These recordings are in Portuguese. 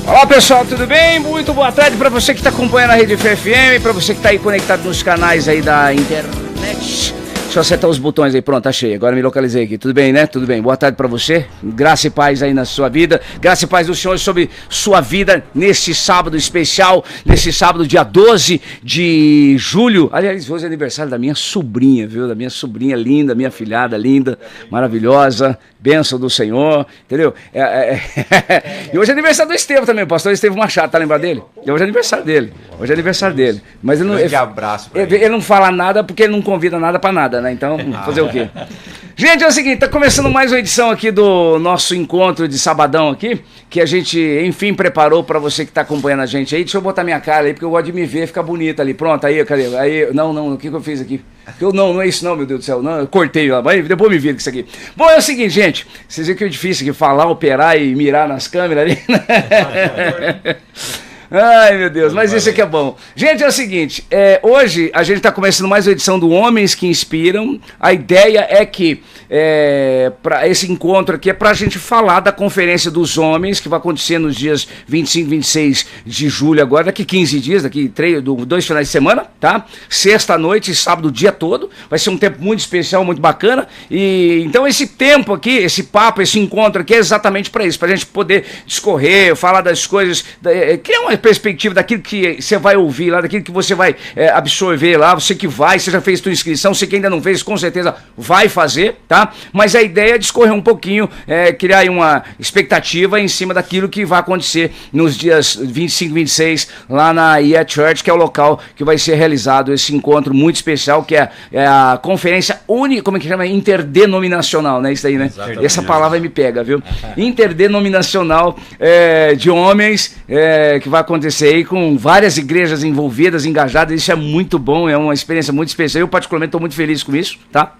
Olá pessoal, tudo bem? Muito boa tarde para você que está acompanhando a Rede Fé FM, para você que está aí conectado nos canais aí da internet. Deixa eu acertar os botões aí, pronto, achei, agora me localizei aqui, tudo bem, né? Tudo bem, boa tarde pra você, graça e paz aí na sua vida, graça e paz do Senhor sobre sua vida nesse sábado especial, nesse sábado dia 12 de julho, aliás, hoje é aniversário da minha sobrinha, viu, da minha sobrinha linda, minha filhada linda, maravilhosa, bênção do Senhor, entendeu? E hoje é aniversário do Estevão também, o pastor Estevão Machado, tá lembrado dele? E hoje é aniversário dele, mas ele não, abraço pra ele não fala nada porque ele não convida nada pra nada, né? Então, fazer o quê? Gente, é o seguinte, tá começando mais uma edição aqui do nosso encontro de sabadão aqui, que a gente, enfim, preparou pra você que tá acompanhando a gente aí. Deixa eu botar minha cara aí, porque eu gosto de me ver, fica bonita ali. Pronto, aí, cadê? Aí, não, o que eu fiz aqui? Não é isso não, meu Deus do céu, não, eu cortei lá, mas depois me vira com isso aqui. Bom, é o seguinte, gente, vocês viram que é difícil aqui falar, operar e mirar nas câmeras ali, né? Ai, meu Deus, mas isso aqui é bom. Gente, é o seguinte, hoje a gente está começando mais uma edição do Homens que Inspiram. A ideia é que para esse encontro aqui é para a gente falar da Conferência dos Homens, que vai acontecer nos dias 25 e 26 de julho agora, daqui 15 dias, daqui 2 finais de semana, tá? Sexta noite e sábado o dia todo. Vai ser um tempo muito especial, muito bacana. E então esse tempo aqui, esse papo, esse encontro aqui é exatamente para isso, para a gente poder discorrer, falar das coisas, criar uma perspectiva daquilo que você vai ouvir lá, daquilo que você vai absorver lá, você que vai, você já fez sua inscrição, você que ainda não fez, com certeza vai fazer, tá? Mas a ideia é discorrer um pouquinho, criar aí uma expectativa em cima daquilo que vai acontecer nos dias 25 e 26 lá na IA Church, que é o local que vai ser realizado esse encontro muito especial, que é a conferência como é que chama? Interdenominacional, né? Isso aí, né? Exatamente. Essa palavra me pega, viu? Interdenominacional de homens, que vai acontecer aí com várias igrejas envolvidas, engajadas. Isso é muito bom, é uma experiência muito especial. Eu particularmente estou muito feliz com isso, tá?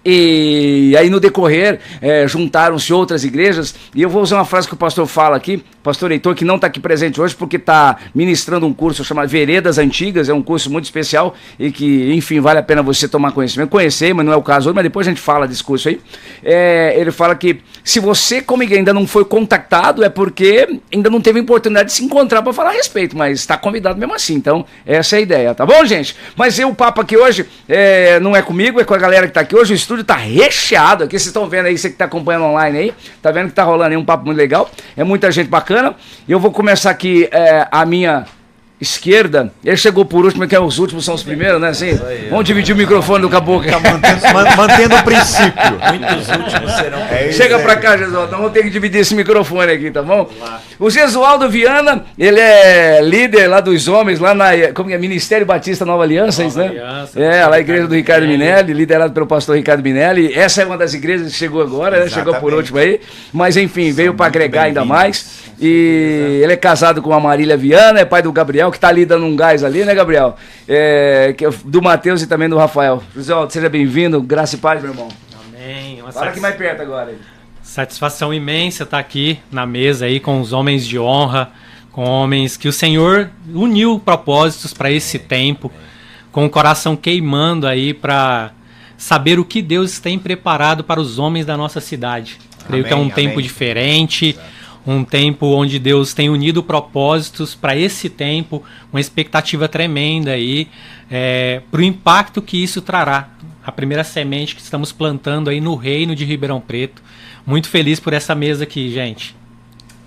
E aí no decorrer juntaram-se outras igrejas, e eu vou usar uma frase que o pastor fala aqui, o pastor Heitor, que não está aqui presente hoje porque está ministrando um curso chamado Veredas Antigas, é um curso muito especial e que, enfim, vale a pena você tomar conhecimento, conhecer, mas não é o caso hoje, mas depois a gente fala desse curso aí. Ele fala que se você como igreja ainda não foi contactado, é porque ainda não teve oportunidade de se encontrar para falar a respeito, mas está convidado mesmo assim, então essa é a ideia, tá bom, gente? Mas o papo aqui hoje não é comigo, é com a galera que está aqui hoje. O estúdio tá recheado aqui, vocês estão vendo aí, você que tá acompanhando online aí, tá vendo que tá rolando aí um papo muito legal, é muita gente bacana. Eu vou começar aqui a minha esquerda, ele chegou por último, que os últimos são os primeiros, né? Assim, vamos dividir o microfone do caboclo. Mantendo o princípio. Muitos últimos serão. Chega pra cá, Gesualdo, vamos ter que dividir esse microfone aqui, tá bom? O Gesualdo Viana, ele é líder lá dos homens, lá na Ministério Batista Nova Aliança, Nova Aliança, né? Lá a igreja do Ricardo Minelli, liderado pelo pastor Ricardo Minelli. Essa é uma das igrejas que chegou agora, né? Chegou por último aí, mas enfim, veio para agregar ainda mais. E ele é casado com a Marília Viana, é pai do Gabriel, que tá ali dando um gás ali, né, Gabriel? Do Matheus e também do Rafael. José, seja bem-vindo, graça e paz, meu irmão. Amém. Fala aqui mais perto agora. Satisfação imensa estar aqui na mesa aí com os homens de honra, com homens que o Senhor uniu propósitos para esse tempo, com o coração queimando aí para saber o que Deus tem preparado para os homens da nossa cidade. Creio que é um tempo diferente. Um tempo onde Deus tem unido propósitos para esse tempo, uma expectativa tremenda aí para o impacto que isso trará. A primeira semente que estamos plantando aí no reino de Ribeirão Preto. Muito feliz por essa mesa aqui, gente.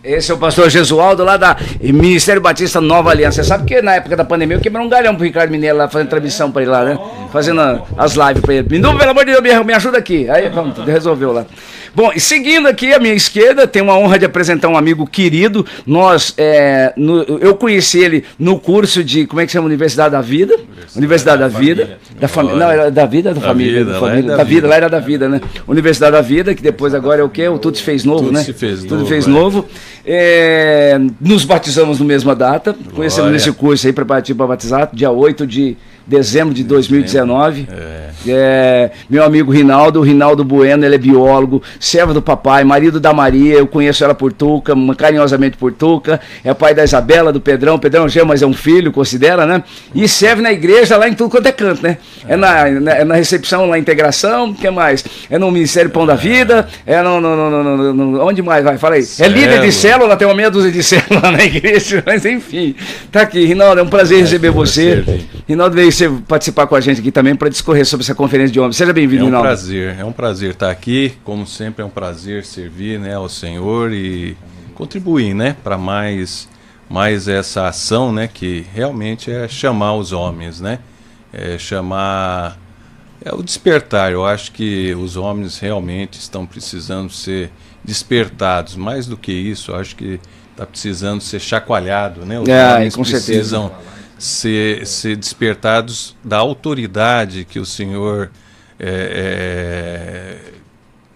Esse é o pastor Gesualdo lá da Ministério Batista Nova Aliança. Você sabe que na época da pandemia eu quebrei um galhão pro Ricardo Minelli lá, fazendo transmissão pra ele lá, né? Fazendo as lives pra ele. Mindu, pelo amor de Deus, me ajuda aqui. Aí, pronto, resolveu lá. Bom, e seguindo aqui à minha esquerda, tenho a honra de apresentar um amigo querido. Eu conheci ele no curso de, como é que chama? Universidade da Vida? Universidade da Vida. Da família. Não, era da vida ou da família? Da vida, lá era da vida, né? Universidade da Vida, que depois agora é o quê? O Tudo se fez novo, né? Tudo fez novo. Nos batizamos na mesma data, conhecemos nesse curso aí, preparativo para batizar, dia 8 de dezembro de 2019. Meu amigo Rinaldo Bueno, ele é biólogo, servo do papai, marido da Maria, eu conheço ela por Tuca, carinhosamente por Tuca, é pai da Isabela, do Pedrão gêmeo, mas é um filho, considera, né? E serve na igreja lá em tudo quanto é canto, né? É na recepção, na integração, o que mais? É no Ministério Pão da Vida, onde mais vai? Fala aí. É líder de célula, tem uma meia dúzia de célula na igreja, mas enfim, tá aqui. Rinaldo, é um prazer receber você. Rinaldo veio participar com a gente aqui também para discorrer sobre essa conferência de homens. Seja bem-vindo, Rinaldo. É um prazer estar aqui. Como sempre, é um prazer servir, né, ao Senhor e contribuir, né, para mais essa ação, né, que realmente é chamar os homens, né, é o despertar. Eu acho que os homens realmente estão precisando ser despertados. Mais do que isso, eu acho que está precisando ser chacoalhado, né? Os homens com precisam ser despertados da autoridade que o Senhor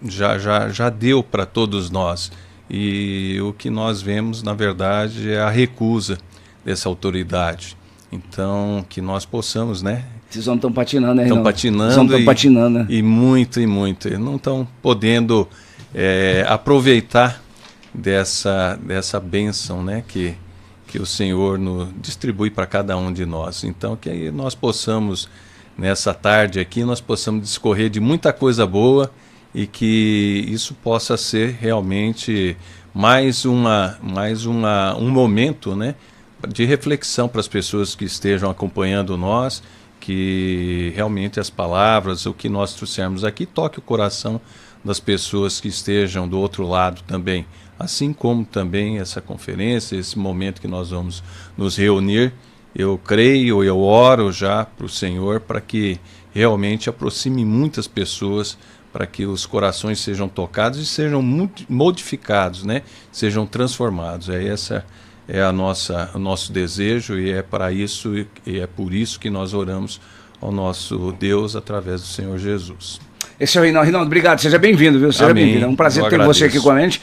já deu para todos nós. E o que nós vemos, na verdade, é a recusa dessa autoridade. Então, que nós possamos, né? Esses homens estão patinando, né, Estão patinando, né? E muito. Eles não estão podendo aproveitar dessa bênção, né, que o Senhor nos distribui para cada um de nós. Então, que aí nós possamos, nessa tarde aqui, nós possamos discorrer de muita coisa boa e que isso possa ser realmente mais um momento, né, de reflexão para as pessoas que estejam acompanhando nós, que realmente as palavras, o que nós trouxermos aqui, toque o coração das pessoas que estejam do outro lado também. Assim como também essa conferência, esse momento que nós vamos nos reunir, eu creio, eu oro já para o Senhor para que realmente aproxime muitas pessoas, para que os corações sejam tocados e sejam modificados, né? Sejam transformados. Essa é o nosso desejo e é para isso e é por isso que nós oramos ao nosso Deus através do Senhor Jesus. Esse é o Rinaldo, obrigado, seja bem-vindo, viu? Seja bem-vindo, é um prazer ter você aqui com a gente.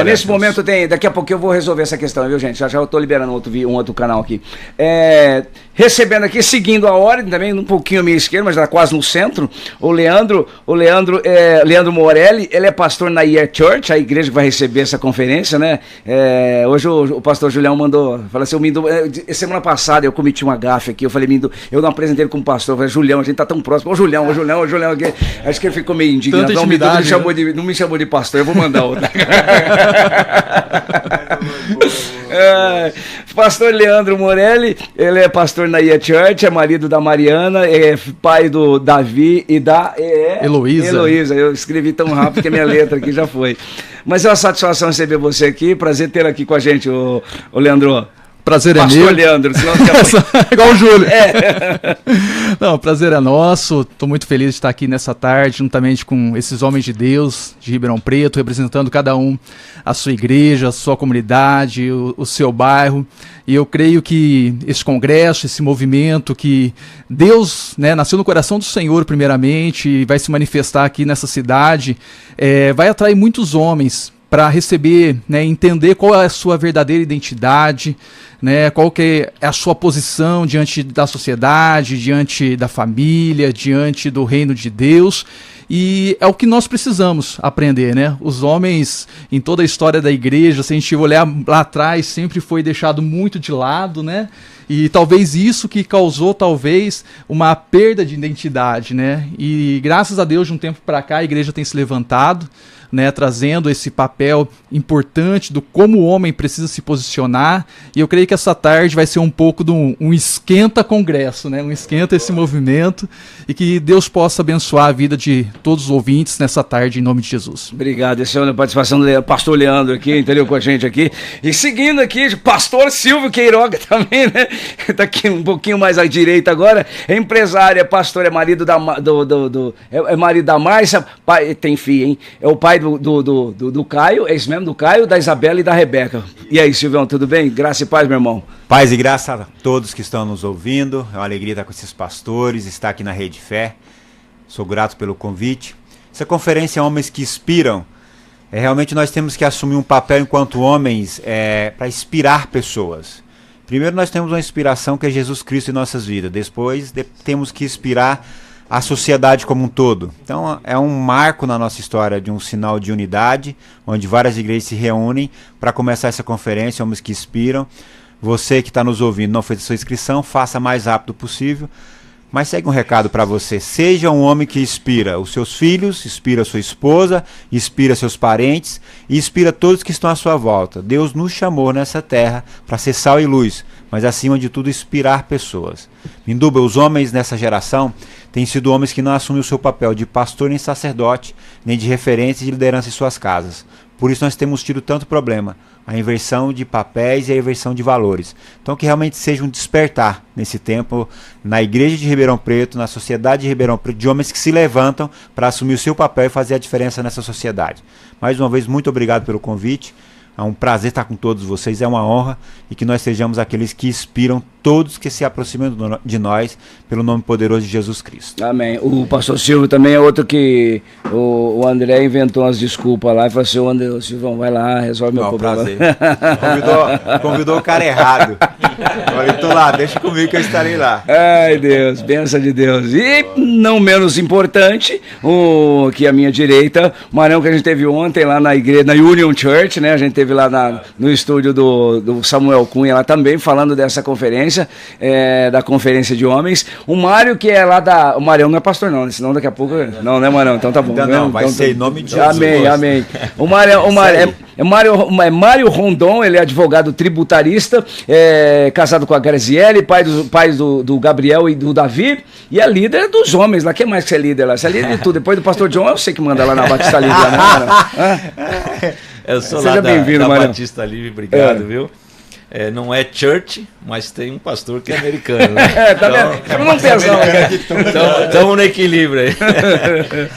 Nesse momento daqui a pouco eu vou resolver essa questão, viu, gente? Já eu estou liberando um outro canal aqui. Recebendo aqui, seguindo a ordem, também um pouquinho à minha esquerda, mas já quase no centro, o Leandro Morelli, ele é pastor na Year Church, a igreja que vai receber essa conferência, né? Hoje o pastor Julião falou assim, semana passada eu cometi uma gafe aqui, eu falei, eu não apresentei ele como pastor, eu falei, Julião, a gente tá tão próximo, ô Julião, aqui. Acho que ele ficou meio indignado. Não me chamou de pastor, eu vou mandar outra. Pastor Leandro Morelli, ele é pastor na Year Church, é marido da Mariana, é pai do Davi e da Heloísa. Eu escrevi tão rápido que a minha letra aqui já foi. Mas é uma satisfação receber você aqui, prazer ter aqui com a gente, o Leandro. Prazer Pastor é meu. Leandro, senão igual o Júlio. Não, o prazer é nosso. Estou muito feliz de estar aqui nessa tarde, juntamente com esses homens de Deus de Ribeirão Preto, representando cada um a sua igreja, a sua comunidade, o seu bairro. E eu creio que esse congresso, esse movimento que Deus, né, nasceu no coração do Senhor primeiramente e vai se manifestar aqui nessa cidade, vai atrair muitos homens para receber, né, entender qual é a sua verdadeira identidade, né, qual que é a sua posição diante da sociedade, diante da família, diante do reino de Deus. E é o que nós precisamos aprender, né? Os homens, em toda a história da igreja, se a gente olhar lá atrás, sempre foi deixado muito de lado, né? E talvez isso que causou, uma perda de identidade, né? E graças a Deus, de um tempo para cá, a igreja tem se levantado, né, trazendo esse papel importante do como o homem precisa se posicionar, e eu creio que essa tarde vai ser um pouco de um esquenta congresso, né, um esquenta esse movimento, e que Deus possa abençoar a vida de todos os ouvintes nessa tarde, em nome de Jesus. Obrigado, esse é a participação do pastor Leandro aqui, entendeu, com a gente aqui, e seguindo aqui, pastor Silvio Queiroga também, né, tá aqui um pouquinho mais à direita agora, é empresário, é pastor, é marido da marido da Márcia, pai, tem filho, hein, é o pai do Caio, é isso mesmo, do Caio, da Isabela e da Rebeca. E aí, Silvião, tudo bem? Graça e paz, meu irmão. Paz e graça a todos que estão nos ouvindo. É uma alegria estar com esses pastores, estar aqui na Rede Fé. Sou grato pelo convite. Essa conferência é Homens que Inspiram. Realmente nós temos que assumir um papel enquanto homens para inspirar pessoas. Primeiro nós temos uma inspiração que é Jesus Cristo em nossas vidas. Depois temos que inspirar a sociedade como um todo. Então é um marco na nossa história de um sinal de unidade, onde várias igrejas se reúnem para começar essa conferência, homens que inspiram. Você que está nos ouvindo, não fez a sua inscrição, faça o mais rápido possível. Mas segue um recado para você: seja um homem que inspira os seus filhos, inspira a sua esposa, inspira seus parentes e inspira todos que estão à sua volta. Deus nos chamou nessa terra para ser sal e luz, mas acima de tudo inspirar pessoas. Minduba, os homens nessa geração têm sido homens que não assumem o seu papel de pastor nem sacerdote, nem de referência e de liderança em suas casas. Por isso nós temos tido tanto problema, a inversão de papéis e a inversão de valores. Então que realmente seja um despertar nesse tempo na igreja de Ribeirão Preto, na sociedade de Ribeirão Preto, de homens que se levantam para assumir o seu papel e fazer a diferença nessa sociedade. Mais uma vez, muito obrigado pelo convite. É um prazer estar com todos vocês, é uma honra, e que nós sejamos aqueles que inspiram todos que se aproximam de nós pelo nome poderoso de Jesus Cristo. Amém. O pastor Silvio também é outro que o André inventou umas desculpas lá e falou assim: André, Silvão, vai lá, resolve meu problema. Prazer. Convidou o cara errado. Olha, eu tô lá, deixa comigo que eu estarei lá. Ai, Deus, bênção de Deus. E não menos importante, que à minha direita, o Marão que a gente teve ontem lá na igreja, na Union Church, né? A gente teve lá no estúdio do Samuel Cunha lá também, falando dessa conferência, da conferência de homens. O Mário, que é lá o Marão não é pastor não, senão daqui a pouco... Não, né, Marão? Então tá bom. Ainda não, vai então, ser em nome de Jesus. Amém, amém. O Mário Rondon, ele é advogado tributarista, casado com a Graziele, pai do Gabriel e do Davi, e é líder dos homens lá. Quem mais que você é líder lá? Você é líder de tudo. Depois do pastor John, eu sei que manda lá na Batista Livre, né, Marão? Eu sou Seja lá da Marão. Batista Livre, obrigado, viu? Não é church, mas tem um pastor que é americano, né? Tá vendo? Estamos num pesão. Estamos no equilíbrio aí.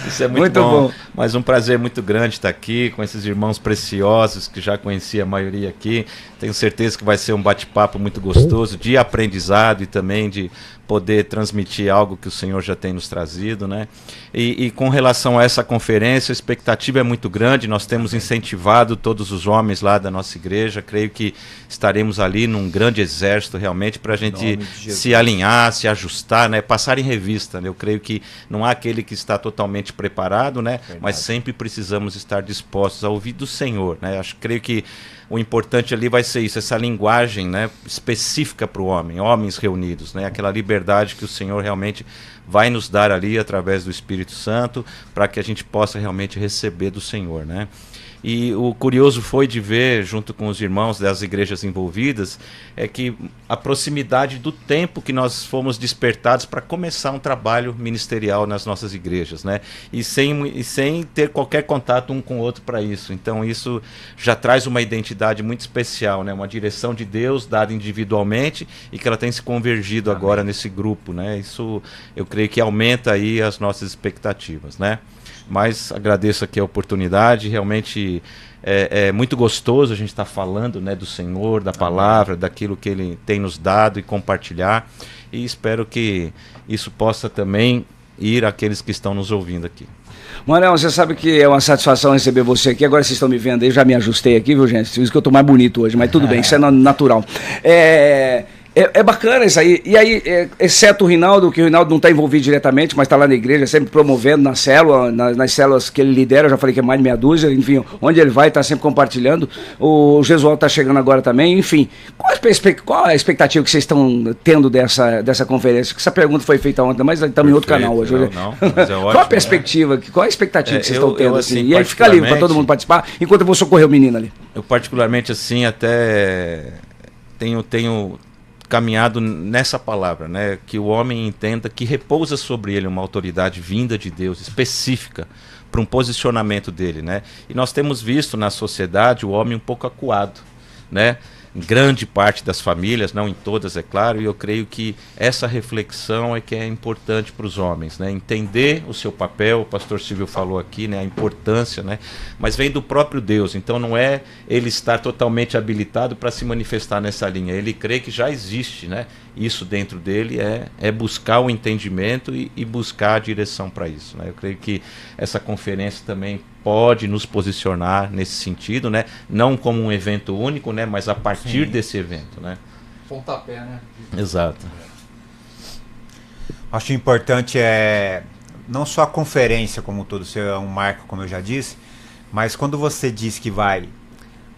Isso é muito bom. bom. Mas um prazer muito grande estar aqui com esses irmãos preciosos que já conheci a maioria aqui. Tenho certeza que vai ser um bate-papo muito gostoso, de aprendizado e também de poder transmitir algo que o Senhor já tem nos trazido, né? E com relação a essa conferência, a expectativa é muito grande. Nós temos incentivado todos os homens lá da nossa igreja. Creio que estaremos ali num grande exército realmente para a gente se alinhar, se ajustar, né? Passar em revista, né? Eu creio que não há aquele que está totalmente preparado, né? Mas sempre precisamos estar dispostos a ouvir do Senhor, né? Creio que o importante ali vai ser isso, essa linguagem, né, específica para o homem, homens reunidos, né, aquela liberdade que o Senhor realmente vai nos dar ali através do Espírito Santo, para que a gente possa realmente receber do Senhor, né? E o curioso foi de ver, junto com os irmãos das igrejas envolvidas, que a proximidade do tempo que nós fomos despertados para começar um trabalho ministerial nas nossas igrejas, né? E sem ter qualquer contato um com o outro para isso. Então isso já traz uma identidade muito especial, né? Uma direção de Deus dada individualmente e que ela tem se convergido agora nesse grupo, né? Isso eu creio que aumenta aí as nossas expectativas, né? Mas agradeço aqui a oportunidade, realmente é muito gostoso a gente estar falando, né, do Senhor, da palavra, daquilo que Ele tem nos dado e compartilhar, e espero que isso possa também ir àqueles que estão nos ouvindo aqui. Manel, você sabe que é uma satisfação receber você aqui. Agora vocês estão me vendo aí, já me ajustei aqui, viu, gente? Por isso que eu tô mais bonito hoje, mas tudo bem, isso é natural. É bacana isso aí. E aí, exceto o Rinaldo, que o Rinaldo não está envolvido diretamente, mas está lá na igreja, sempre promovendo na célula, nas células que ele lidera, eu já falei que é mais de meia dúzia, enfim, onde ele vai, está sempre compartilhando. O Jesualdo está chegando agora também, enfim. Qual a expectativa que vocês estão tendo dessa conferência? Essa pergunta foi feita ontem, mas estamos em outro canal hoje. Não, mas é ótimo, qual a perspectiva, né? Qual a expectativa que vocês estão tendo? Assim, e aí fica livre para todo mundo participar, enquanto eu vou socorrer o menino ali. Eu particularmente, assim, até tenho caminhado nessa palavra, né, que o homem entenda que repousa sobre ele uma autoridade vinda de Deus, específica para um posicionamento dele, né? E nós temos visto na sociedade o homem um pouco acuado, né? Em grande parte das famílias, não em todas, é claro, e eu creio que essa reflexão é que é importante para os homens, né? Entender o seu papel, o pastor Silvio falou aqui, né? A importância, né? Mas vem do próprio Deus, então não é ele estar totalmente habilitado para se manifestar nessa linha, ele crê que já existe, né? Isso dentro dele é buscar o entendimento e buscar a direção para isso, né? Eu creio que essa conferência também pode nos posicionar nesse sentido, né? Não como um evento único, né? Mas a partir desse evento, né? Pontapé, né? Exato. Acho importante não só a conferência como um todo ser um marco, como eu já disse, mas quando você diz que vai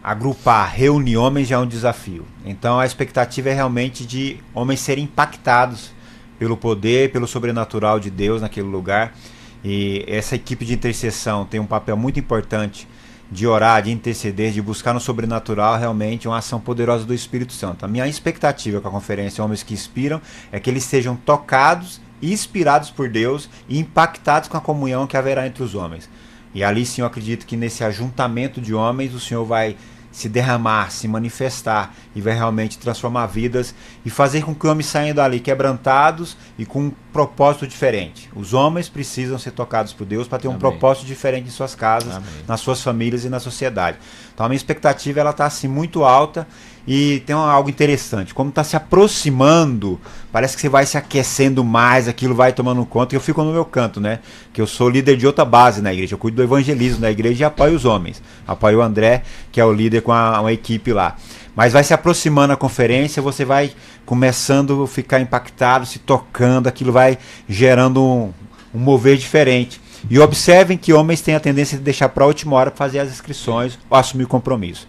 agrupar, reunir homens, já é um desafio. Então a expectativa é realmente de homens serem impactados pelo poder, pelo sobrenatural de Deus naquele lugar. E essa equipe de intercessão tem um papel muito importante de orar, de interceder, de buscar no sobrenatural realmente uma ação poderosa do Espírito Santo. A minha expectativa com a conferência Homens que Inspiram é que eles sejam tocados e inspirados por Deus e impactados com a comunhão que haverá entre os homens. E ali sim eu acredito que nesse ajuntamento de homens o Senhor vai se derramar, se manifestar e vai realmente transformar vidas e fazer com que os homens saiam dali quebrantados e com um propósito diferente. Os homens precisam ser tocados por Deus para ter um propósito diferente em suas casas, nas suas famílias e na sociedade. Então a minha expectativa ela está assim muito alta. E tem algo interessante, como está se aproximando, parece que você vai se aquecendo mais, aquilo vai tomando conta, e eu fico no meu canto, né? Que eu sou líder de outra base na igreja, eu cuido do evangelismo na igreja e apoio os homens. Apoio o André, que é o líder com uma equipe lá. Mas vai se aproximando a conferência, você vai começando a ficar impactado, se tocando, aquilo vai gerando um mover diferente. E observem que homens têm a tendência de deixar para a última hora para fazer as inscrições ou assumir compromisso.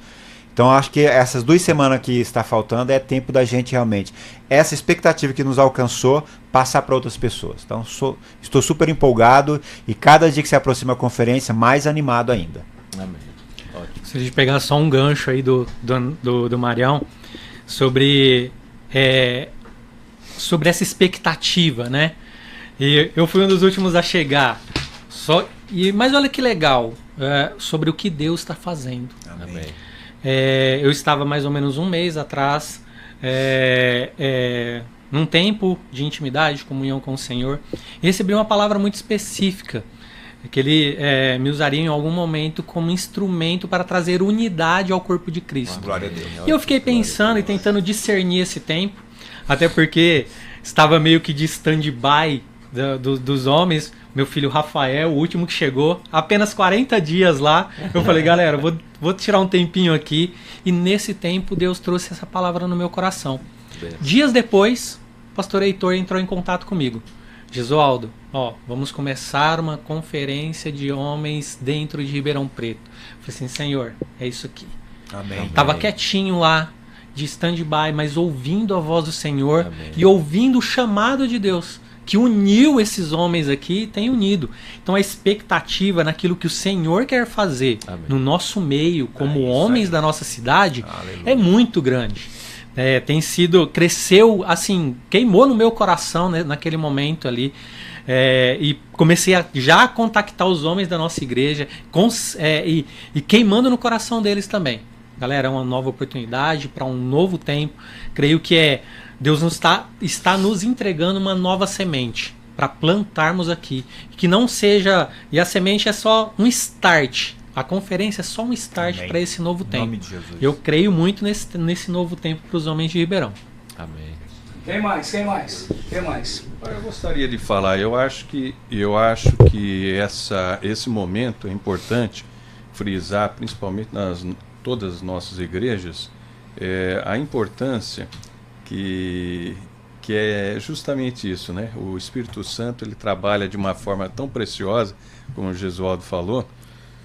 Então acho que essas 2 semanas que está faltando é tempo da gente realmente, essa expectativa que nos alcançou, passar para outras pessoas. Então estou super empolgado e cada dia que se aproxima a conferência, mais animado ainda. Amém. Ótimo. Se a gente pegar só um gancho aí do Marião, sobre essa expectativa, né? E eu fui um dos últimos a chegar. Mas olha que legal, sobre o que Deus está fazendo. Amém. Eu estava mais ou menos um mês atrás, num tempo de intimidade, de comunhão com o Senhor, e recebi uma palavra muito específica, que Ele me usaria em algum momento como instrumento para trazer unidade ao corpo de Cristo. Glória a Deus. E eu fiquei pensando e tentando discernir esse tempo, até porque estava meio que de stand-by dos homens. Meu filho Rafael, o último que chegou, apenas 40 dias lá. Eu falei, galera, vou tirar um tempinho aqui. E nesse tempo Deus trouxe essa palavra no meu coração. Dias depois, o pastor Heitor entrou em contato comigo. Jesualdo, vamos começar uma conferência de homens dentro de Ribeirão Preto. Eu falei assim, Senhor, é isso aqui. Amém. Tava quietinho lá, de stand-by, mas ouvindo a voz do Senhor e ouvindo o chamado de Deus, que uniu esses homens aqui e tem unido. Então a expectativa naquilo que o Senhor quer fazer no nosso meio, como homens da nossa cidade, é muito grande. Cresceu, assim, queimou no meu coração, né, naquele momento ali. E comecei já a contactar os homens da nossa igreja e queimando no coração deles também. Galera, é uma nova oportunidade para um novo tempo. Creio que Deus está nos entregando uma nova semente para plantarmos aqui. Que não seja... E a semente é só um start. A conferência é só um start para esse novo tempo. Em nome de Jesus. Eu creio muito nesse novo tempo para os homens de Ribeirão. Amém. Quem mais? Eu gostaria de falar, eu acho que esse momento é importante frisar, principalmente todas as nossas igrejas, a importância que é justamente isso, né? O Espírito Santo, ele trabalha de uma forma tão preciosa, como o Jesualdo falou,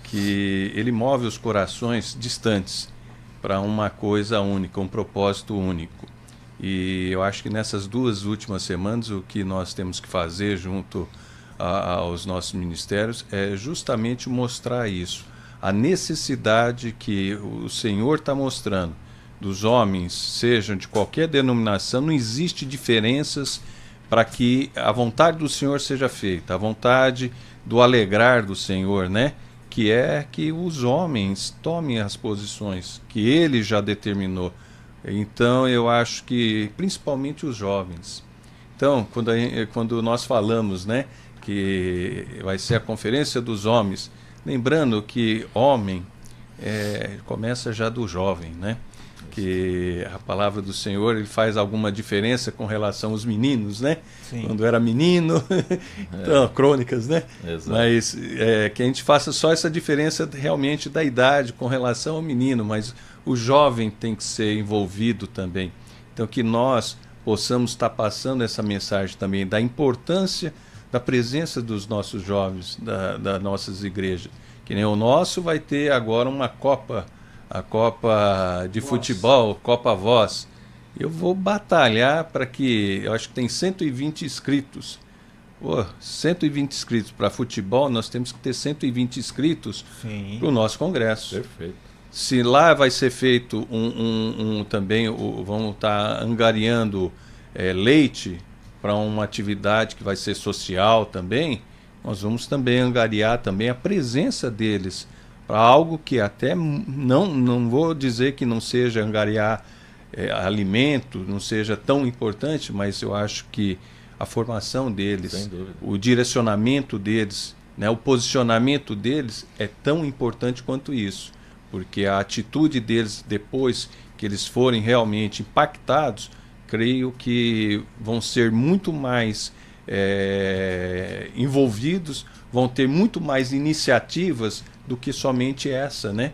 que ele move os corações distantes para uma coisa única, um propósito único. E eu acho que nessas 2 últimas semanas o que nós temos que fazer junto aos nossos ministérios é justamente mostrar isso, a necessidade que o Senhor está mostrando dos homens, sejam de qualquer denominação, não existe diferenças para que a vontade do Senhor seja feita, a vontade do alegrar do Senhor, né? Que é que os homens tomem as posições que Ele já determinou. Então eu acho que principalmente os jovens. Então quando nós falamos, né, que vai ser a conferência dos homens, lembrando que homem começa já do jovem, né? Que a palavra do Senhor, ele faz alguma diferença com relação aos meninos, né? Sim. Quando era menino, então, crônicas, né? Exato. Mas que a gente faça só essa diferença realmente da idade com relação ao menino, mas o jovem tem que ser envolvido também. Então, que nós possamos estar passando essa mensagem também da importância da presença dos nossos jovens, das nossas igrejas. Que nem o nosso vai ter agora uma Copa, a Copa de Futebol, Copa Voz. Eu vou batalhar para que, eu acho que tem 120 inscritos. 120 inscritos para futebol, nós temos que ter 120 inscritos para o nosso congresso. Perfeito. Se lá vai ser feito também, vamos estar angariando leite para uma atividade que vai ser social também, nós vamos também angariar também a presença deles para algo que até não vou dizer que não seja angariar alimento, não seja tão importante, mas eu acho que a formação deles, o direcionamento deles, né, o posicionamento deles é tão importante quanto isso, porque a atitude deles depois que eles forem realmente impactados, creio que vão ser muito mais envolvidos, vão ter muito mais iniciativas do que somente essa, né?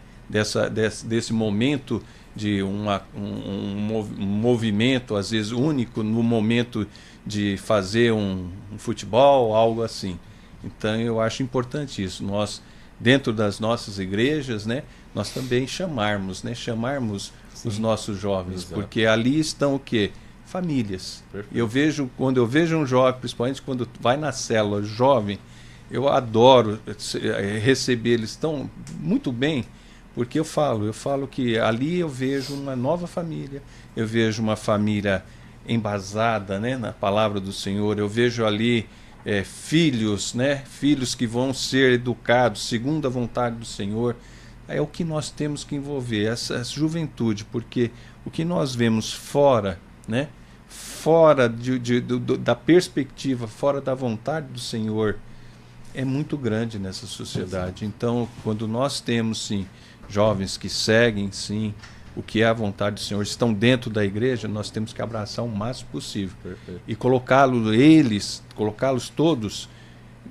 Desse momento de um movimento, às vezes único, no momento de fazer um futebol, algo assim. Então eu acho importante isso. Nós, dentro das nossas igrejas, né, nós também chamarmos os nossos jovens, exato, porque ali estão o quê? Famílias. Perfeito. Quando eu vejo um jovem, principalmente quando vai na célula jovem, eu adoro receber eles tão muito bem, porque eu falo que ali eu vejo uma nova família, eu vejo uma família embasada, né, na palavra do Senhor, eu vejo ali filhos, né, filhos que vão ser educados segundo a vontade do Senhor. É o que nós temos que envolver, essa juventude, porque o que nós vemos fora, né, fora da perspectiva, fora da vontade do Senhor, é muito grande nessa sociedade. Então, quando nós temos, sim, jovens que seguem, sim, o que é a vontade do Senhor, estão dentro da igreja, nós temos que abraçar o máximo possível. Perfeito. E colocá-los todos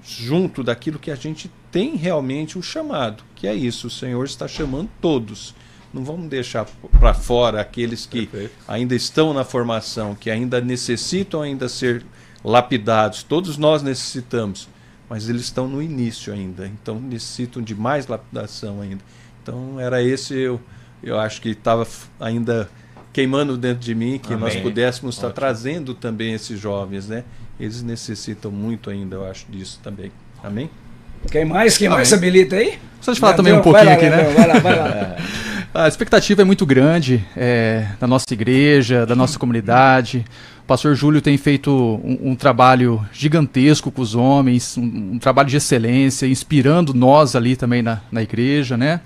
junto daquilo que a gente tem realmente o chamado, que é isso, o Senhor está chamando todos. Não vamos deixar para fora aqueles que ainda estão na formação, que ainda necessitam ser lapidados. Todos nós necessitamos, mas eles estão no início ainda, então necessitam de mais lapidação ainda. Então era esse, eu acho que estava ainda queimando dentro de mim, que nós pudéssemos estar trazendo também esses jovens, né? Eles necessitam muito ainda, eu acho, disso também. Amém? Quem mais habilita aí? Só te falar também um pouquinho aqui, né? Vai lá. A expectativa é muito grande da nossa igreja, da nossa comunidade. O pastor Júlio tem feito um trabalho gigantesco com os homens, um trabalho de excelência, inspirando nós ali também na igreja, né?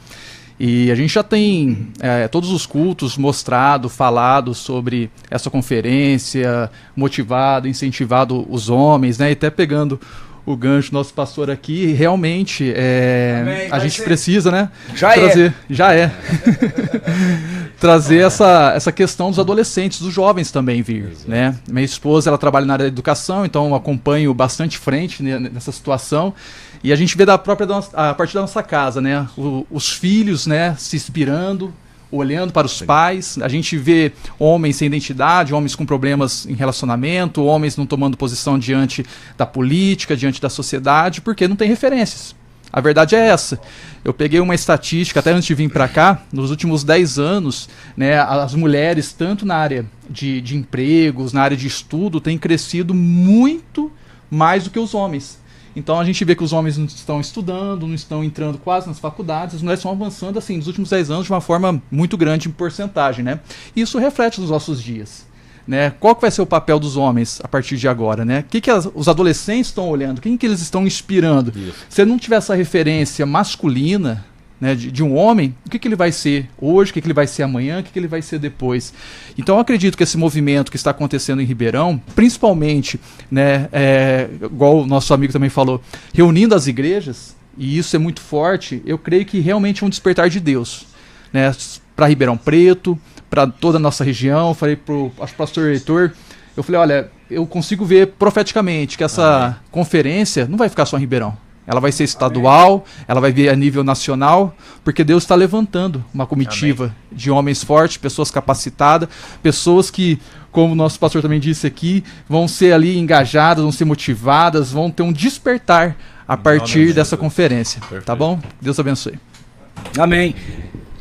E a gente já tem todos os cultos falado sobre essa conferência, motivado, incentivado os homens, né? E até pegando o gancho do nosso pastor aqui, realmente a gente precisa, né? Trazer essa questão dos adolescentes, dos jovens também vir, né? Minha esposa, ela trabalha na área da educação, então eu acompanho bastante frente nessa situação. E a gente vê a partir da nossa casa, né? Os filhos, né, se inspirando, olhando para os pais. A gente vê homens sem identidade, homens com problemas em relacionamento, homens não tomando posição diante da política, diante da sociedade, porque não tem referências. A verdade é essa. Eu peguei uma estatística, até antes de vir para cá, nos últimos 10 anos, né, as mulheres, tanto na área de empregos, na área de estudo, têm crescido muito mais do que os homens. Então a gente vê que os homens não estão estudando, não estão entrando quase nas faculdades, as mulheres estão avançando assim, nos últimos 10 anos de uma forma muito grande em porcentagem, né? E isso reflete nos nossos dias, né? Qual que vai ser o papel dos homens a partir de agora, né? O que os adolescentes estão olhando? Quem que eles estão inspirando? Isso. Se não tiver essa referência masculina, né, de um homem, o que ele vai ser hoje, o que ele vai ser amanhã, o que ele vai ser depois. Então eu acredito que esse movimento que está acontecendo em Ribeirão, principalmente, né, igual o nosso amigo também falou, reunindo as igrejas, e isso é muito forte, eu creio que realmente é um despertar de Deus, né, para Ribeirão Preto, para toda a nossa região. Eu falei para o pastor Heitor, eu falei, olha, eu consigo ver profeticamente que essa conferência não vai ficar só em Ribeirão. ela vai ser estadual, ela vai vir a nível nacional, porque Deus está levantando uma comitiva de homens fortes, pessoas capacitadas, pessoas que, como o nosso pastor também disse aqui, vão ser ali engajadas, vão ser motivadas, vão ter um despertar a partir dessa conferência. Perfeito. Tá bom? Deus abençoe. Amém.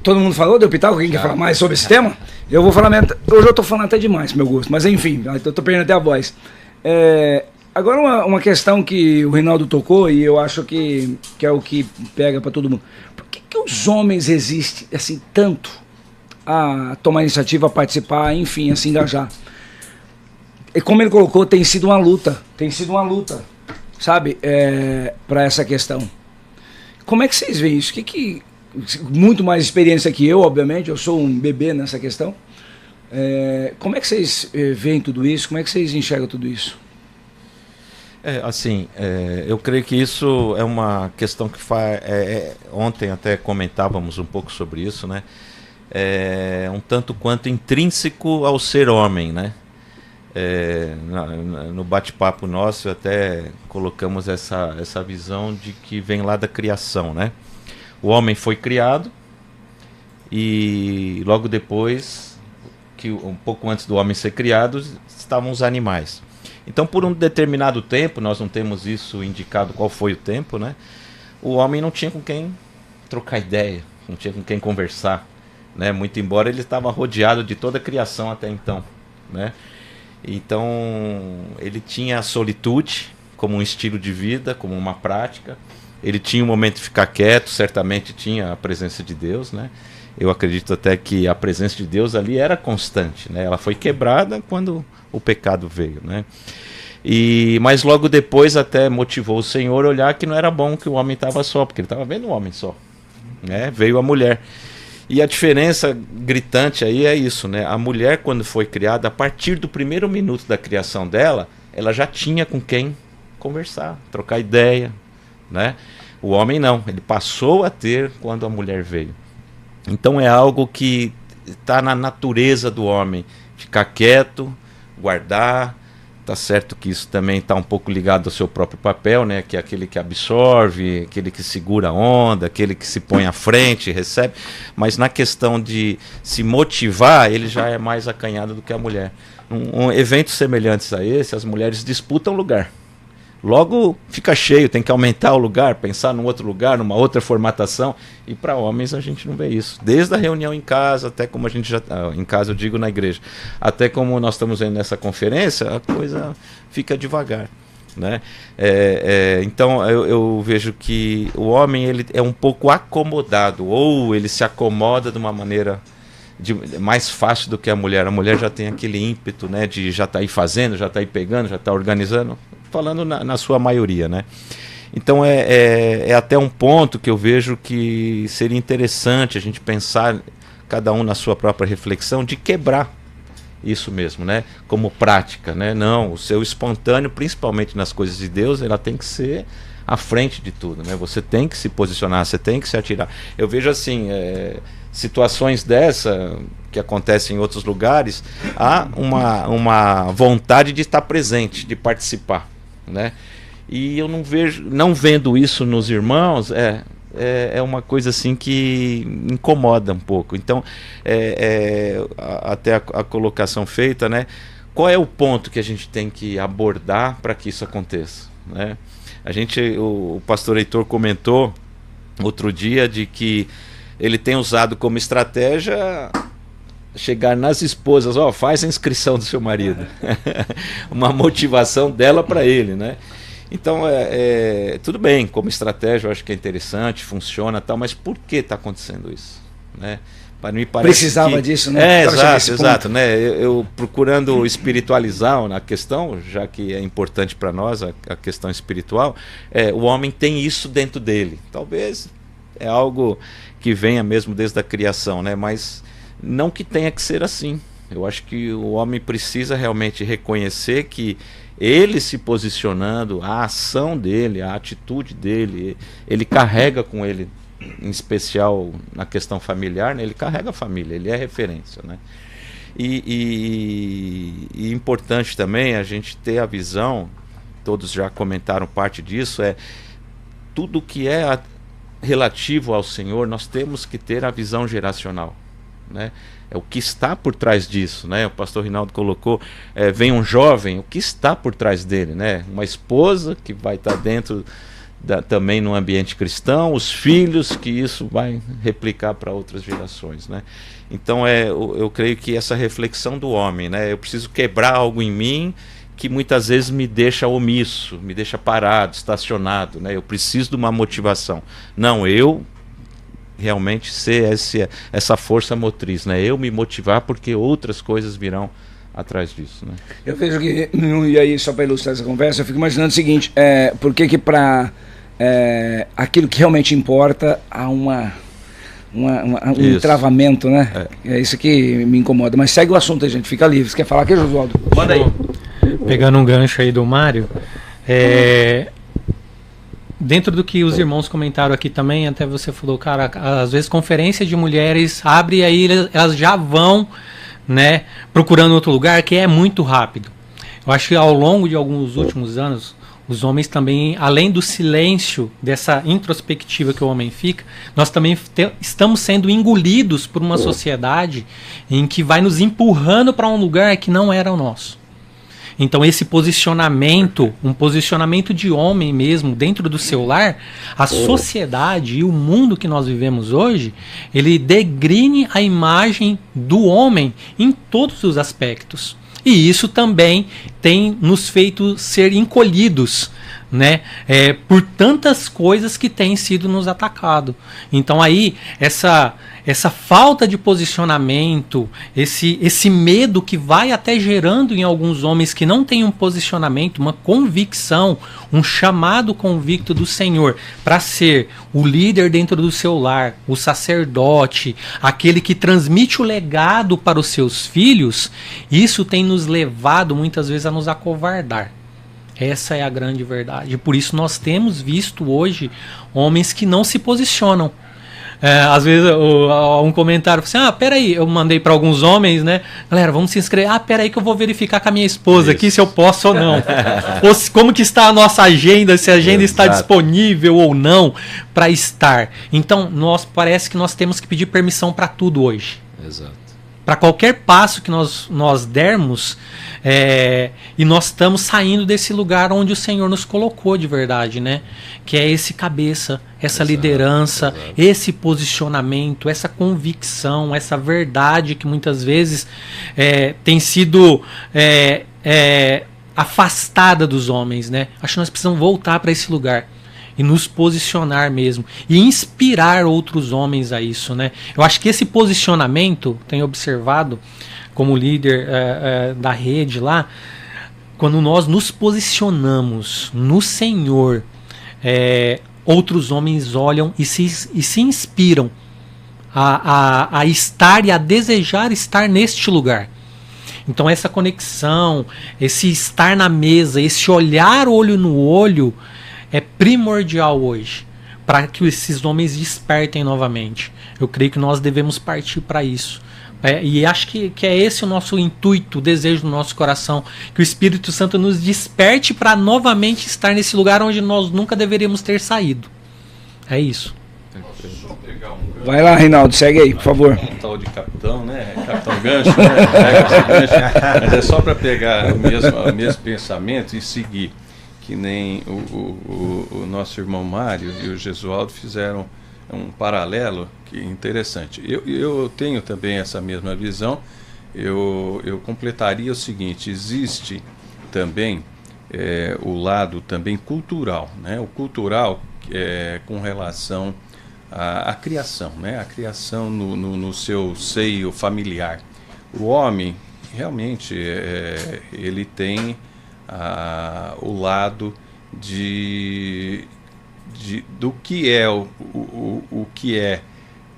Todo mundo falou, deu pitaco? Quem quer falar mais sobre esse tema? Eu vou falar, hoje eu tô falando até demais, meu gosto, mas enfim, eu tô perdendo até a voz. Agora uma questão que o Reinaldo tocou, e eu acho que é o que pega para todo mundo. Por que os homens resistem assim tanto a tomar iniciativa, a participar, enfim, a se engajar? E como ele colocou, tem sido uma luta, sabe, para essa questão. Como é que vocês veem isso? Muito mais experiência que eu, obviamente, eu sou um bebê nessa questão. Como é que vocês veem tudo isso? Como é que vocês enxergam tudo isso? Eu creio que isso é uma questão que ontem até comentávamos um pouco sobre isso, né? Um tanto quanto intrínseco ao ser homem, né? No bate-papo nosso até colocamos essa visão de que vem lá da criação, né? O homem foi criado e logo depois, um pouco antes do homem ser criado, estavam os animais. Então, por um determinado tempo, nós não temos isso indicado qual foi o tempo, né? O homem não tinha com quem trocar ideia, não tinha com quem conversar, né? Muito embora ele estava rodeado de toda a criação até então, né? Então, ele tinha a solitude como um estilo de vida, como uma prática. Ele tinha um momento de ficar quieto, certamente tinha a presença de Deus, né? Eu acredito até que a presença de Deus ali era constante, né? Ela foi quebrada quando o pecado veio, né? Mas logo depois até motivou o Senhor a olhar que não era bom que o homem estava só, porque ele estava vendo o homem só, né? Veio a mulher. E a diferença gritante aí é isso, né? A mulher, quando foi criada, a partir do primeiro minuto da criação dela, ela já tinha com quem conversar, trocar ideia, né? O homem não, ele passou a ter quando a mulher veio. Então é algo que está na natureza do homem, ficar quieto, guardar. Tá certo que isso também está um pouco ligado ao seu próprio papel, né? Que é aquele que absorve, aquele que segura a onda, aquele que se põe à frente, recebe. Mas na questão de se motivar, ele já é mais acanhado do que a mulher. Eventos semelhantes a esse, as mulheres disputam lugar. Logo fica cheio, tem que aumentar o lugar, pensar num outro lugar, numa outra formatação. E para homens a gente não vê isso. Desde a reunião em casa, até como a gente já... Em casa eu digo na igreja. Até como nós estamos vendo nessa conferência, a coisa fica devagar, né? Então eu vejo que o homem ele é um pouco acomodado. Ou ele se acomoda de uma maneira mais fácil do que a mulher. A mulher já tem aquele ímpeto, né, de já estar aí fazendo, já estar aí pegando, já estar organizando. Falando na sua maioria, né? Então é até um ponto que eu vejo que seria interessante a gente pensar, cada um na sua própria reflexão, de quebrar isso mesmo, né? Como prática, né? Não, o seu espontâneo, principalmente nas coisas de Deus, ela tem que ser à frente de tudo, né? Você tem que se posicionar, você tem que se atirar. Eu vejo assim, situações dessa que acontecem em outros lugares, há uma vontade de estar presente, de participar, né? E eu não vendo isso nos irmãos, é uma coisa assim que incomoda um pouco. Então, até a colocação feita, né? Qual é o ponto que a gente tem que abordar para que isso aconteça, né? O pastor Heitor comentou outro dia de que ele tem usado como estratégia chegar nas esposas, faz a inscrição do seu marido. Uma motivação dela para ele, né? Então, tudo bem, como estratégia eu acho que é interessante, funciona, tal, mas por que está acontecendo isso, né? Me precisava disso, né? Exato, né? Eu procurando espiritualizar a questão, já que é importante para nós a questão espiritual, o homem tem isso dentro dele. Talvez é algo que venha mesmo desde a criação, né? Mas não que tenha que ser assim. Eu acho que o homem precisa realmente reconhecer que ele se posicionando, a ação dele, a atitude dele, ele carrega com ele, em especial na questão familiar, né? Ele carrega a família, ele é referência, né? E importante também a gente ter a visão, todos já comentaram parte disso, tudo que é relativo ao Senhor, nós temos que ter a visão geracional, né? É o que está por trás disso, né? O pastor Rinaldo colocou, vem um jovem, o que está por trás dele, né? Uma esposa que vai estar dentro também no ambiente cristão, os filhos, que isso vai replicar para outras gerações, né? Então eu creio que essa reflexão do homem, né? Eu preciso quebrar algo em mim que muitas vezes me deixa omisso, me deixa parado, estacionado, né? Eu preciso de uma motivação. Não, eu realmente ser essa força motriz, né? Eu me motivar porque outras coisas virão atrás disso, né? Eu vejo que, e aí só para ilustrar essa conversa, eu fico imaginando o seguinte, por que para aquilo que realmente importa há um travamento, né? É isso que me incomoda. Mas segue o assunto aí, gente, fica livre. Você quer falar aqui, Josualdo? Manda aí. Pegando um gancho aí do Mário, dentro do que os irmãos comentaram aqui também, até você falou, cara, às vezes conferência de mulheres abre e aí elas já vão, né, procurando outro lugar, que é muito rápido. Eu acho que ao longo de alguns últimos anos, os homens também, além do silêncio, dessa introspectiva que o homem fica, nós também estamos sendo engolidos por uma sociedade em que vai nos empurrando para um lugar que não era o nosso. Então esse posicionamento, um posicionamento de homem mesmo dentro do seu lar, a sociedade e o mundo que nós vivemos hoje, ele degrine a imagem do homem em todos os aspectos. E isso também tem nos feito ser encolhidos, né, por tantas coisas que têm sido nos atacado. Então aí essa falta de posicionamento, esse medo que vai até gerando em alguns homens que não têm um posicionamento, uma convicção, um chamado convicto do Senhor para ser o líder dentro do seu lar, o sacerdote, aquele que transmite o legado para os seus filhos, isso tem nos levado muitas vezes a nos acovardar. Essa é a grande verdade. Por isso nós temos visto hoje homens que não se posicionam. Às vezes um comentário assim, peraí, eu mandei para alguns homens, né? Galera, vamos se inscrever. Peraí que eu vou verificar com a minha esposa aqui se eu posso ou não. Ou como que está a nossa agenda, se a agenda está disponível ou não para estar. Então, parece que nós temos que pedir permissão para tudo hoje. Exato. Para qualquer passo que nós dermos, e nós estamos saindo desse lugar onde o Senhor nos colocou de verdade, né? Que é esse cabeça, essa liderança, esse posicionamento, essa convicção, essa verdade que muitas vezes tem sido afastada dos homens, né? Acho que nós precisamos voltar para esse lugar e nos posicionar mesmo, e inspirar outros homens a isso, né? Eu acho que esse posicionamento, tenho observado como líder da rede lá, quando nós nos posicionamos no Senhor, outros homens olham e se inspiram a estar e a desejar estar neste lugar. Então essa conexão, esse estar na mesa, esse olhar olho no olho, é primordial hoje para que esses homens despertem novamente. Eu creio que nós devemos partir para isso. E acho que é esse o nosso intuito, o desejo do nosso coração, que o Espírito Santo nos desperte para novamente estar nesse lugar onde nós nunca deveríamos ter saído. É isso. Vai lá, Reinaldo, segue aí, por favor. Um tal de capitão, né? Capitão Gancho, né? Mas é só para pegar o mesmo pensamento e seguir. Que nem o nosso irmão Mário e o Gesualdo fizeram um paralelo que é interessante. Eu tenho também essa mesma visão. Eu completaria o seguinte: existe também o lado também cultural, né? O cultural com relação à criação, né? A criação no seu seio familiar. O homem realmente ele tem o lado do que é o que é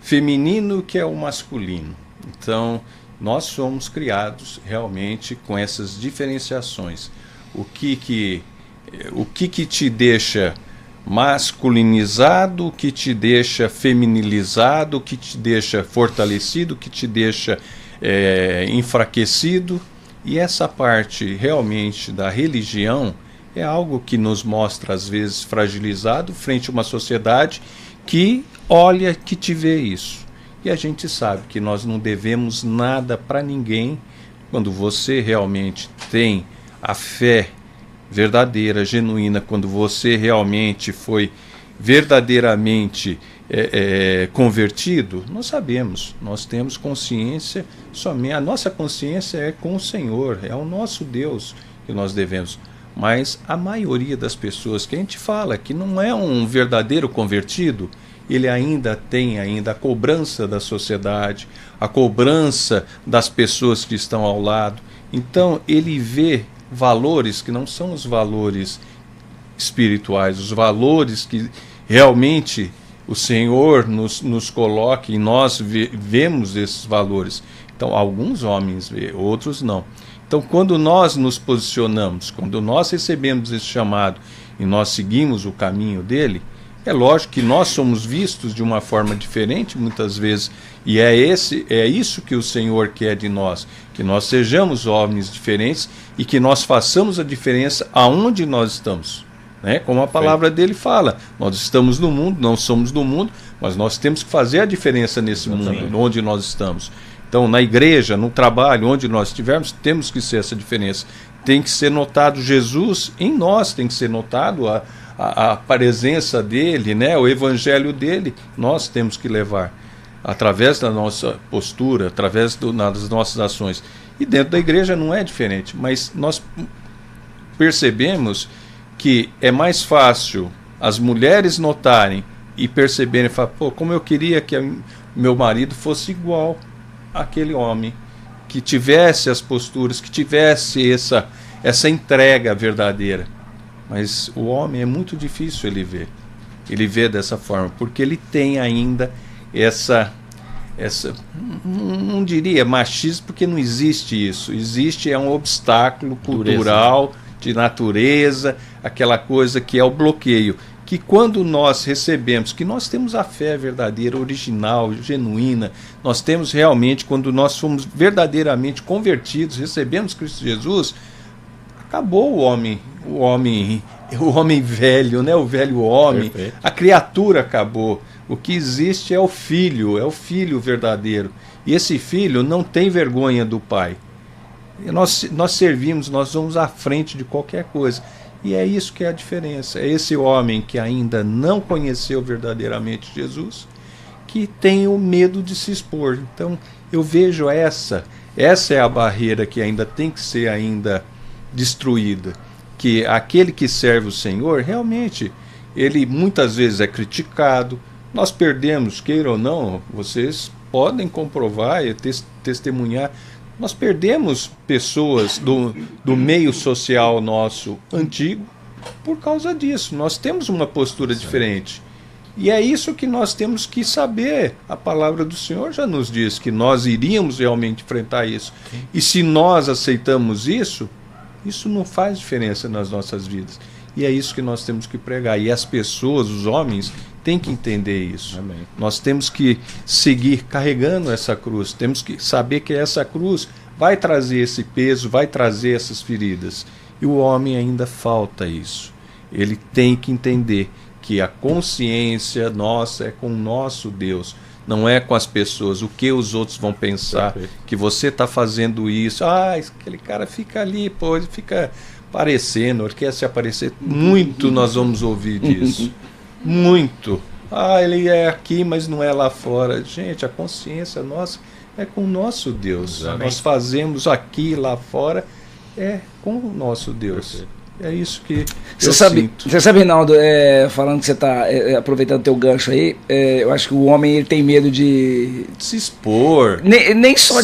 feminino e o que é o masculino. Então, nós somos criados realmente com essas diferenciações. O que te deixa masculinizado, o que te deixa feminilizado, o que te deixa fortalecido, o que te deixa enfraquecido. E essa parte realmente da religião é algo que nos mostra, às vezes, fragilizado frente a uma sociedade que olha, que te vê isso. E a gente sabe que nós não devemos nada para ninguém. Quando você realmente tem a fé verdadeira, genuína, quando você realmente foi verdadeiramente convertido, nós sabemos, nós temos consciência, somente a nossa consciência é com o Senhor, é o nosso Deus que nós devemos. Mas a maioria das pessoas que a gente fala que não é um verdadeiro convertido, ele ainda tem a cobrança da sociedade, a cobrança das pessoas que estão ao lado. Então ele vê valores que não são os valores espirituais, os valores que realmente o Senhor nos coloca, e nós vemos esses valores. Então alguns homens vê, outros não. Então quando nós nos posicionamos, quando nós recebemos esse chamado e nós seguimos o caminho dele, é lógico que nós somos vistos de uma forma diferente muitas vezes, e é isso que o Senhor quer de nós, que nós sejamos homens diferentes e que nós façamos a diferença aonde nós estamos, né? Como a palavra dele fala, nós estamos no mundo, não somos do mundo, mas nós temos que fazer a diferença nesse mundo onde nós estamos. Então, na igreja, no trabalho, onde nós estivermos, temos que ser essa diferença. Tem que ser notado Jesus em nós, tem que ser notado a presença dele, né? O evangelho dele, nós temos que levar através da nossa postura, através das nossas ações. E dentro da igreja não é diferente, mas nós percebemos que é mais fácil as mulheres notarem e perceberem e falar, pô, como eu queria que meu marido fosse igual àquele homem, que tivesse as posturas, que tivesse essa entrega verdadeira. Mas o homem é muito difícil ele vê dessa forma, porque ele tem ainda essa não diria machismo, porque não existe isso. Existe um obstáculo cultural, de natureza, aquela coisa que é o bloqueio. Que quando nós recebemos, que nós temos a fé verdadeira, original, genuína, nós temos realmente, quando nós somos verdadeiramente convertidos, recebemos Cristo Jesus, acabou o homem velho, né? O velho homem, perfeito. A criatura acabou. O que existe é o filho verdadeiro. E esse filho não tem vergonha do pai. E nós servimos, nós vamos à frente de qualquer coisa. E é isso que é a diferença. É esse homem que ainda não conheceu verdadeiramente Jesus, que tem o medo de se expor. Então, eu vejo essa é a barreira que ainda tem que ser ainda destruída. Que aquele que serve o Senhor, realmente, ele muitas vezes é criticado. Nós perdemos, queira ou não, vocês podem comprovar e testemunhar, nós perdemos pessoas do meio social nosso antigo por causa disso. Nós temos uma postura diferente. E é isso que nós temos que saber. A palavra do Senhor já nos diz que nós iríamos realmente enfrentar isso. E se nós aceitamos isso não faz diferença nas nossas vidas. E é isso que nós temos que pregar. E as pessoas, os homens, têm que entender isso. Amém. Nós temos que seguir carregando essa cruz. Temos que saber que essa cruz vai trazer esse peso, vai trazer essas feridas. E o homem ainda falta isso. Ele tem que entender que a consciência nossa é com o nosso Deus. Não é com as pessoas, o que os outros vão pensar, que você está fazendo isso. Aquele cara fica ali, pô, ele fica aparecendo, ele quer se aparecer. Muito nós vamos ouvir disso. Muito. Ele é aqui, mas não é lá fora. Gente, a consciência nossa é com o nosso Deus. Exatamente. Nós fazemos aqui e lá fora, é com o nosso Deus. Perfeito. É isso que eu sinto. Você sabe, Reinaldo, falando que você está aproveitando o teu gancho aí, eu acho que o homem ele tem medo de se expor. Nem só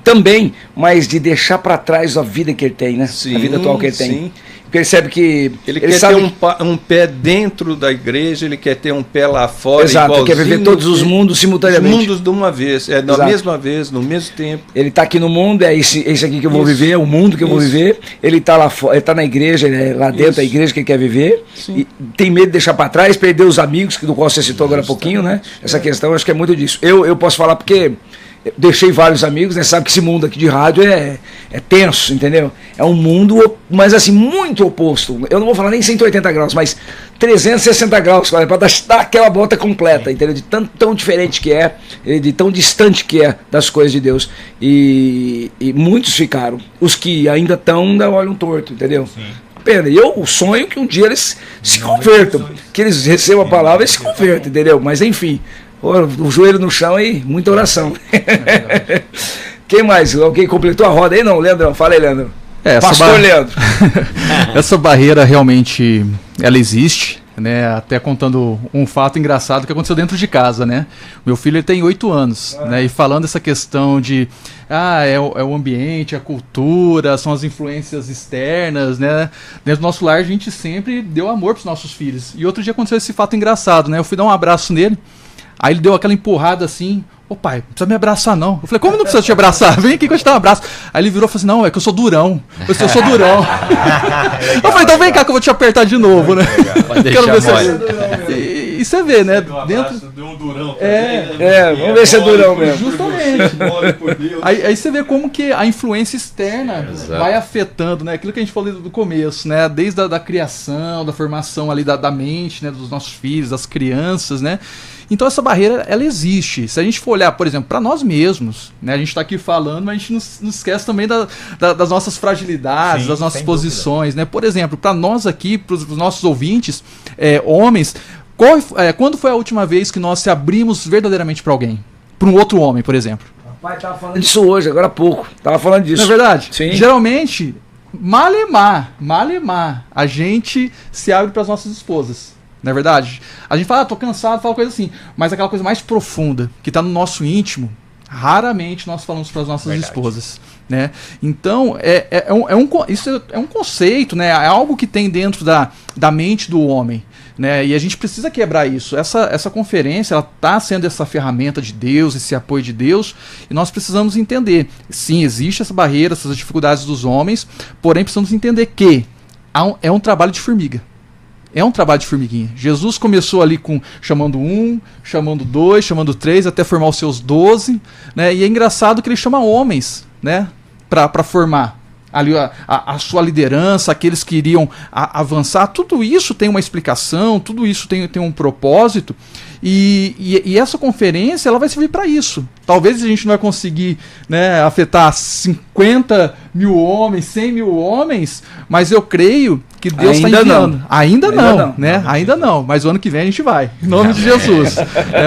também, mas de deixar para trás a vida que ele tem, né? Sim, a vida atual que ele tem. Sim. Percebe que ele quer ter um pé dentro da igreja, ele quer ter um pé lá fora. Exato, ele quer viver todos os mundos simultaneamente. Os mundos de uma vez, na mesma vez, no mesmo tempo. Ele está aqui no mundo, é esse aqui que eu vou viver, é o mundo que eu vou viver. Ele está lá fora, ele está na igreja, lá dentro da igreja que ele quer viver. E tem medo de deixar para trás, perder os amigos, do qual você citou agora há pouquinho, né? Essa questão, eu acho que é muito disso. Eu posso falar porque Eu deixei vários amigos, né? Sabe que esse mundo aqui de rádio é tenso, entendeu? É um mundo, mas assim, muito oposto. Eu não vou falar nem 180 graus, mas 360 graus, para dar aquela volta completa, entendeu? De tão diferente que é, de tão distante que é das coisas de Deus. E muitos ficaram. Os que ainda estão, ainda olham torto, entendeu? Sim. Pena. E eu sonho que um dia eles se convertam, que eles recebam a palavra e se convertam, entendeu? Mas enfim. O joelho no chão e muita oração. Quem mais? Alguém completou a roda aí? Não, Leandrão, fala aí, Leandro. Pastor Leandro. Essa barreira realmente, ela existe, né? Até contando um fato engraçado que aconteceu dentro de casa, né? Meu filho ele tem 8 anos, né? E falando essa questão de é o ambiente, a cultura, são as influências externas, né? Dentro do nosso lar a gente sempre deu amor para os nossos filhos. E outro dia aconteceu esse fato engraçado, né? Eu fui dar um abraço nele. Aí ele deu aquela empurrada assim, ô pai, não precisa me abraçar não. Eu falei, como não precisa te abraçar? Vem aqui que eu te dou um abraço. Aí ele virou e falou assim, não, é que eu sou durão. Eu sou durão. Eu falei, então vem cá que eu vou te apertar de novo, né? Quero ver se e você vê, né? Deu um durão vamos ver se é durão mesmo. Justamente. Aí você vê como que a influência externa vai afetando, né? Aquilo que a gente falou do começo, né? Desde a criação, da formação ali da mente, né? Dos nossos filhos, das crianças, né? Então essa barreira, ela existe. Se a gente for olhar, por exemplo, para nós mesmos, né? A gente está aqui falando, mas a gente não esquece também das nossas fragilidades, das nossas posições, né? Por exemplo, para nós aqui, para os nossos ouvintes, homens, quando foi a última vez que nós se abrimos verdadeiramente para alguém? Para um outro homem, por exemplo? Pai tava falando disso hoje, agora há pouco. Tava falando disso. Não é verdade? Sim. Geralmente, malemar, a gente se abre para as nossas esposas. Não é verdade? A gente fala, tô cansado, fala coisa assim. Mas aquela coisa mais profunda, que está no nosso íntimo, raramente nós falamos para as nossas esposas. Né? Então, isso é um conceito, né? É algo que tem dentro da mente do homem. Né? E a gente precisa quebrar isso. Essa conferência está sendo essa ferramenta de Deus, esse apoio de Deus, e nós precisamos entender. Sim, existe essa barreira, essas dificuldades dos homens, porém precisamos entender que é um trabalho de formiga. É um trabalho de formiguinha. Jesus começou ali chamando 1, chamando 2, chamando 3, até formar os seus 12. Né? E é engraçado que ele chama homens, né? Para formar ali a sua liderança, aqueles que iriam avançar. Tudo isso tem uma explicação, tudo isso tem um propósito. E essa conferência ela vai servir para isso. Talvez a gente não vai conseguir, né, afetar 50 mil homens, 100 mil homens, mas eu creio que Deus está enviando. Ainda não, mas o ano que vem a gente vai, em nome de Jesus.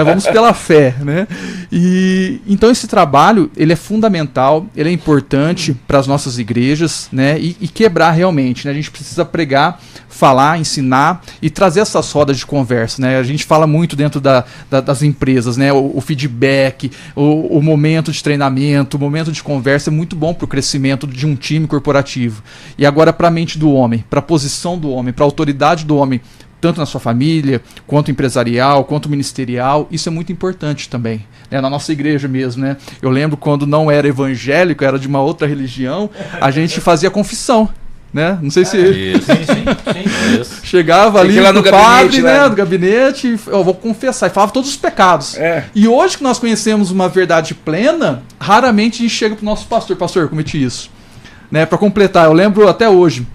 Vamos pela fé. Né? E então esse trabalho ele é fundamental, ele é importante para as nossas igrejas, né, e quebrar realmente. Né? A gente precisa pregar, falar, ensinar e trazer essas rodas de conversa. Né? A gente fala muito dentro das empresas, né? O feedback, o momento de treinamento, o momento de conversa é muito bom para o crescimento de um time corporativo. E agora para a mente do homem, para a posição do homem, para a autoridade do homem, tanto na sua família, quanto empresarial, quanto ministerial, isso é muito importante também. Né? Na nossa igreja mesmo, né? Eu lembro quando não era evangélico, era de uma outra religião, a gente fazia confissão. Né? Não sei se Isso. Chegava ali no padre, né, do gabinete, eu vou confessar, e falava todos os pecados. E hoje que nós conhecemos uma verdade plena, raramente a gente chega pro nosso pastor, eu cometi isso. Né, para completar, eu lembro até hoje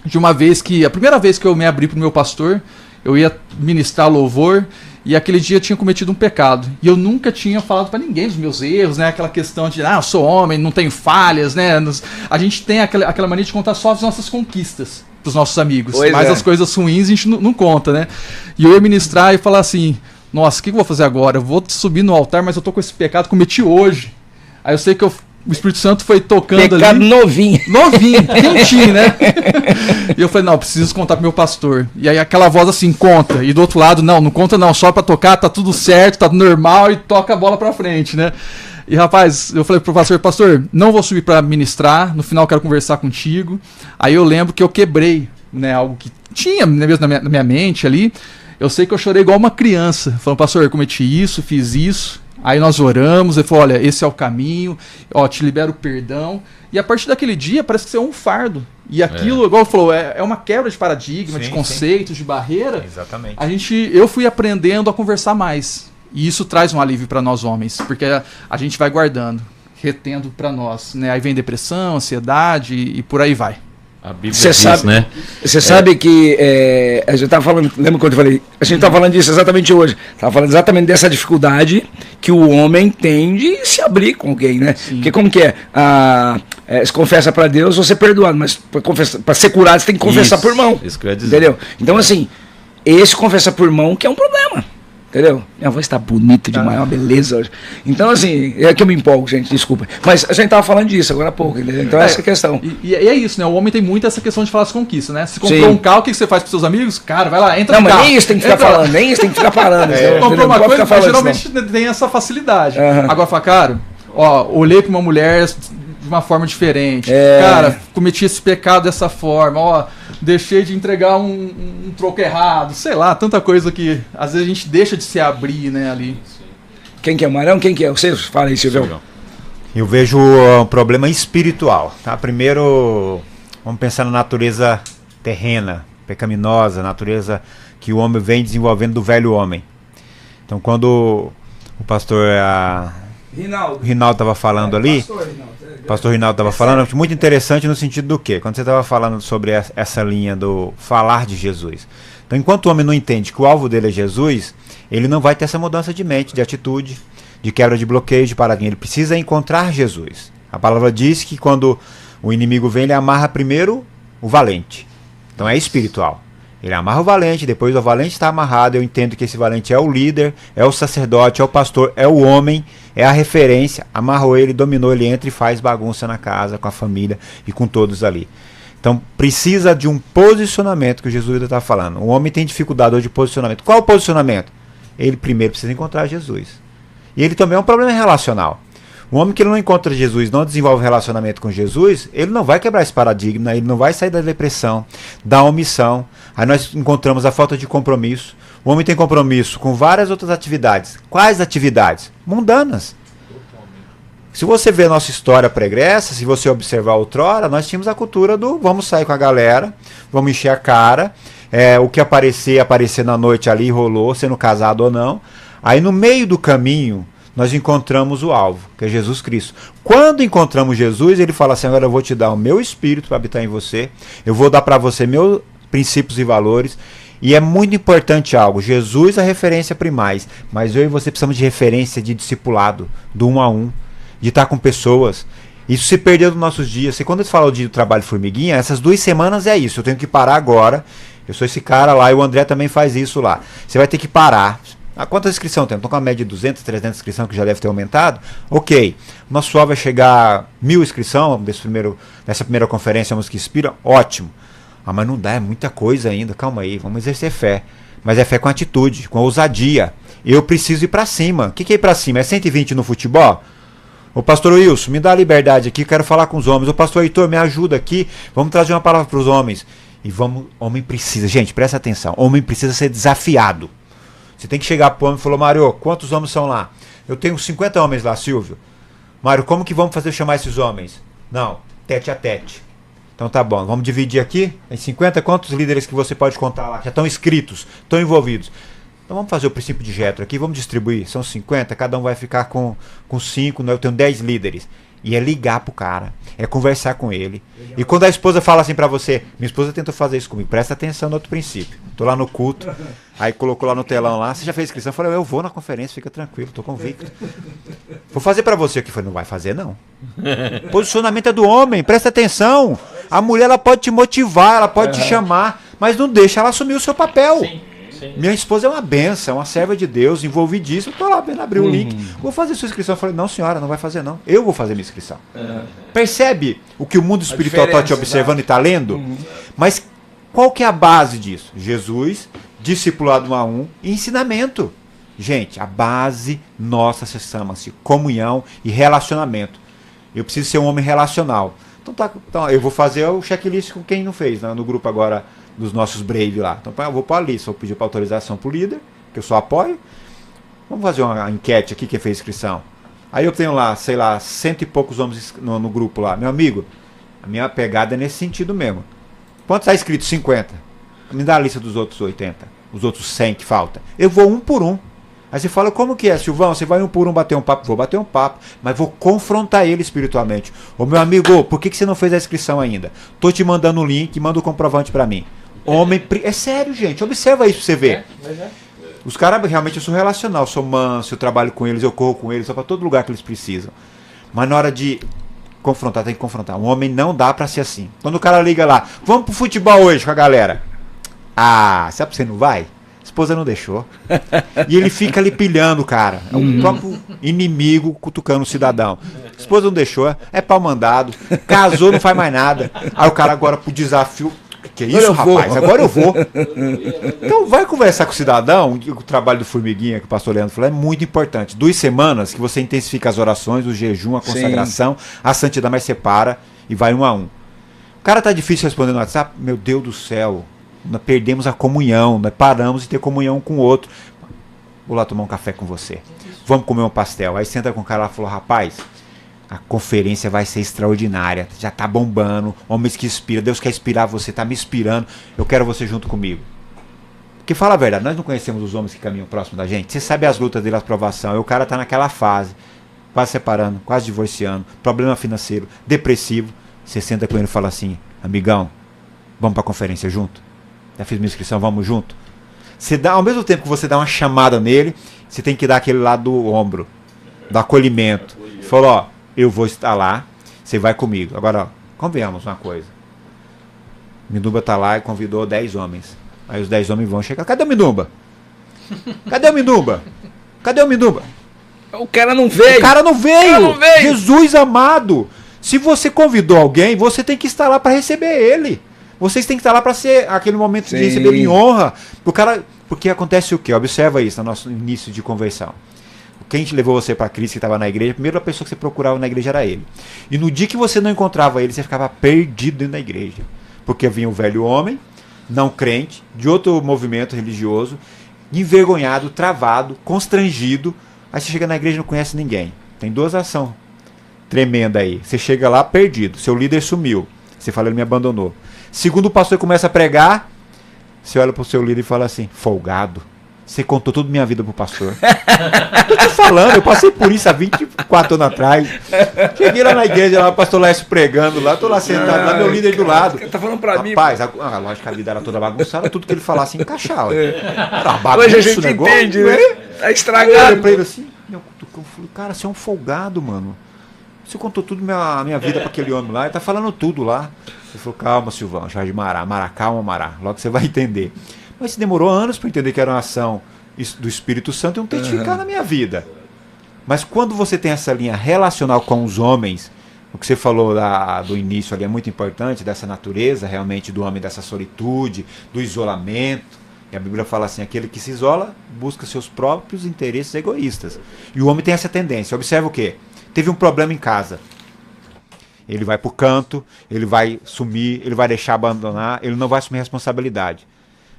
de uma vez a primeira vez que eu me abri pro meu pastor, eu ia ministrar louvor, e aquele dia eu tinha cometido um pecado. E eu nunca tinha falado para ninguém dos meus erros, né? Aquela questão de, eu sou homem, não tenho falhas, né? A gente tem aquela mania de contar só as nossas conquistas pros nossos amigos. Mas as coisas ruins a gente não conta, né? E eu ia ministrar e falar assim, nossa, o que eu vou fazer agora? Eu vou subir no altar, mas eu tô com esse pecado, cometi hoje. Aí eu sei que o Espírito Santo foi tocando pecado ali. Novinho, quentinho, né? E eu falei, não, preciso contar pro meu pastor. E aí aquela voz assim, conta. E do outro lado, não conta não, só pra tocar, tá tudo certo, tá normal, e toca a bola pra frente, né? E rapaz, eu falei pro pastor, não vou subir pra ministrar, no final eu quero conversar contigo. Aí eu lembro que eu quebrei, né, algo que tinha mesmo na minha mente ali. Eu sei que eu chorei igual uma criança, falando, pastor, eu cometi isso, fiz isso. Aí nós oramos, ele falou, olha, esse é o caminho, te libero o perdão. E a partir daquele dia parece que isso é um fardo. E aquilo, igual ele falou, é uma quebra de paradigma, de conceitos, de barreira. Exatamente. Eu fui aprendendo a conversar mais. E isso traz um alívio para nós homens, porque a gente vai guardando, retendo para nós, né? Aí vem depressão, ansiedade e por aí vai. A Bíblia Você diz, sabe, né? Você sabe que a gente estava falando, lembra quando eu falei? A gente estava falando disso exatamente hoje. Estava falando exatamente dessa dificuldade que o homem tem de se abrir com alguém, né? Sim. Porque como que é? Se confessa para Deus, você é perdoado, mas para ser curado você tem que confessar Isso, por mão. isso que eu ia dizer. Entendeu? Então assim, esse confessar por mão que é um problema. Entendeu? Minha voz tá bonita demais, é uma beleza hoje. Então, assim, é que eu me empolgo, gente, desculpa. Mas a gente tava falando disso agora há pouco, entendeu? Então, essa é a questão. E é isso, né? O homem tem muito essa questão de falar as conquistas, né? Se comprou Sim. um carro, o que você faz pros seus amigos? Cara, vai lá, entra Não, no mas carro. nem isso tem que ficar Entra lá. falando, nem isso tem que ficar parando. entendeu? Comprou Não uma pode coisa, ficar mas falando isso, geralmente tem essa facilidade. Aham. Agora fala, cara, ó, olhei pra uma mulher de uma forma diferente. É. Cara, cometi esse pecado dessa forma, ó, deixei de entregar um troco errado, sei lá, tanta coisa que às vezes a gente deixa de se abrir, né, ali. Quem que é o Marão? Quem que é? Você fala aí, Silvio. Eu vejo um problema espiritual. Tá? Primeiro, vamos pensar na natureza terrena, pecaminosa, natureza que o homem vem desenvolvendo do velho homem. Então, quando o pastor Rinaldo estava falando ali, o pastor Rinaldo estava falando, muito interessante no sentido do quê? Quando você estava falando sobre essa linha do falar de Jesus. Então, enquanto o homem não entende que o alvo dele é Jesus, ele não vai ter essa mudança de mente, de atitude, de quebra de bloqueio, de paradigma. Ele precisa encontrar Jesus. A palavra diz que quando o inimigo vem, ele amarra primeiro o valente. Então é espiritual. Ele amarra o valente, depois o valente está amarrado, eu entendo que esse valente é o líder, é o sacerdote, é o pastor, é o homem, é a referência. Amarrou ele, dominou, ele entra e faz bagunça na casa, com a família e com todos ali. Então precisa de um posicionamento que o Jesus está falando. O homem tem dificuldade hoje de posicionamento. Qual o posicionamento? Ele primeiro precisa encontrar Jesus. E ele também é um problema relacional. O homem que ele não encontra Jesus, não desenvolve relacionamento com Jesus, ele não vai quebrar esse paradigma, ele não vai sair da depressão, da omissão. Aí nós encontramos a falta de compromisso. O homem tem compromisso com várias outras atividades. Quais atividades? Mundanas. Se você ver a nossa história pregressa, se você observar outrora, nós tínhamos a cultura do vamos sair com a galera, vamos encher a cara, o que aparecer na noite ali, rolou, sendo casado ou não. Aí no meio do caminho, nós encontramos o alvo, que é Jesus Cristo. Quando encontramos Jesus, ele fala assim, agora eu vou te dar o meu Espírito para habitar em você, eu vou dar para você meus princípios e valores, e é muito importante algo, Jesus é a referência primais, mas eu e você precisamos de referência de discipulado, do 1 a 1, de estar com pessoas. Isso se perdeu nos nossos dias. E quando eu falo de trabalho formiguinha, essas 2 semanas é isso, eu tenho que parar agora, eu sou esse cara lá, e o André também faz isso lá. Você vai ter que parar. Quantas inscrições tem? Estou com uma média de 200, 300 inscrições, que já deve ter aumentado. Ok, nosso suor vai chegar a 1000 inscrições dessa primeira conferência Música Inspira. Ótimo. Mas não dá, é muita coisa ainda. Calma aí, vamos exercer fé. Mas é fé com atitude, com ousadia. Eu preciso ir para cima. O que é ir para cima? É 120 no futebol? Ô pastor Wilson, me dá a liberdade aqui, quero falar com os homens. Ô pastor Heitor, me ajuda aqui, vamos trazer uma palavra para os homens. E homem precisa, gente, presta atenção, homem precisa ser desafiado. Você tem que chegar para o homem e falar, Mário, quantos homens são lá? Eu tenho 50 homens lá, Silvio. Mário, como que vamos fazer chamar esses homens? Não, tete a tete. Então tá bom, vamos dividir aqui, em 50, quantos líderes que você pode contar lá? Já estão inscritos, estão envolvidos. Então vamos fazer o princípio de Jetro aqui, vamos distribuir, são 50, cada um vai ficar com 5, eu tenho 10 líderes. E é ligar pro cara, é conversar com ele. Legal. E quando a esposa fala assim pra você, minha esposa tentou fazer isso comigo, presta atenção no outro princípio. Tô lá no culto, aí colocou lá no telão lá, você já fez inscrição? Eu falei, eu vou na conferência, fica tranquilo, tô convicto. Vou fazer pra você aqui. Eu falei, não vai fazer não. Posicionamento é do homem, presta atenção. A mulher, ela pode te motivar, ela pode te chamar, mas não deixa ela assumir o seu papel. Sim. Sim. Minha esposa é uma benção, uma serva de Deus, envolvidíssima. Estou lá vendo abrir o link. Vou fazer sua inscrição. Eu falei, não senhora, não vai fazer não. Eu vou fazer minha inscrição. Percebe o que o mundo espiritual está te observando e está lendo? Mas qual que é a base disso? Jesus, discipulado 1 a 1 e ensinamento. Gente, a base nossa se chama-se comunhão e relacionamento. Eu preciso ser um homem relacional. Então eu vou fazer o checklist com quem não fez, né, no grupo agora dos nossos Brave lá. Então eu vou para a lista, vou pedir para autorização para o líder, que eu só apoio. Vamos fazer uma enquete aqui, quem fez inscrição. Aí eu tenho lá, sei lá, 100 e poucos homens no grupo lá. Meu amigo, a minha pegada é nesse sentido mesmo. Quantos está inscrito? 50. Me dá a lista dos outros 80. Os outros 100 que falta. Eu vou um por um. Aí você fala, como que é, Silvão? Você vai um por um bater um papo? Vou bater um papo, mas vou confrontar ele espiritualmente. Ô meu amigo, por que você não fez a inscrição ainda? Tô te mandando o link, manda o comprovante pra mim. Homem, é sério, gente, observa isso pra você ver. Os caras, realmente, eu sou relacional, sou manso, eu trabalho com eles, eu corro com eles, só pra todo lugar que eles precisam. Mas na hora de confrontar, tem que confrontar. Um homem não dá pra ser assim. Quando o cara liga lá, vamos pro futebol hoje com a galera. Ah, sabe que você não vai? Esposa não deixou. E ele fica ali pilhando o cara. É o próprio inimigo cutucando o cidadão. Esposa não deixou, é pau mandado. Casou, não faz mais nada. Aí o cara agora pro desafio. Que isso, rapaz? Agora eu vou. Então vai conversar com o cidadão. O trabalho do Formiguinha que o pastor Leandro falou é muito importante. 2 semanas que você intensifica as orações, o jejum, a consagração, a santidade, mas separa e vai 1 a 1. O cara tá difícil respondendo no WhatsApp. Meu Deus do céu. Nós perdemos a comunhão, nós paramos de ter comunhão com o outro. Vou lá tomar um café com você. Vamos comer um pastel. Aí senta com o cara lá e falou, rapaz, a conferência vai ser extraordinária. Já tá bombando. Homens que inspiram. Deus quer inspirar você, tá me inspirando. Eu quero você junto comigo. Porque fala a verdade, nós não conhecemos os homens que caminham próximo da gente. Você sabe as lutas dele, a aprovação. E o cara tá naquela fase, quase separando, quase divorciando, problema financeiro, depressivo. Você senta com ele e fala assim, amigão, vamos pra conferência junto? Já fiz minha inscrição, vamos junto? Você dá, ao mesmo tempo que você dá uma chamada nele, você tem que dar aquele lado do ombro, do acolhimento. Falou, ó, eu vou estar lá, você vai comigo. Agora, ó, convenhamos uma coisa. Minduba tá lá e convidou 10 homens. Aí os 10 homens vão chegar. Cadê o Minduba? Cadê o Minduba? Cadê o Minduba? O cara não veio. O cara não veio. Cara não veio. Jesus amado. Se você convidou alguém, você tem que estar lá para receber ele. Vocês têm que estar lá para ser aquele momento de receber ele em honra. Porque acontece o quê? Observa isso no nosso início de conversão. Quem levou você para Cristo, que estava na igreja, a primeira pessoa que você procurava na igreja era ele. E no dia que você não encontrava ele, você ficava perdido dentro da igreja. Porque vinha o velho homem, não crente, de outro movimento religioso, envergonhado, travado, constrangido. Aí você chega na igreja e não conhece ninguém. Tem 2 ações tremendas aí. Você chega lá perdido, seu líder sumiu. Você fala, ele me abandonou. Segundo o pastor começa a pregar, você olha pro seu líder e fala assim, folgado, você contou toda a minha vida pro pastor. Tô te falando, eu passei por isso há 24 anos atrás. Cheguei lá na igreja, lá o pastor Lécio pregando, lá, tô lá sentado, lá meu líder do lado. Tá falando pra mim. Rapaz, lógico que a vida era toda bagunçada, tudo que ele falasse encaixava. Era bagunça, hoje a gente negócio, entende, né? Tá estragado. Eu olhei pra ele assim, eu falei, cara, você é um folgado, mano. Você contou tudo a minha vida pra aquele homem lá, ele tá falando tudo lá. Ele falou, calma, Silvão, Jorge Mará, calma, Mará, logo você vai entender. Mas demorou anos para entender que era uma ação do Espírito Santo e não testificar na minha vida. Mas quando você tem essa linha relacional com os homens, o que você falou do início ali é muito importante, dessa natureza realmente do homem, dessa solitude, do isolamento. E a Bíblia fala assim, aquele que se isola busca seus próprios interesses egoístas. E o homem tem essa tendência. Observa o quê? Teve um problema em casa. Ele vai pro canto, ele vai sumir, ele vai deixar abandonar, ele não vai assumir responsabilidade.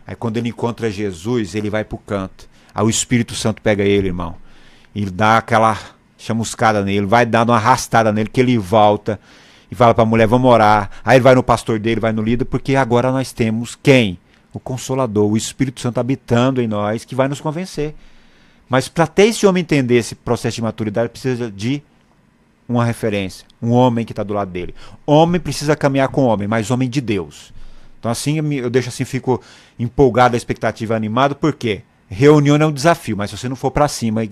Aí quando ele encontra Jesus, ele vai pro canto. Aí o Espírito Santo pega ele, irmão. E dá aquela chamuscada nele, vai dando uma arrastada nele, que ele volta e fala pra mulher, vamos orar. Aí ele vai no pastor dele, vai no líder, porque agora nós temos quem? O Consolador, o Espírito Santo habitando em nós, que vai nos convencer. Mas para ter esse homem entender esse processo de maturidade, precisa de uma referência, um homem que está do lado dele. Homem precisa caminhar com homem, mas homem de Deus. Então assim, eu deixo assim, fico empolgado, a expectativa, animado, porque reunião é um desafio, mas se você não for para cima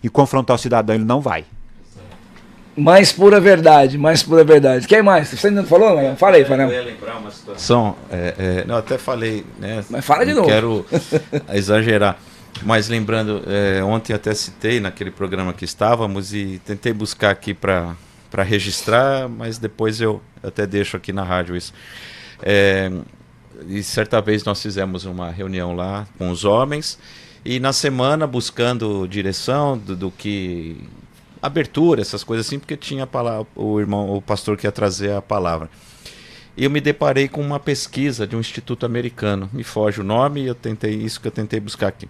e confrontar o cidadão, ele não vai. Mais pura verdade, mais pura verdade. Quem mais? Você ainda não falou? Não? Fala aí, Fanel. Eu ia lembrar uma situação, não, até falei, né? Mas fala de novo. Quero exagerar. Mas lembrando, ontem até citei naquele programa que estávamos e tentei buscar aqui para registrar, mas depois eu até deixo aqui na rádio isso. E certa vez nós fizemos uma reunião lá com os homens e na semana buscando direção do que... abertura, essas coisas assim, porque tinha o pastor que ia trazer a palavra. E eu me deparei com uma pesquisa de um instituto americano, me foge o nome, isso que eu tentei buscar aqui.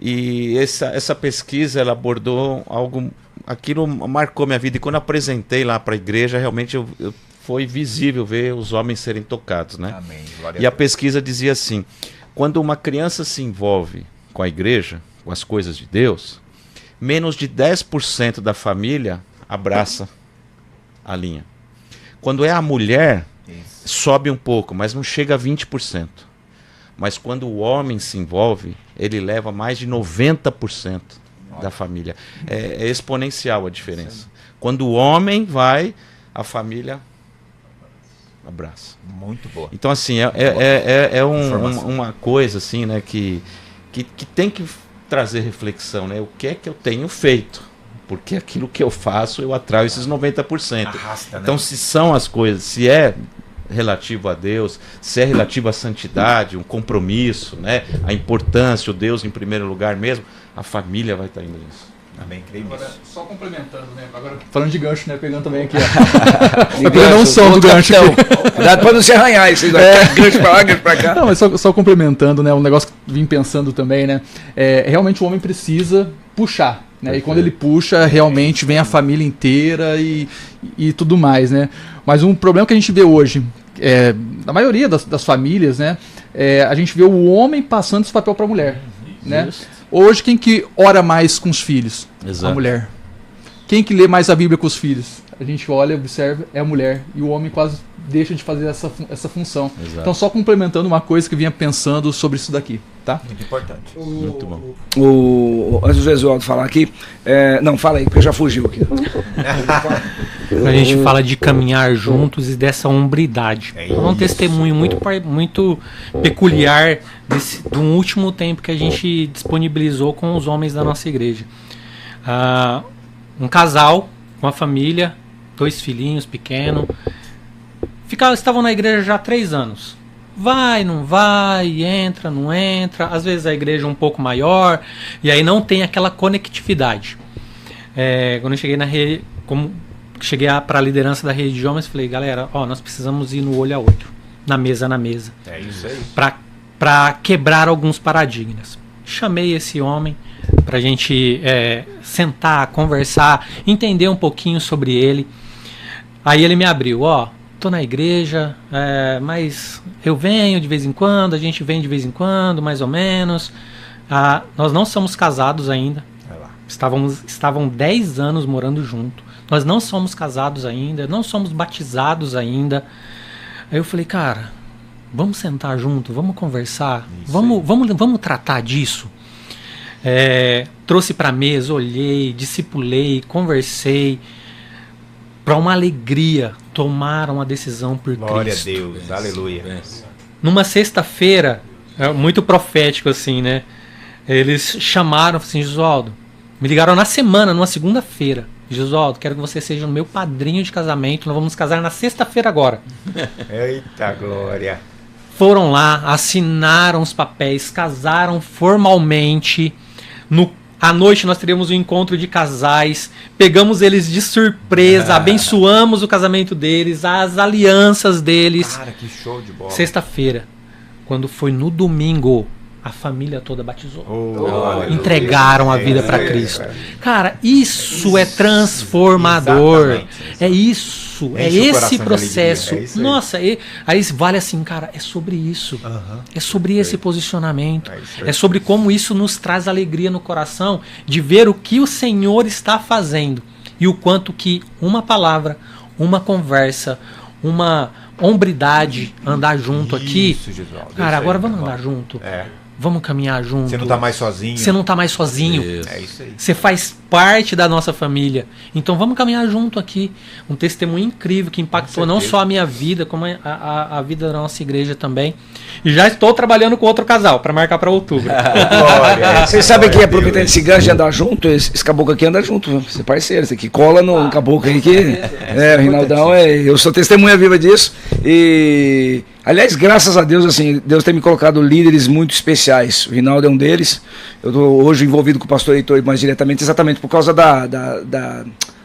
E essa pesquisa, ela abordou algo, aquilo marcou minha vida, e quando eu apresentei lá para a igreja, realmente foi visível ver os homens serem tocados, né? Amém. E a pesquisa dizia assim, quando uma criança se envolve com a igreja, as coisas de Deus, menos de 10% da família abraça a linha. Quando é a mulher, sobe um pouco, mas não chega a 20%. Mas quando o homem se envolve, ele leva mais de 90% da família. É exponencial a diferença. Quando o homem vai, a família abraça. Muito boa. Então, assim, uma coisa assim, né, que tem que trazer reflexão, né? O que é que eu tenho feito? Porque aquilo que eu faço, eu atraio esses 90%. Arrasta, né? Então, se são as coisas, se é relativo a Deus, se é relativo à santidade, um compromisso, né? A importância, o Deus em primeiro lugar mesmo, a família vai estar indo nisso. Também creio Agora, nisso. só complementando, né? Agora, falando de gancho, né? Pegando também aqui, ó. Pegando um som do gancho aqui. Cuidado pra não se arranhar isso aí. Gancho pra lá, gancho pra cá. Não, mas só complementando, né? Um negócio que vim pensando também, né? Realmente o homem precisa puxar, né? E quando ele puxa, realmente vem a família inteira e tudo mais, né? Mas um problema que a gente vê hoje, na maioria das famílias, né? A gente vê o homem passando esse papel pra mulher, né? Hoje, quem que ora mais com os filhos? Exato. A mulher. Quem que lê mais a Bíblia com os filhos? A gente olha, observa, é a mulher. E o homem quase deixa de fazer essa função. Exato. Então, só complementando uma coisa que eu vinha pensando sobre isso daqui, tá? Muito importante. Muito bom. Antes do Jesualdo falar aqui, não, fala aí, porque já fugiu aqui. A gente fala de caminhar juntos e dessa hombridade. É um testemunho muito peculiar de um último tempo que a gente disponibilizou com os homens da nossa igreja. Um casal, uma família, 2 filhinhos pequenos, estavam na igreja já há 3 anos. Vai, não vai, entra, não entra. Às vezes a igreja é um pouco maior e aí não tem aquela conectividade. Quando eu cheguei na rede, cheguei para a liderança da rede de homens, falei, galera, nós precisamos ir no olho a olho, na mesa. É isso aí. Para quebrar alguns paradigmas. Chamei esse homem para a gente sentar, conversar, entender um pouquinho sobre ele. Aí ele me abriu, tô na igreja, mas eu venho de vez em quando, a gente vem de vez em quando, mais ou menos. Nós não somos casados ainda. Estavam 10 anos morando junto. Nós não somos casados ainda, não somos batizados ainda. Aí eu falei, cara, vamos sentar junto, vamos conversar, vamos tratar disso. Trouxe para a mesa, olhei, discipulei, conversei. Para uma alegria, tomaram a decisão por Glória Cristo. Glória a Deus, aleluia. Numa sexta-feira, muito profético assim, né? Eles chamaram, assim, Jesualdo, me ligaram na semana, numa segunda-feira. Jesualdo, quero que você seja o meu padrinho de casamento, nós vamos nos casar na sexta-feira agora. Eita glória. Foram lá, assinaram os papéis, casaram formalmente. À noite nós teríamos um encontro de casais, pegamos eles de surpresa, abençoamos o casamento deles, as alianças deles. Cara, que show de bola. Sexta-feira, quando foi no domingo, a família toda batizou. Entregaram a vida para Cristo. Cara, isso é transformador. Exatamente. É isso, é esse processo. Nossa, aí vale assim, cara, é sobre isso. É sobre esse posicionamento. É sobre como isso nos traz alegria no coração de ver o que o Senhor está fazendo e o quanto que uma palavra, uma conversa, uma hombridade, andar junto aqui. Cara, agora vamos andar junto. Vamos caminhar junto. Você não tá mais sozinho. Você não tá mais sozinho. É isso aí. Você faz parte da nossa família. Então vamos caminhar junto aqui. Um testemunho incrível que impactou não só a minha vida, como a vida da nossa igreja também. E já estou trabalhando com outro casal para marcar para outubro. Vocês sabem que aproveitando esse gancho de andar junto, esse caboclo aqui anda junto, você é parceiro, esse aqui cola no caboclo aí que o Rinaldão eu sou testemunha viva disso. E aliás, graças a Deus, assim, Deus tem me colocado líderes muito especiais. O Rinaldo é um deles. Eu estou hoje envolvido com o pastor Heitor mais diretamente, exatamente por causa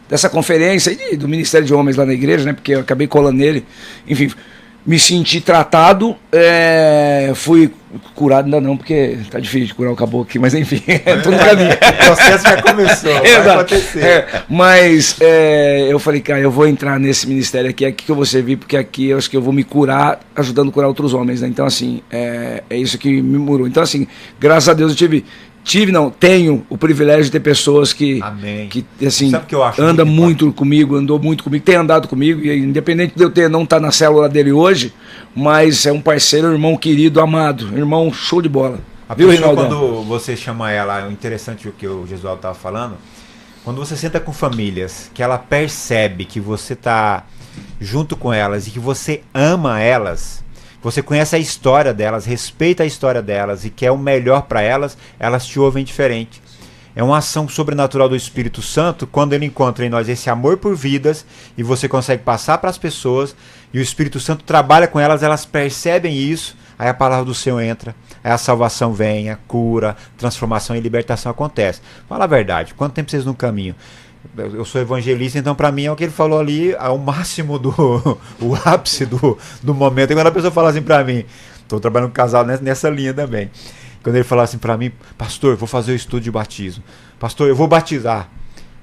dessa conferência e do Ministério de Homens lá na igreja, né? Porque eu acabei colando nele. Enfim, me senti tratado, fui curado ainda não, porque tá difícil de curar o caboclo aqui, mas enfim, tô no caminho. O processo já começou, vai acontecer. Mas eu falei, cara, eu vou entrar nesse ministério aqui que eu vou servir, porque aqui eu acho que eu vou me curar, ajudando a curar outros homens, né? Então, assim, é isso que me murou. Então, assim, graças a Deus eu tive tenho o privilégio de ter pessoas que assim, Sabe o que eu acho andam muito muito comigo, andou muito comigo, tem andado comigo, e independente de eu não estar na célula dele hoje, mas é um parceiro, irmão querido, amado, irmão show de bola. A Viu, pessoa, Reinaldo? quando você chama ela, é interessante o que o Jesualdo estava falando, quando você senta com famílias, que ela percebe que você está junto com elas e que você ama elas, você conhece a história delas, respeita a história delas e quer o melhor para elas, elas te ouvem diferente. É uma ação sobrenatural do Espírito Santo quando ele encontra em nós esse amor por vidas e você consegue passar para as pessoas e o Espírito Santo trabalha com elas, elas percebem isso, aí a palavra do Senhor entra, aí a salvação vem, a cura, transformação e libertação acontece. Fala a verdade, quanto tempo vocês no caminho? Eu sou evangelista, então para mim é o que ele falou ali, ao máximo o ápice do momento. E quando a pessoa fala assim para mim, estou trabalhando com casal nessa linha também. Quando ele fala assim para mim, pastor, vou fazer o estudo de batismo. Pastor, eu vou batizar.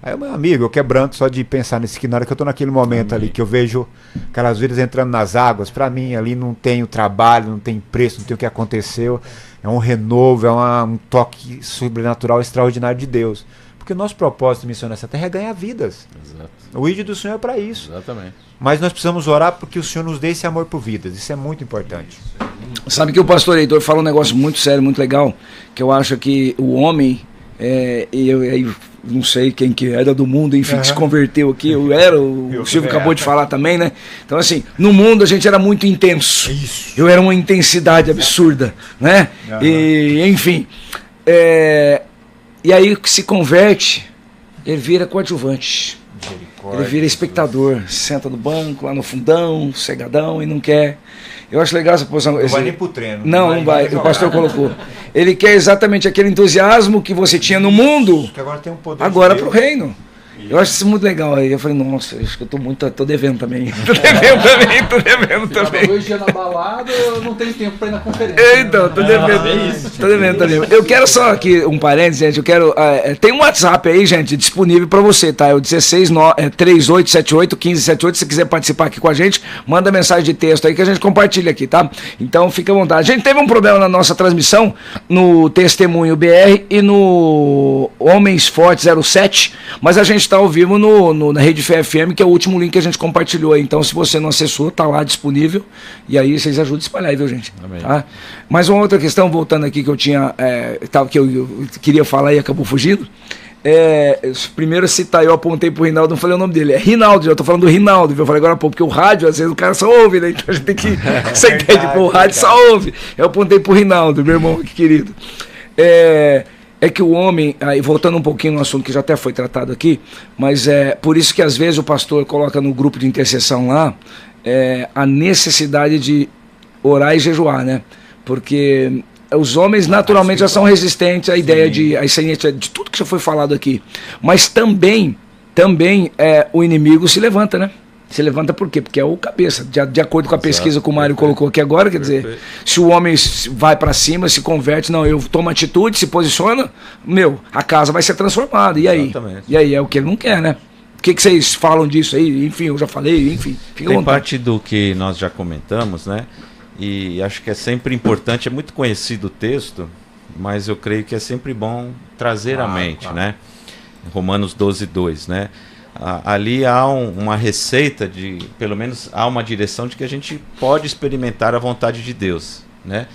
Aí, meu amigo, eu quebranto só de pensar nisso, que na hora que eu estou naquele momento ali, que eu vejo aquelas vidas entrando nas águas, para mim ali não tem o trabalho, não tem preço, não tem o que aconteceu. É um renovo, um toque sobrenatural extraordinário de Deus. Porque o nosso propósito de missão nessa terra é ganhar vidas. Exato. O ídolo do Senhor é para isso. Exatamente. Mas nós precisamos orar porque o Senhor nos dê esse amor por vidas. Isso é muito importante. Sabe que o pastor Heitor fala um negócio muito sério, muito legal, que eu acho que o homem, eu não sei quem que era do mundo, enfim, que se converteu aqui, o Silvio acabou de falar também, né? Então assim, no mundo a gente era muito intenso. Isso. Eu era uma intensidade absurda, né? E, enfim, e aí que se converte, ele vira coadjuvante. Ele vira espectador, senta no banco, lá no fundão, cegadão e não quer. Eu acho legal essa posição. Não vai nem pro treino. Não vai. O pastor colocou. Ele quer exatamente aquele entusiasmo que você tinha no mundo, que agora tem um poder agora pro reino. Eu acho isso muito legal. Aí eu falei, nossa, acho que eu tô devendo também. Tô devendo também. 2 dias na balada, eu não tenho tempo pra ir na conferência. Então, tô devendo também. Eu quero só aqui um parênteses, gente. Eu quero. Tem um WhatsApp aí, gente, disponível pra você, tá? É o 3878-1578. Se quiser participar aqui com a gente, manda mensagem de texto aí que a gente compartilha aqui, tá? Então fica à vontade. A gente teve um problema na nossa transmissão, no Testemunho BR e no Homens Fortes 07, mas a gente está ao vivo na Rede Fé FM, que é o último link que a gente compartilhou aí. Então, se você não acessou, tá lá disponível. E aí vocês ajudam a espalhar aí, viu, gente? Amém. Tá? Mas uma outra questão, voltando aqui, que eu tinha. Que eu queria falar e acabou fugindo. Primeiro citar, eu apontei pro Rinaldo, não falei o nome dele. É Rinaldo, eu tô falando do Rinaldo, viu? Eu falei agora, porque o rádio, às vezes o cara só ouve, né? Então a gente tem que. Você entende, o rádio só ouve. Eu apontei pro Rinaldo, meu irmão, que querido. É que o homem, aí voltando um pouquinho no assunto que já até foi tratado aqui, mas por isso que às vezes o pastor coloca no grupo de intercessão lá a necessidade de orar e jejuar, né? Porque os homens naturalmente já são resistentes à ideia de tudo que já foi falado aqui. Mas também o inimigo se levanta, né? Se levanta por quê? Porque é o cabeça. De acordo com a pesquisa que o Mário colocou aqui agora, quer dizer, se o homem vai para cima, se converte, eu tomo atitude, se posiciona, a casa vai ser transformada. E aí? Exatamente. E aí é o que ele não quer, né? O que vocês falam disso aí? Enfim, eu já falei, enfim. Tem parte do que nós já comentamos, né? E acho que é sempre importante, é muito conhecido o texto, mas eu creio que é sempre bom trazer à mente, né? Romanos 12:2, né? Ali há uma receita pelo menos há uma direção de que a gente pode experimentar a vontade de Deus, né?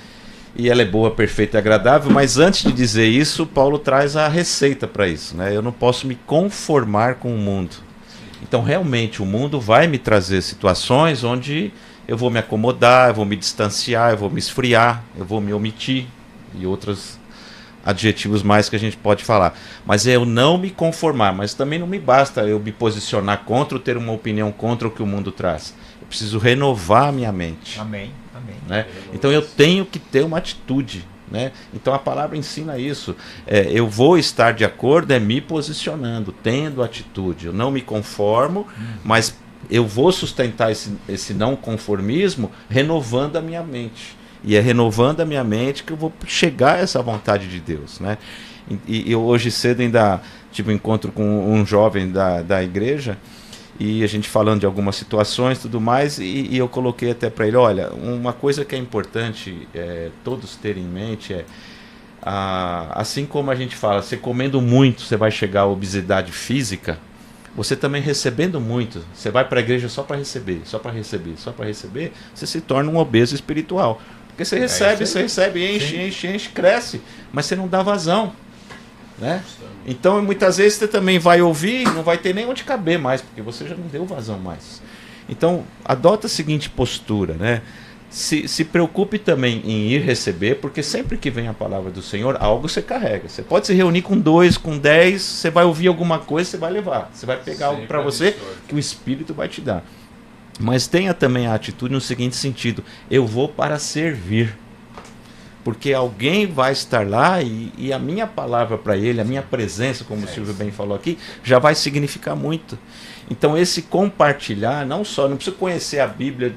E ela é boa, perfeita e agradável, mas antes de dizer isso, Paulo traz a receita para isso, né? Eu não posso me conformar com o mundo. Então, realmente, o mundo vai me trazer situações onde eu vou me acomodar, eu vou me distanciar, eu vou me esfriar, eu vou me omitir e outros adjetivos mais que a gente pode falar. Mas é eu não me conformar, mas também não me basta eu me posicionar contra ou ter uma opinião contra o que o mundo traz. Eu preciso renovar a minha mente. Amém. Né? Então eu tenho que ter uma atitude. Né? Então a palavra ensina isso. Eu vou estar de acordo me posicionando, tendo atitude. Eu não me conformo, mas eu vou sustentar esse não conformismo renovando a minha mente. E é renovando a minha mente que eu vou chegar a essa vontade de Deus, né? E eu hoje cedo ainda tive um encontro com um jovem da igreja, e a gente falando de algumas situações e tudo mais, e eu coloquei até para ele, olha, uma coisa que é importante todos terem em mente assim como a gente fala, você comendo muito, você vai chegar à obesidade física, você também recebendo muito, você vai para a igreja só para receber, só para receber, só para receber, você se torna um obeso espiritual. Porque você recebe, enche, cresce, mas você não dá vazão, né? Então muitas vezes você também vai ouvir, não vai ter nem onde caber mais, porque você já não deu vazão mais. Então adota a seguinte postura, né? Se preocupe também em ir receber, porque sempre que vem a palavra do Senhor, algo você carrega. Você pode se reunir com 2, com 10, você vai ouvir alguma coisa, você vai levar. Você vai pegar algo para você que o Espírito vai te dar. Mas tenha também a atitude no seguinte sentido: eu vou para servir. Porque alguém vai estar lá e a minha palavra para ele, a minha presença, como o Silvio bem falou aqui, já vai significar muito. Então esse compartilhar, não precisa conhecer a Bíblia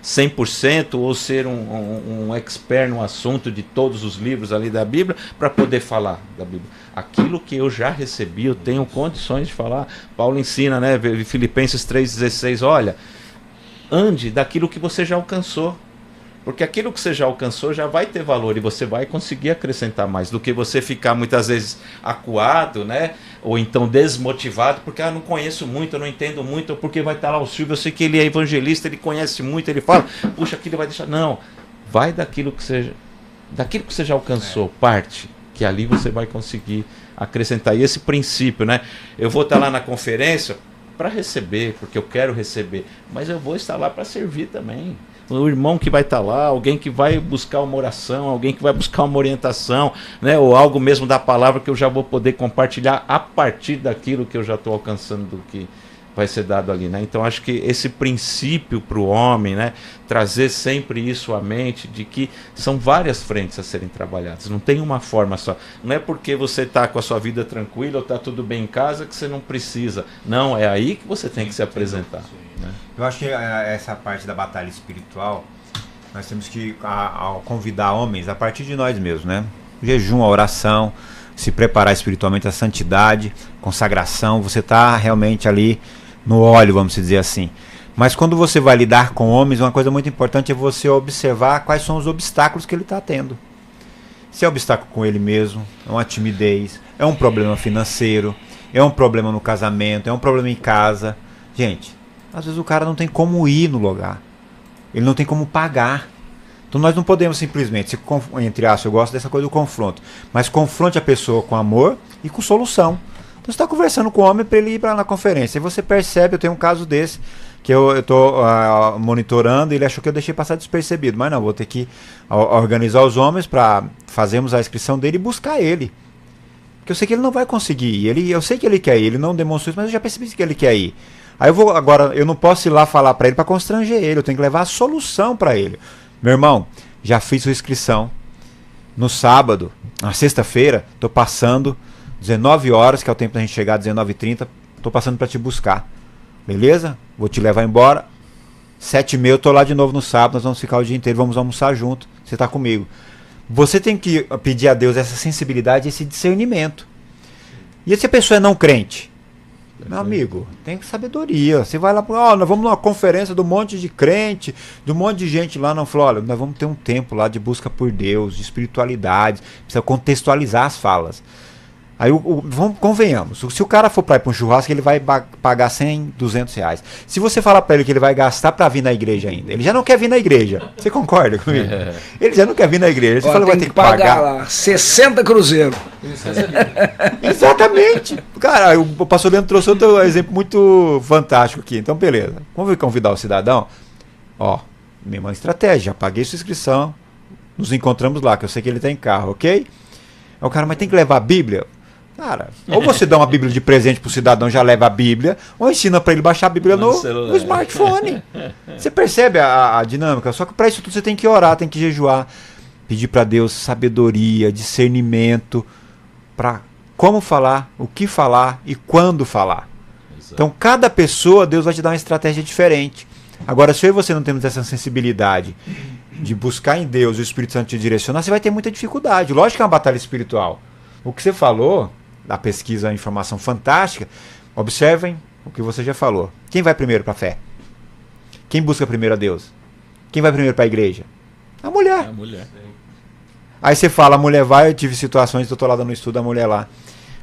100% ou ser um expert no assunto de todos os livros ali da Bíblia para poder falar da Bíblia. Aquilo que eu já recebi, eu tenho condições de falar. Paulo ensina, né, Filipenses 3,16, olha, ande daquilo que você já alcançou. Porque aquilo que você já alcançou já vai ter valor e você vai conseguir acrescentar mais do que você ficar muitas vezes acuado, né? Ou então desmotivado, porque não conheço muito, eu não entendo muito, ou porque vai estar lá o Silvio, eu sei que ele é evangelista, ele conhece muito, ele fala, puxa, aquilo vai deixar. Não, vai daquilo que você já alcançou, parte, que ali você vai conseguir acrescentar. E esse princípio, né? Eu vou estar lá na conferência para receber, porque eu quero receber, mas eu vou estar lá para servir também. O irmão que vai estar lá, alguém que vai buscar uma oração, alguém que vai buscar uma orientação, né, ou algo mesmo da palavra que eu já vou poder compartilhar a partir daquilo que eu já estou alcançando do que vai ser dado ali, né? Então acho que esse princípio para o homem, né, trazer sempre isso à mente, de que são várias frentes a serem trabalhadas, não tem uma forma só. Não é porque você está com a sua vida tranquila ou está tudo bem em casa que você não precisa. Não, é aí que você tem que se apresentar. Né? Eu acho que essa parte da batalha espiritual, nós temos que convidar homens a partir de nós mesmos, né? O jejum, a oração, se preparar espiritualmente, a santidade, consagração, você está realmente ali no óleo, vamos dizer assim. Mas quando você vai lidar com homens, uma coisa muito importante é você observar quais são os obstáculos que ele está tendo. Se é obstáculo com ele mesmo, é uma timidez, é um problema financeiro, é um problema no casamento, é um problema em casa. Gente, às vezes o cara não tem como ir no lugar, ele não tem como pagar. Então nós não podemos simplesmente, entre aspas, eu gosto dessa coisa do confronto, mas confronte a pessoa com amor e com solução. Então você está conversando com o homem para ele ir na conferência, e você percebe, eu tenho um caso desse, que eu estou monitorando, e ele achou que eu deixei passar despercebido, mas não, vou ter que organizar os homens para fazermos a inscrição dele e buscar ele. Porque eu sei que ele não vai conseguir ir, eu sei que ele quer ir, ele não demonstrou isso, mas eu já percebi que ele quer ir. Aí eu não posso ir lá falar para ele para constranger ele, eu tenho que levar a solução para ele. Meu irmão, já fiz sua inscrição. No sábado, na sexta-feira, estou passando 19 horas, que é o tempo da gente chegar, 19h30, estou passando para te buscar. Beleza? Vou te levar embora. 7h30 eu estou lá de novo no sábado, nós vamos ficar o dia inteiro, vamos almoçar junto. Você está comigo. Você tem que pedir a Deus essa sensibilidade, esse discernimento. E se a pessoa é não crente? Meu amigo, tem sabedoria. Você vai lá, nós vamos numa conferência de um monte de crente, de um monte de gente lá, não falou, olha, nós vamos ter um tempo lá de busca por Deus, de espiritualidade, precisa contextualizar as falas. Aí convenhamos, se o cara for para ir para um churrasco, ele vai pagar 100, 200 reais. Se você falar para ele que ele vai gastar para vir na igreja ainda, ele já não quer vir na igreja. Você concorda comigo? Ele já não quer vir na igreja. Você fala, vai ter que pagar lá 60 cruzeiros. Exatamente. Cara, o pastor Leandro trouxe outro exemplo muito fantástico aqui. Então, beleza. Vamos convidar o cidadão? Ó, mesma estratégia. Já paguei sua inscrição. Nos encontramos lá, que eu sei que ele tem carro, ok? Aí o cara, mas tem que levar a Bíblia? Cara, ou você dá uma Bíblia de presente pro cidadão, já leva a Bíblia, ou ensina para ele baixar a Bíblia no smartphone. Você percebe a dinâmica? Só que para isso tudo você tem que orar, tem que jejuar, pedir para Deus sabedoria, discernimento, para como falar, o que falar e quando falar. Exato. Então cada pessoa, Deus vai te dar uma estratégia diferente. Agora, se eu e você não temos essa sensibilidade de buscar em Deus e o Espírito Santo te direcionar, você vai ter muita dificuldade. Lógico que é uma batalha espiritual. O que você falou, da pesquisa, informação fantástica, observem o que você já falou. Quem vai primeiro para a fé? Quem busca primeiro a Deus? Quem vai primeiro para a igreja? A mulher. Aí você fala, a mulher vai, eu tive situações, eu tô lá dando estudo, a mulher lá.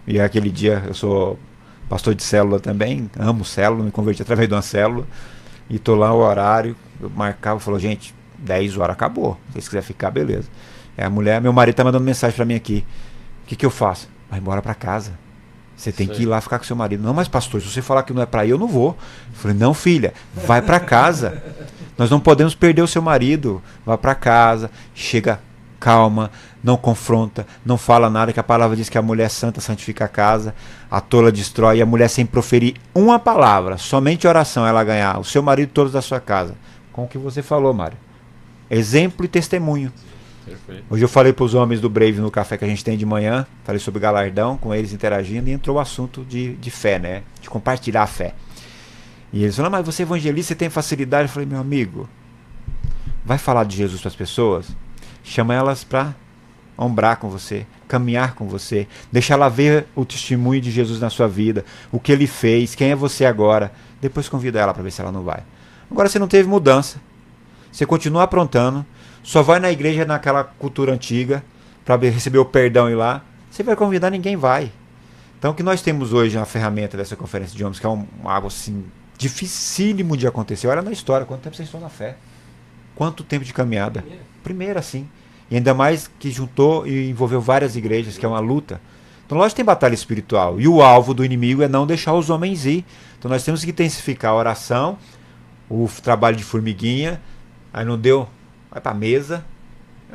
E aquele dia, eu sou pastor de célula também, amo célula, me converti através de uma célula. E tô lá o horário, eu marcava, falou, gente, 10 horas acabou. Se vocês quiserem ficar, beleza. É a mulher, meu marido tá mandando mensagem pra mim aqui. O que eu faço? Vai embora pra casa. Você tem que ir lá ficar com seu marido. Não, mas pastor, se você falar que não é pra ir, eu não vou. Eu falei, não, filha, vai pra casa. Nós não podemos perder o seu marido. Vai pra casa, chega calma, não confronta, não fala nada, que a palavra diz que a mulher santa santifica a casa, a tola destrói, e a mulher sem proferir uma palavra, somente oração, ela ganhar o seu marido e todos da sua casa. Com o que você falou, Mário. Exemplo e testemunho. Perfeito. Hoje eu falei para os homens do Brave no café que a gente tem de manhã, falei sobre galardão, com eles interagindo, e entrou o assunto de fé, né? De compartilhar a fé. E eles falaram, mas você é evangelista, você tem facilidade? Eu falei, meu amigo, vai falar de Jesus para as pessoas? Chama elas para ombrar com você, caminhar com você, deixa ela ver o testemunho de Jesus na sua vida, o que ele fez, quem é você agora. Depois convida ela para ver se ela não vai. Agora você não teve mudança, você continua aprontando, só vai na igreja naquela cultura antiga para receber o perdão e ir lá, você vai convidar, ninguém vai. Então o que nós temos hoje na ferramenta dessa conferência de homens, que é algo assim dificílimo de acontecer. Olha na história, quanto tempo vocês estão na fé? Quanto tempo de caminhada? Primeira, sim. E ainda mais que juntou e envolveu várias igrejas, que é uma luta. Então, lógico que tem batalha espiritual. E o alvo do inimigo é não deixar os homens ir. Então, nós temos que intensificar a oração, o trabalho de formiguinha. Aí não deu? Vai pra mesa.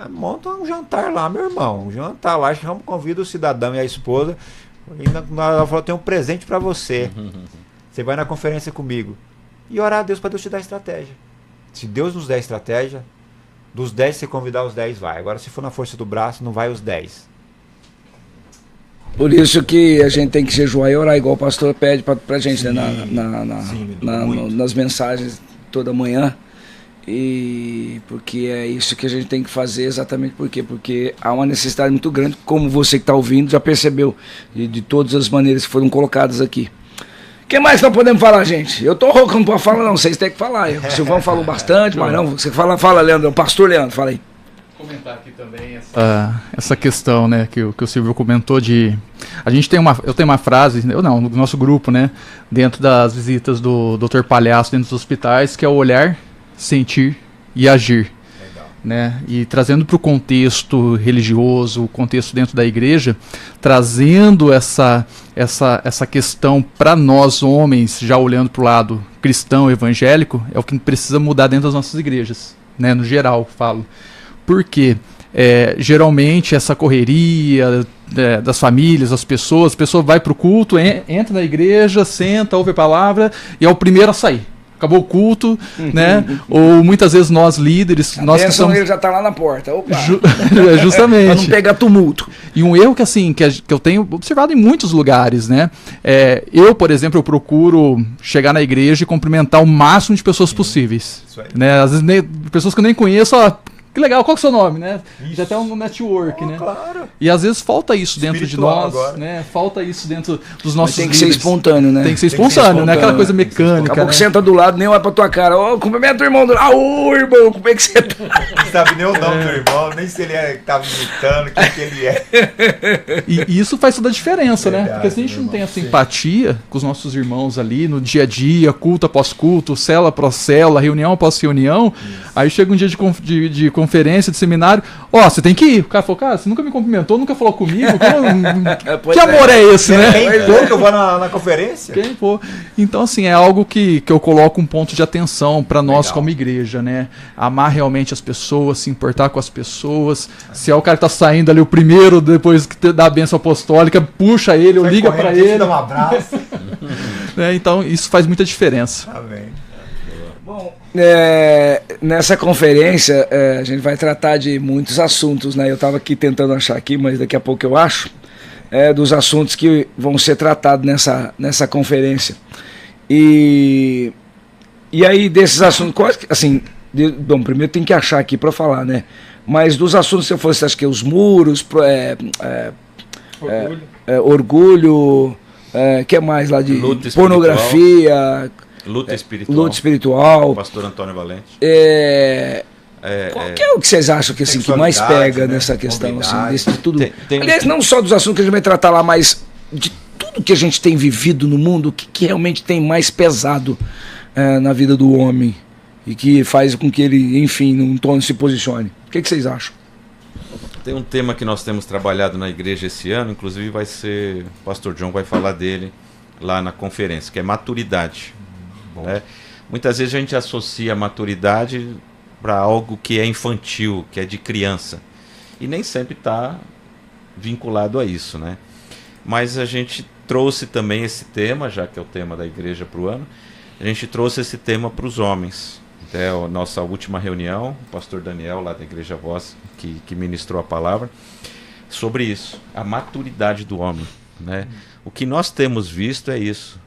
Monta um jantar lá, meu irmão. Um jantar lá, convida o cidadão e a esposa. E ela falou, tem um presente para você. Você vai na conferência comigo. E orar a Deus para Deus te dar estratégia. Se Deus nos der estratégia, dos 10, se convidar os 10, vai. Agora, se for na força do braço, não vai os 10. Por isso que a gente tem que jejuar e orar, igual o pastor pede pra gente, sim, né? Nas mensagens toda manhã. E porque é isso que a gente tem que fazer, exatamente por quê? Porque há uma necessidade muito grande, como você que está ouvindo já percebeu, de todas as maneiras que foram colocadas aqui. O que mais nós podemos falar, gente? Eu tô rouco, não posso falar não, vocês têm que falar. O Silvão falou bastante, mas não, você fala, Leandro, o pastor Leandro, fala aí. Comentar aqui também essa questão, né, que o Silvio comentou de... Eu tenho uma frase, no nosso grupo, né, dentro das visitas do Dr. Palhaço, dentro dos hospitais, que é o olhar, sentir e agir. Né? E trazendo para o contexto religioso, o contexto dentro da igreja, trazendo essa questão para nós homens, já olhando para o lado cristão, evangélico, é o que precisa mudar dentro das nossas igrejas, né? No geral, falo. Porque geralmente essa correria das famílias, das pessoas, a pessoa vai para o culto, entra na igreja, senta, ouve a palavra e é o primeiro a sair. Acabou o culto, né? Ou muitas vezes nós líderes... nós que somos... ele já está lá na porta. Opa. Justamente. Para não pegar tumulto. E um erro que eu tenho observado em muitos lugares, né? Eu, por exemplo, eu procuro chegar na igreja e cumprimentar o máximo de pessoas possíveis. Né? Às vezes pessoas que eu nem conheço, que legal, qual que é o seu nome, né? Isso. Já tem um network, né? Claro. E às vezes falta isso dentro de nós, né? Falta isso dentro dos nossos líderes. Tem que ser espontâneo, né? Tem que ser espontâneo, né? Aquela coisa mecânica. Acabou que senta do lado, nem olha pra tua cara. Ô, cumprimenta o irmão do lado. Irmão, como é que você tá? Não sabe nem o nome do irmão, nem se ele tá visitando, quem que ele é. E isso faz toda a diferença, né? Porque se a gente não tem essa empatia com os nossos irmãos ali, no dia a dia, culto após culto, célula após célula, reunião após reunião, aí chega um dia de conferência, de seminário, você tem que ir. O cara falou, cara, você nunca me cumprimentou, nunca falou comigo. Que amor é esse, né? Que eu vou na conferência? Então, assim, é algo que eu coloco um ponto de atenção para nós como igreja, né? Amar realmente as pessoas, se importar com as pessoas. Se é o cara que tá saindo ali, o primeiro, depois que dá a bênção apostólica, puxa ele, ou liga para ele. Dá um abraço. Então, isso faz muita diferença. Amém. Bom, nessa conferência a gente vai tratar de muitos assuntos, né? Eu estava aqui tentando achar aqui, mas daqui a pouco eu acho, dos assuntos que vão ser tratados nessa conferência. E aí desses assuntos, assim, bom, primeiro tem que achar aqui para falar, né? Mas dos assuntos, se eu fosse, acho que os muros, orgulho, que mais lá de pornografia... Luta espiritual. O pastor Antônio Valente. Qual que é o que vocês acham que, assim, que mais pega, né, nessa questão, assim, desse de tudo? Aliás, não só dos assuntos que a gente vai tratar lá, mas de tudo que a gente tem vivido no mundo, o que realmente tem mais pesado na vida do homem e que faz com que ele, enfim, não se posicione. O que vocês acham? Tem um tema que nós temos trabalhado na igreja esse ano, inclusive vai ser, o pastor John vai falar dele lá na conferência, que é maturidade. Né? Muitas vezes a gente associa a maturidade para algo que é infantil, que é de criança, e nem sempre está vinculado a isso, né? Mas a gente trouxe também esse tema, já que é o tema da igreja para o ano, a gente trouxe esse tema para os homens. Até a nossa última reunião, o pastor Daniel, lá da Igreja Voz, que ministrou a palavra, sobre isso, a maturidade do homem. Né? O que nós temos visto é isso,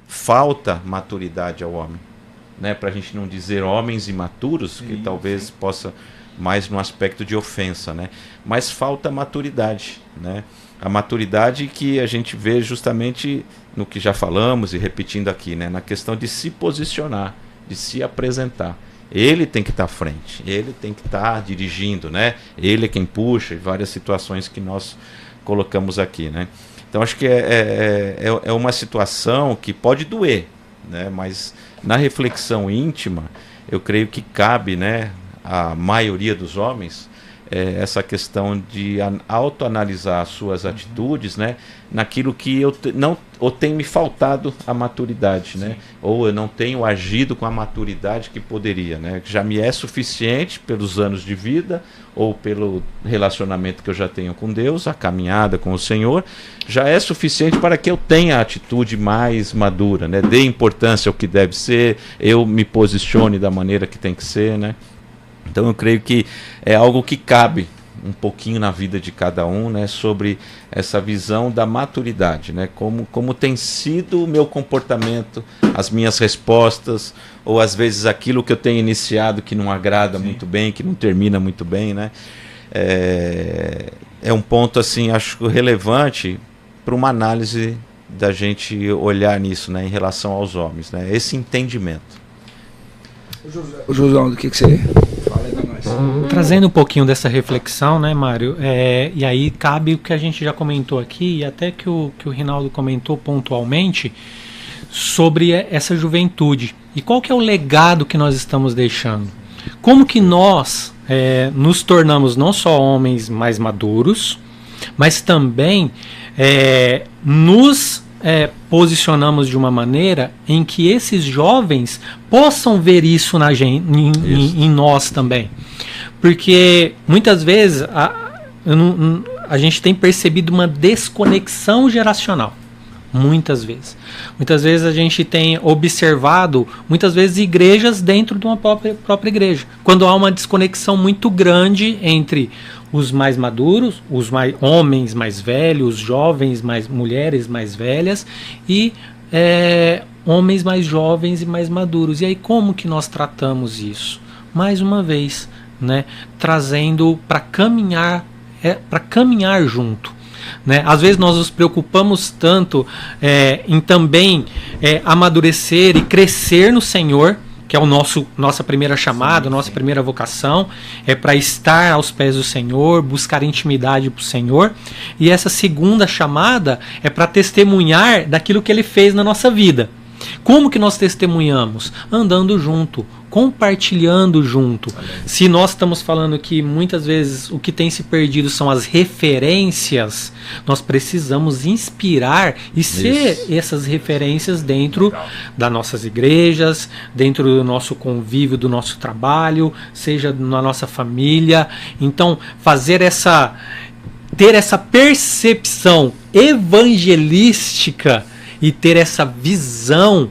falta maturidade ao homem. Né? Para a gente não dizer homens imaturos, sim, que talvez possa mais no aspecto de ofensa, né? Mas falta maturidade. Né? A maturidade que a gente vê justamente no que já falamos e repetindo aqui, né? Na questão de se posicionar, de se apresentar. Ele tem que estar à frente, ele tem que estar dirigindo, né? Ele é quem puxa, e várias situações que nós colocamos aqui, né? Então acho que é uma situação que pode doer, né? Mas na reflexão íntima, eu creio que cabe, né, a maioria dos homens, essa questão de autoanalisar as suas atitudes, né, naquilo que ou tem me faltado a maturidade, né, ou eu não tenho agido com a maturidade que poderia, né, que já me é suficiente pelos anos de vida ou pelo relacionamento que eu já tenho com Deus, a caminhada com o Senhor, já é suficiente para que eu tenha a atitude mais madura, né, dê importância ao que deve ser, eu me posicione da maneira que tem que ser, né. Então eu creio que é algo que cabe um pouquinho na vida de cada um, né, sobre essa visão da maturidade, né, como tem sido o meu comportamento, as minhas respostas, ou às vezes aquilo que eu tenho iniciado que não agrada muito bem, que não termina muito bem, né, é um ponto, assim, acho relevante para uma análise da gente olhar nisso, né, em relação aos homens, né, esse entendimento. O Josão, do que você fala aí pra nós? Trazendo um pouquinho dessa reflexão, né, Mário? E aí cabe o que a gente já comentou aqui, e até que o Rinaldo comentou pontualmente, sobre essa juventude. E qual que é o legado que nós estamos deixando? Como que nós nos tornamos não só homens mais maduros, mas também nos posicionamos de uma maneira em que esses jovens possam ver isso na gente, em nós também. Porque muitas vezes a gente tem percebido uma desconexão geracional. Muitas vezes a gente tem observado, muitas vezes, igrejas dentro de uma própria igreja, quando há uma desconexão muito grande entre os mais maduros, homens mais velhos, jovens, mulheres mais velhas e homens mais jovens e mais maduros. E aí como que nós tratamos isso? Mais uma vez, né, trazendo para caminhar junto. Né? Às vezes nós nos preocupamos tanto em também amadurecer e crescer no Senhor, que é nossa primeira chamada, nossa primeira vocação, é para estar aos pés do Senhor, buscar intimidade para o Senhor. E essa segunda chamada é para testemunhar daquilo que Ele fez na nossa vida. Como que nós testemunhamos? Andando junto, compartilhando junto. Se nós estamos falando que muitas vezes o que tem se perdido são as referências, nós precisamos inspirar e ser essas referências dentro das nossas igrejas, dentro do nosso convívio, do nosso trabalho, seja na nossa família. Então, ter essa percepção evangelística e ter essa visão,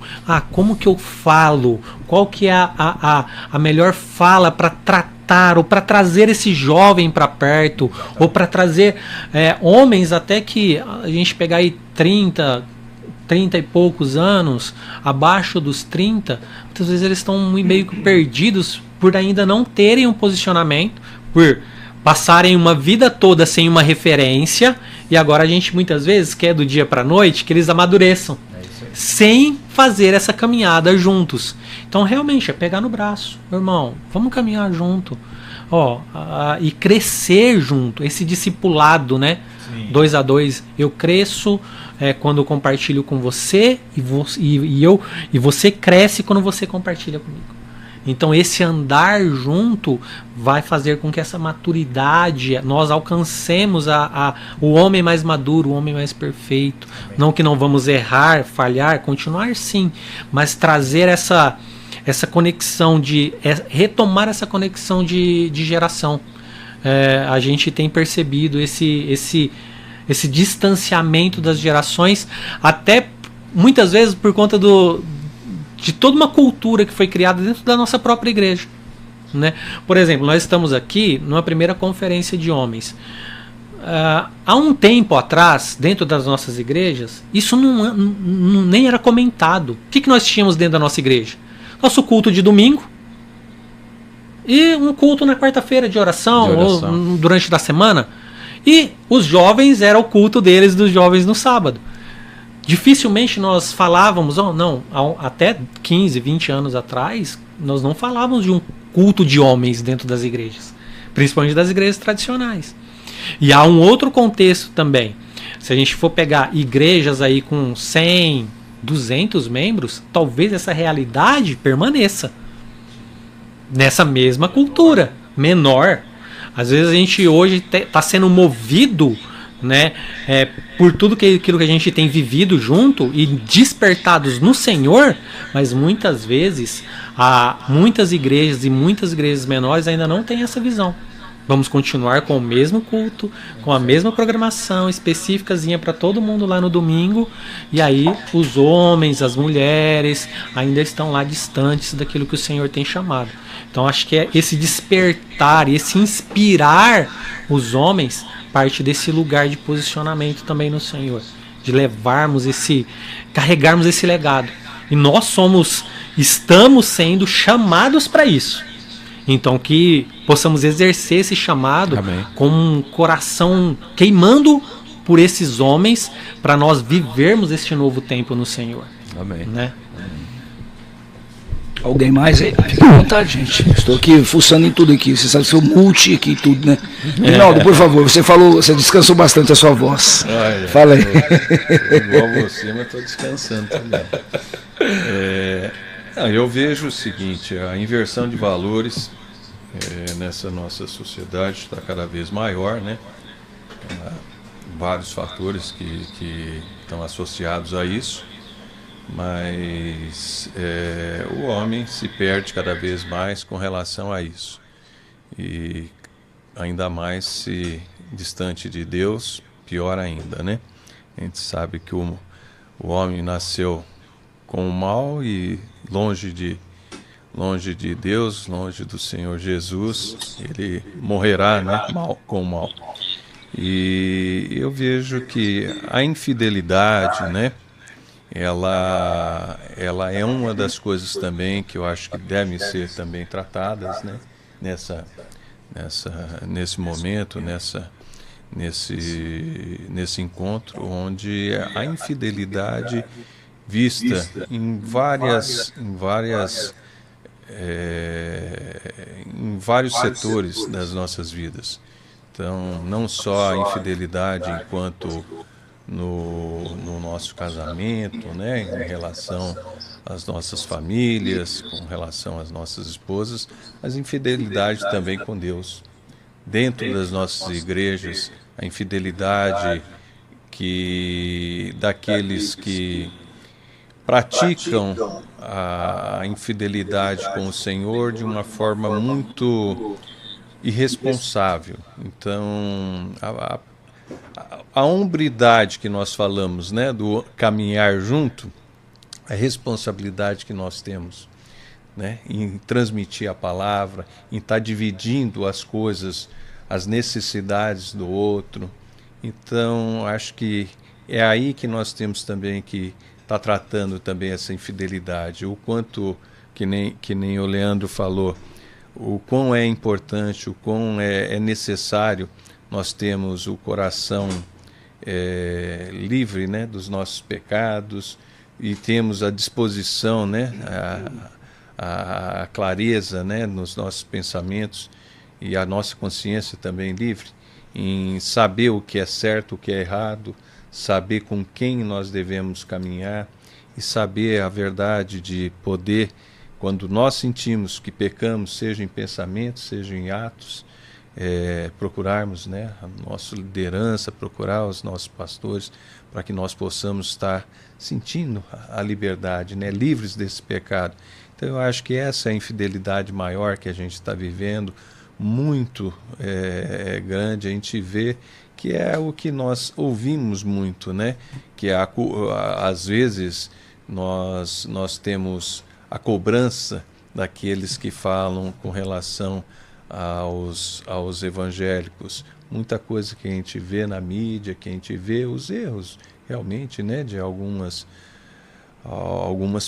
como que eu falo, qual que é a melhor fala para tratar, ou para trazer esse jovem para perto, ou para trazer homens até que a gente pegar aí 30 e poucos anos, abaixo dos 30, muitas vezes eles estão meio que perdidos por ainda não terem um posicionamento, por passarem uma vida toda sem uma referência, e agora a gente muitas vezes quer do dia para a noite que eles amadureçam, sem fazer essa caminhada juntos. Então realmente é pegar no braço, meu irmão, vamos caminhar junto, e crescer junto, esse discipulado, né? 2 a 2, eu cresço quando eu compartilho com você e você cresce quando você compartilha comigo. Então esse andar junto vai fazer com que essa maturidade, nós alcancemos o homem mais maduro, o homem mais perfeito. Não que não vamos errar, falhar, continuar sim, mas trazer essa conexão retomar essa conexão de geração. A gente tem percebido esse distanciamento das gerações, até muitas vezes por conta de toda uma cultura que foi criada dentro da nossa própria igreja, né? Por exemplo, nós estamos aqui numa primeira conferência de homens. Há um tempo atrás, dentro das nossas igrejas, isso nem era comentado. O que nós tínhamos dentro da nossa igreja? Nosso culto de domingo e um culto na quarta-feira de oração, ou durante a semana. E os jovens, era o culto deles, dos jovens, no sábado. Dificilmente nós falávamos, até 15, 20 anos atrás, nós não falávamos de um culto de homens dentro das igrejas, principalmente das igrejas tradicionais. E há um outro contexto também. Se a gente for pegar igrejas aí com 100, 200 membros, talvez essa realidade permaneça nessa mesma cultura, menor. Às vezes a gente hoje está sendo movido, né, por tudo aquilo que a gente tem vivido junto e despertados no Senhor, mas muitas vezes muitas igrejas e muitas igrejas menores ainda não têm essa visão. Vamos continuar com o mesmo culto, com a mesma programação específicazinha para todo mundo lá no domingo, e aí os homens, as mulheres ainda estão lá distantes daquilo que o Senhor tem chamado. Então acho que esse despertar, esse inspirar os homens parte desse lugar de posicionamento também no Senhor, de carregarmos esse legado. E nós estamos sendo chamados para isso. Então que possamos exercer esse chamado, amém, com um coração queimando por esses homens, para nós vivermos este novo tempo no Senhor. Amém. Né? Alguém mais aí? Fica à vontade, gente. Estou aqui fuçando em tudo aqui. Você sabe que eu sou multi aqui e tudo, né? Reinaldo, por favor, você descansou bastante a sua voz. Olha, fala aí. Igual você, mas estou descansando também. Eu vejo o seguinte, a inversão de valores nessa nossa sociedade está cada vez maior, né? Vários fatores que estão associados a isso. Mas o homem se perde cada vez mais com relação a isso, e ainda mais se distante de Deus, pior ainda, né? A gente sabe que o homem nasceu com o mal e longe de Deus, longe do Senhor Jesus, ele morrerá, né? Com o mal. E eu vejo que a infidelidade, né? Ela é uma das coisas também que eu acho que devem ser também tratadas, né? Nesse momento, nesse encontro, onde a infidelidade vista em vários setores das nossas vidas. Então, não só a infidelidade enquanto no nosso casamento, né, em relação às nossas famílias, com relação às nossas esposas, mas infidelidade também com Deus. Dentro das nossas igrejas, a infidelidade daqueles que praticam a infidelidade com o Senhor de uma forma muito irresponsável. Então, a hombridade que nós falamos, né, do caminhar junto, a responsabilidade que nós temos, né, em transmitir a palavra, em estar dividindo as coisas, as necessidades do outro. Então, acho que é aí que nós temos também que estar tratando também essa infidelidade, o quanto, que nem o Leandro falou, o quão é importante, o quão é necessário nós temos o coração livre, né, dos nossos pecados, e temos a disposição, né, a clareza, né, nos nossos pensamentos e a nossa consciência também livre, em saber o que é certo, o que é errado, saber com quem nós devemos caminhar e saber a verdade de poder, quando nós sentimos que pecamos, seja em pensamentos, seja em atos, procurarmos, né, a nossa liderança, procurar os nossos pastores, para que nós possamos estar sentindo a liberdade, né, livres desse pecado. Então eu acho que essa é a infidelidade maior que a gente está vivendo, muito grande. A gente vê que é o que nós ouvimos muito, né? Que às vezes nós temos a cobrança daqueles que falam com relação aos evangélicos. Muita coisa que a gente vê na mídia, que a gente vê os erros realmente, né, de algumas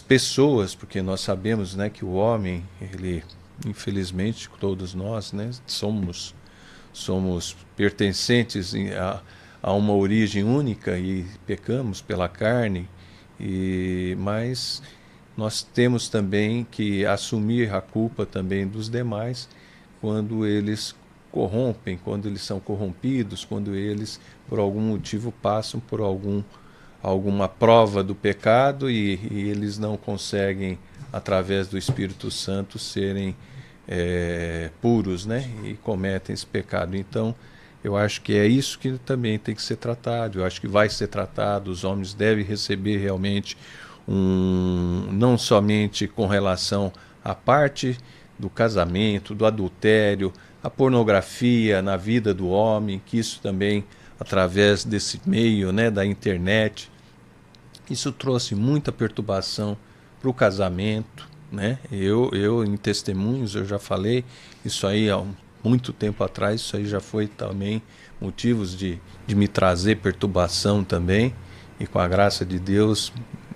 pessoas, porque nós sabemos, né, que o homem, ele, infelizmente, todos nós, né, somos pertencentes a uma origem única e pecamos pela carne, mas nós temos também que assumir a culpa também dos demais quando eles corrompem, quando eles são corrompidos, quando eles, por algum motivo, passam por alguma prova do pecado e eles não conseguem, através do Espírito Santo, serem puros, né? E cometem esse pecado. Então, eu acho que é isso que também tem que ser tratado. Eu acho que vai ser tratado. Os homens devem receber realmente não somente com relação à parte do casamento, do adultério, a pornografia na vida do homem, que isso também, através desse meio, né, da internet, isso trouxe muita perturbação para o casamento, né? Eu em testemunhos, eu já falei, isso aí há muito tempo atrás, isso aí já foi também motivos de me trazer perturbação também, e com a graça de Deus,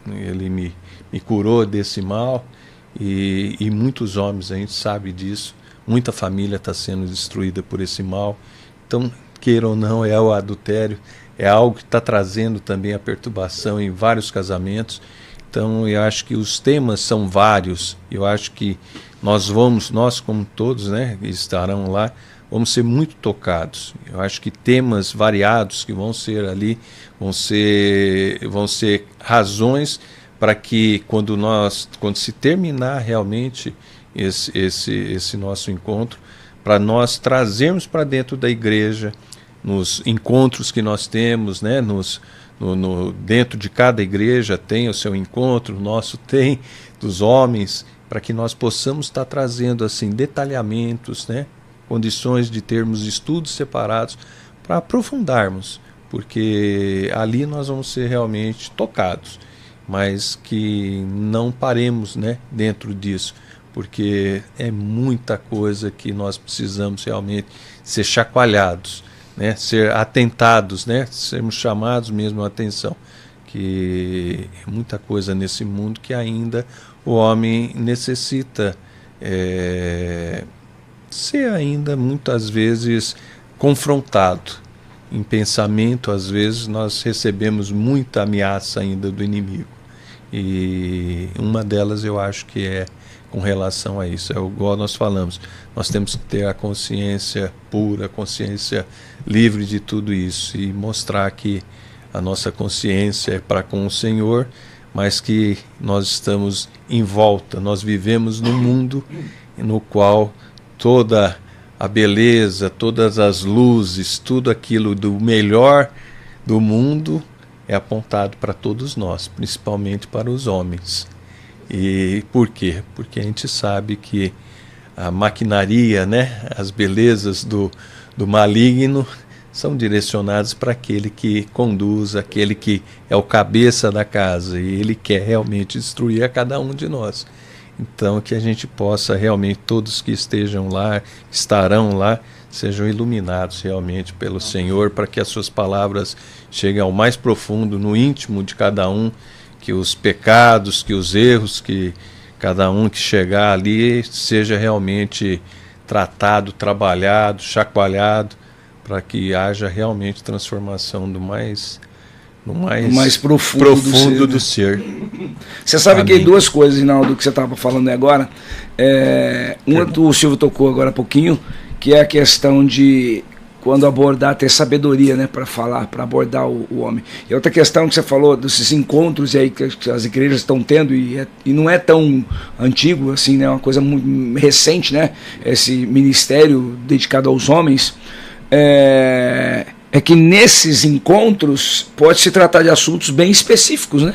ele me curou desse mal, e muitos homens, a gente sabe disso, muita família está sendo destruída por esse mal. Então, queira ou não, o adultério é algo que está trazendo também a perturbação em vários casamentos. Então, eu acho que os temas são vários. Eu acho que nós como todos, né, que estarão lá, vamos ser muito tocados. Eu acho que temas variados que vão ser ali, vão ser razões para que quando se terminar realmente esse nosso encontro, para nós trazermos para dentro da igreja, nos encontros que nós temos, né, dentro de cada igreja tem o seu encontro, o nosso tem, dos homens, para que nós possamos estar trazendo assim detalhamentos, né, condições de termos estudos separados para aprofundarmos, porque ali nós vamos ser realmente tocados, mas que não paremos, né, dentro disso, porque é muita coisa que nós precisamos realmente ser chacoalhados, né, ser atentados, né, sermos chamados mesmo a atenção, que é muita coisa nesse mundo que ainda o homem necessita ser ainda muitas vezes confrontado. Em pensamento, às vezes, nós recebemos muita ameaça ainda do inimigo. E uma delas eu acho que é com relação a isso. É igual nós falamos, nós temos que ter a consciência pura, a consciência livre de tudo isso e mostrar que a nossa consciência é para com o Senhor, mas que nós estamos em volta, nós vivemos num mundo no qual toda a beleza, todas as luzes, tudo aquilo do melhor do mundo é apontado para todos nós, principalmente para os homens. E por quê? Porque a gente sabe que a maquinaria, né, as belezas do maligno são direcionadas para aquele que conduz, aquele que é o cabeça da casa, e ele quer realmente destruir a cada um de nós. Então, que a gente possa realmente, todos que estejam lá, estarão lá, sejam iluminados realmente pelo Senhor, para que as suas palavras cheguem ao mais profundo, no íntimo de cada um, que os pecados, que os erros, que cada um que chegar ali seja realmente tratado, trabalhado, chacoalhado, para que haja realmente transformação do mais no mais profundo do ser. Você sabe Amém. que duas coisas, Rinaldo, que você estava falando aí agora. Uma o Silvio tocou agora há pouquinho, que é a questão de quando abordar, ter sabedoria, né, para falar, para abordar o homem. E outra questão que você falou desses encontros aí que as igrejas estão tendo, e não é tão antigo assim, né, é uma coisa muito recente, né, esse ministério dedicado aos homens, é que nesses encontros pode se tratar de assuntos bem específicos, né?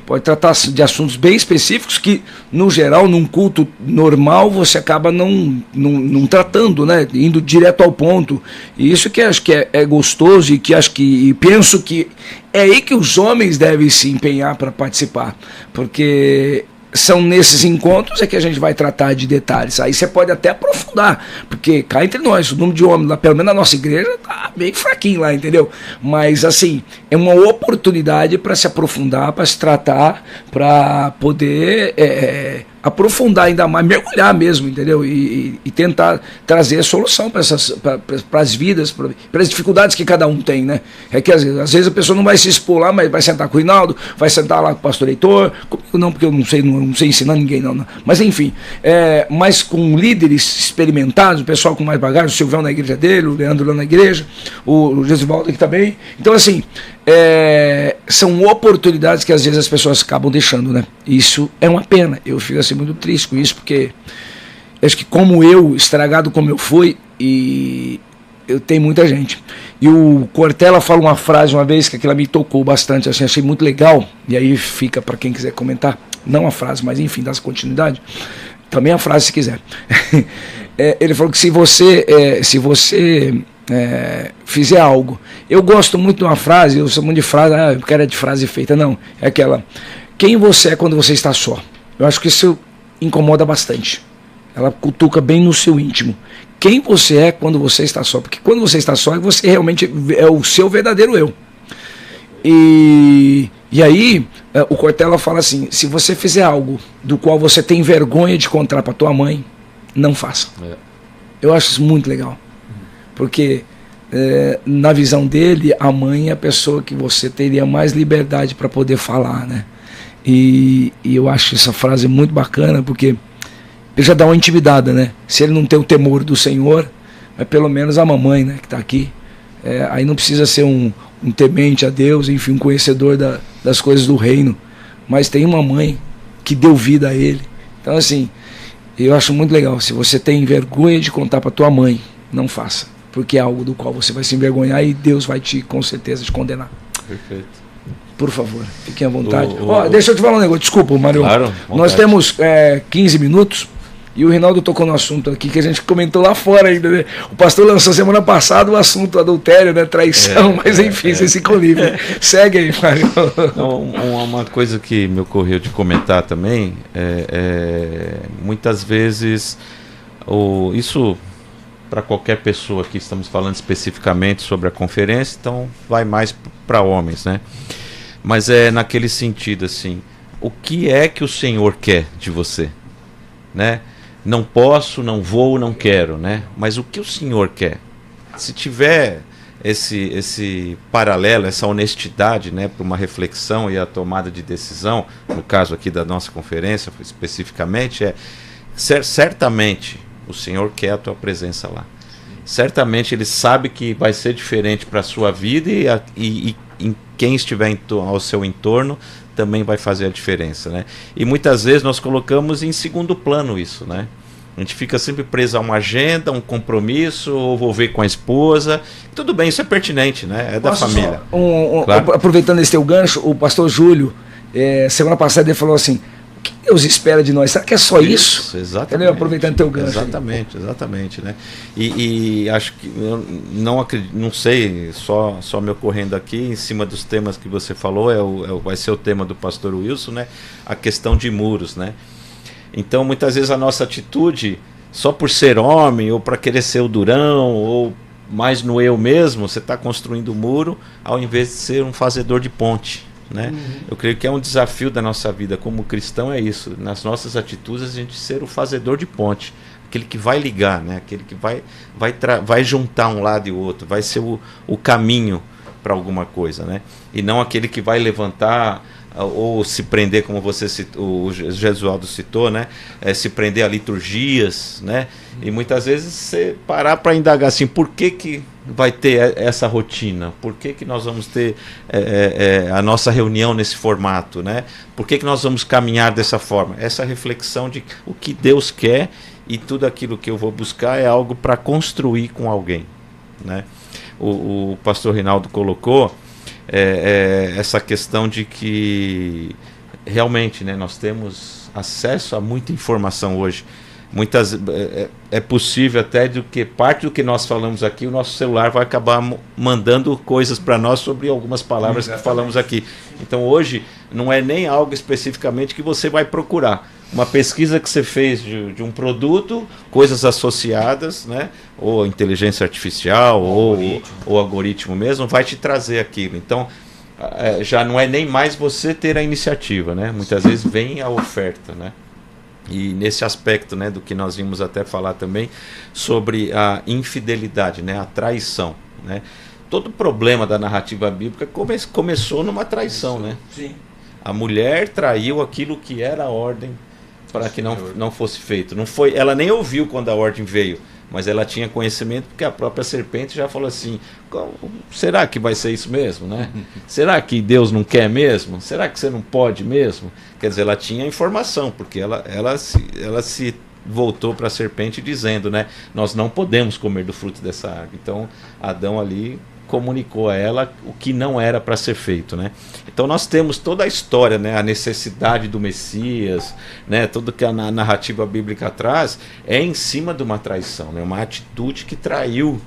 Pode tratar de assuntos bem específicos que, no geral, num culto normal, você acaba não tratando, né? Indo direto ao ponto. E isso que acho que é gostoso e que penso que é aí que os homens devem se empenhar para participar. Porque são nesses encontros é que a gente vai tratar de detalhes. Aí você pode até aprofundar, porque cá entre nós, o número de homens, lá, pelo menos na nossa igreja, tá bem fraquinho lá, entendeu? Mas assim, é uma oportunidade para se aprofundar, para se tratar, para poder aprofundar ainda mais, mergulhar mesmo, entendeu? E tentar trazer solução para as vidas, para as dificuldades que cada um tem, né? É que às vezes a pessoa não vai se expor lá, mas vai sentar com o Rinaldo, vai sentar lá com o pastor Heitor, comigo não, porque eu não sei ensinar ninguém, não. Mas enfim, mas com líderes experimentados, o pessoal com mais bagagem, o Silvão na igreja dele, o Leandro lá na igreja, o Gesivaldo aqui também. Então, assim, são oportunidades que às vezes as pessoas acabam deixando, né? Isso é uma pena. Eu fico assim muito triste com isso, porque acho que como eu, estragado como eu fui, e eu tenho muita gente. E o Cortella fala uma frase uma vez que aquilo me tocou bastante, assim, achei muito legal, e aí fica para quem quiser comentar, não a frase, mas enfim, dá continuidade, também a frase se quiser. Ele falou que se você fizer algo, eu gosto muito de uma frase, eu sou muito de frase, eu quero de frase feita, não, é aquela: quem você é quando você está só? Eu acho que isso incomoda bastante. Ela cutuca bem no seu íntimo. Quem você é quando você está só? Porque quando você está só, você realmente é o seu verdadeiro eu. E aí, o Cortella fala assim: se você fizer algo do qual você tem vergonha de contar para tua mãe, não faça. Eu acho isso muito legal. Porque na visão dele, a mãe é a pessoa que você teria mais liberdade para poder falar, né? E eu acho essa frase muito bacana, porque ele já dá uma intimidada, né? Se ele não tem o temor do Senhor, mas pelo menos a mamãe, né, que está aqui, aí não precisa ser um temente a Deus, enfim, um conhecedor das coisas do reino, mas tem uma mãe que deu vida a ele. Então, assim, eu acho muito legal. Se você tem vergonha de contar para tua mãe, não faça, porque é algo do qual você vai se envergonhar e Deus vai com certeza te condenar. Perfeito. Por favor, fiquem à vontade. Deixa eu te falar um negócio, desculpa, Mário. Claro, nós temos 15 minutos e o Rinaldo tocou no assunto aqui que a gente comentou lá fora ainda, né? O pastor lançou semana passada o assunto adultério, né? Traição, mas enfim, vocês ficam livres. Segue aí, Mário. Uma coisa que me ocorreu de comentar também muitas vezes isso para qualquer pessoa que estamos falando especificamente sobre a conferência, então vai mais para homens, né? Mas é naquele sentido assim: o que é que o Senhor quer de você, né? Não posso, não vou, não quero, né? Mas o que o Senhor quer? Se tiver esse paralelo, essa honestidade, né, para uma reflexão e a tomada de decisão, no caso aqui da nossa conferência especificamente, certamente o Senhor quer a tua presença lá. Certamente Ele sabe que vai ser diferente para a sua vida e quem estiver ao seu entorno também vai fazer a diferença, né? E muitas vezes nós colocamos em segundo plano isso, né? A gente fica sempre preso a uma agenda, um compromisso, ou vou ver com a esposa. Tudo bem, isso é pertinente, né? É da família. Claro. Aproveitando esse teu gancho, o pastor Júlio, semana passada ele falou assim: o que Deus espera de nós? Será que é só isso? Exatamente. Aproveitando teu gancho. Exatamente, né? E acho que eu não sei, só me ocorrendo aqui em cima dos temas que você falou, vai ser o tema do pastor Wilson, né? A questão de muros, né? Então muitas vezes a nossa atitude, só por ser homem ou para querer ser o durão ou mais no eu mesmo, você está construindo um muro ao invés de ser um fazedor de ponte, né? Eu creio que é um desafio da nossa vida como cristão, é isso, nas nossas atitudes a gente ser o fazedor de ponte, aquele que vai ligar, né? Aquele que vai juntar um lado e o outro, vai ser o caminho para alguma coisa, né? E não aquele que vai levantar ou se prender, como você citou, o Jesualdo citou, né? Se prender a liturgias, né? E muitas vezes você parar para indagar assim, por que vai ter essa rotina? Por que nós vamos ter a nossa reunião nesse formato, né? Por que nós vamos caminhar dessa forma? Essa reflexão de o que Deus quer, e tudo aquilo que eu vou buscar é algo para construir com alguém, né? O pastor Rinaldo colocou essa questão de que realmente, né, nós temos acesso a muita informação hoje. É possível até do que parte do que nós falamos aqui, o nosso celular vai acabar mandando coisas para nós sobre algumas palavras que falamos aqui. Então hoje não é nem algo especificamente que você vai procurar. Uma pesquisa que você fez de um produto, coisas associadas, né? Ou inteligência artificial, ou algoritmo mesmo, vai te trazer aquilo. Então, já não é nem mais você ter a iniciativa, né? Muitas vezes vem a oferta, né? E nesse aspecto, né, do que nós vimos até falar também, sobre a infidelidade, né? A traição, né? Todo problema da narrativa bíblica começou numa traição, né? Sim. A mulher traiu aquilo que era a ordem para que não fosse feito. Não foi, ela nem ouviu quando a ordem veio, mas ela tinha conhecimento porque a própria serpente já falou assim, será que vai ser isso mesmo, né? Será que Deus não quer mesmo? Será que você não pode mesmo? Quer dizer, ela tinha informação, porque ela se voltou para a serpente dizendo, né, nós não podemos comer do fruto dessa árvore. Então Adão ali comunicou a ela o que não era para ser feito, né? Então nós temos toda a história, né? A necessidade do Messias, né? Tudo que a narrativa bíblica traz é em cima de uma traição, né? Uma atitude que traiu,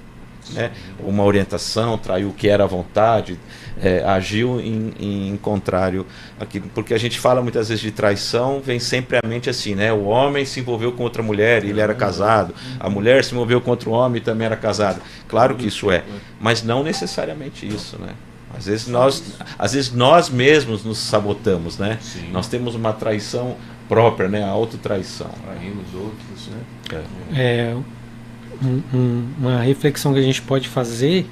né? Uma orientação, traiu o que era a vontade, agiu em contrário àquilo. Porque a gente fala muitas vezes de traição, vem sempre à mente assim, né? O homem se envolveu com outra mulher e ele era casado, a mulher se envolveu com outro homem e também era casada. Claro que isso mas não necessariamente isso, né? Às vezes nós mesmos nos sabotamos, né? Sim. Nós temos uma traição própria, né? A autotraição. Traímos outros, né? Uma reflexão que a gente pode fazer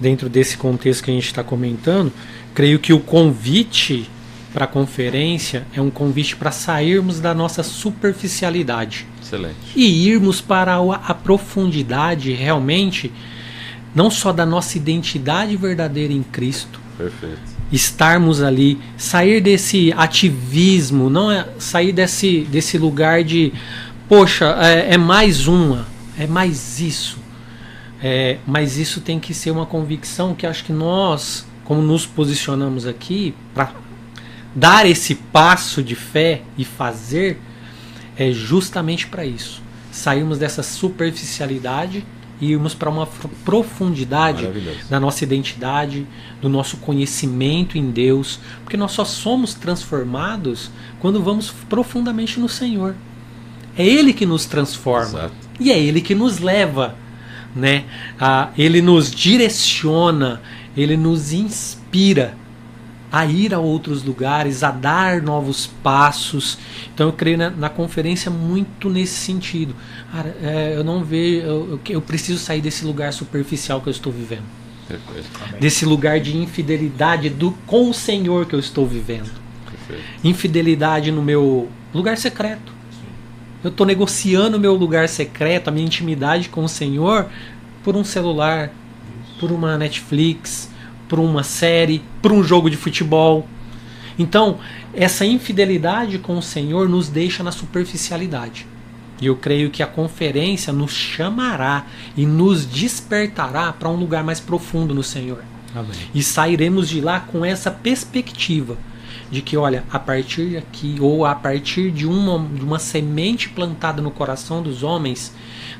dentro desse contexto que a gente está comentando, creio que o convite para a conferência é um convite para sairmos da nossa superficialidade. Excelente. E irmos para a profundidade realmente, não só da nossa identidade verdadeira em Cristo. Perfeito. Estarmos ali, sair desse ativismo, não sair desse lugar de, poxa, é mais isso. Mas isso tem que ser uma convicção que acho que nós, como nos posicionamos aqui, para dar esse passo de fé e fazer, é justamente para isso. Sairmos dessa superficialidade e irmos para uma profundidade da nossa identidade, do nosso conhecimento em Deus, porque nós só somos transformados quando vamos profundamente no Senhor. É Ele que nos transforma. Exato. E é Ele que nos leva, né? Ele nos direciona, Ele nos inspira a ir a outros lugares, a dar novos passos. Então eu creio na conferência muito nesse sentido. Cara, eu não vejo, eu preciso sair desse lugar superficial que eu estou vivendo. Perfeito. Desse lugar de infidelidade com o Senhor que eu estou vivendo. Perfeito. Infidelidade no meu lugar secreto. Eu estou negociando o meu lugar secreto, a minha intimidade com o Senhor, por um celular, por uma Netflix, por uma série, por um jogo de futebol. Então, essa infidelidade com o Senhor nos deixa na superficialidade. E eu creio que a conferência nos chamará e nos despertará para um lugar mais profundo no Senhor. Amém. E sairemos de lá com essa perspectiva de que, olha, a partir de aqui, ou a partir de uma semente plantada no coração dos homens,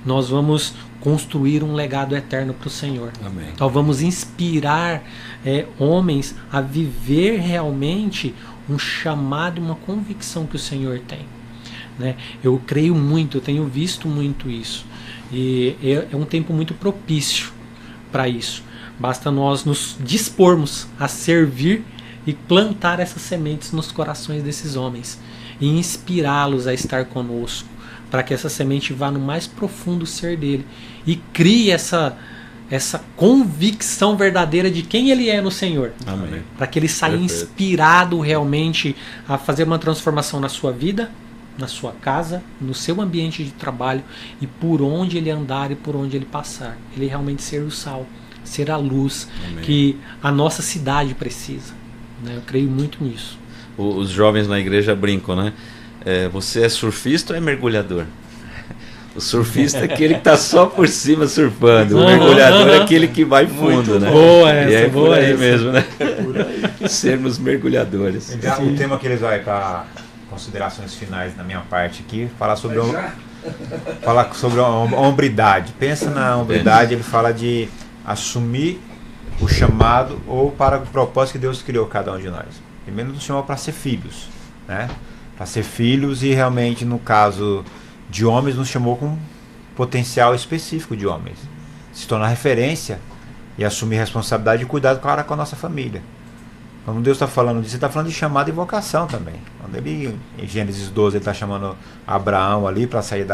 nós vamos construir um legado eterno para o Senhor. Amém. Então vamos inspirar homens a viver realmente um chamado, uma convicção que o Senhor tem, né? Eu creio muito, eu tenho visto muito isso. E é um tempo muito propício para isso. Basta nós nos dispormos a servir e plantar essas sementes nos corações desses homens e inspirá-los a estar conosco, para que essa semente vá no mais profundo ser dele e crie essa essa convicção verdadeira de quem ele é no Senhor. Amém. Para que ele saia Perfeito. inspirado realmente a fazer uma transformação na sua vida, na sua casa, no seu ambiente de trabalho e por onde ele andar e por onde ele passar. Ele realmente ser o sal, ser a luz Amém. que a nossa cidade precisa. Né? Eu creio muito nisso. Os jovens na igreja brincam, né? Você é surfista ou é mergulhador? O surfista é aquele que está só por cima surfando. O mergulhador é aquele que vai fundo, né? Boa essa, e é boa por aí essa. mesmo, né? Sermos mergulhadores. O tema que eles vão para considerações finais da minha parte aqui, falar sobre a hombridade. Pensa na hombridade, ele fala de assumir o chamado ou para o propósito que Deus criou cada um de nós. Primeiro nos chamou para ser filhos, né? Para ser filhos e realmente no caso de homens nos chamou com potencial específico de homens. Se tornar referência e assumir responsabilidade e cuidado com a nossa família. Quando Deus está falando disso, ele está falando de chamado e vocação também. Quando ele, em Gênesis 12, ele está chamando Abraão ali para sair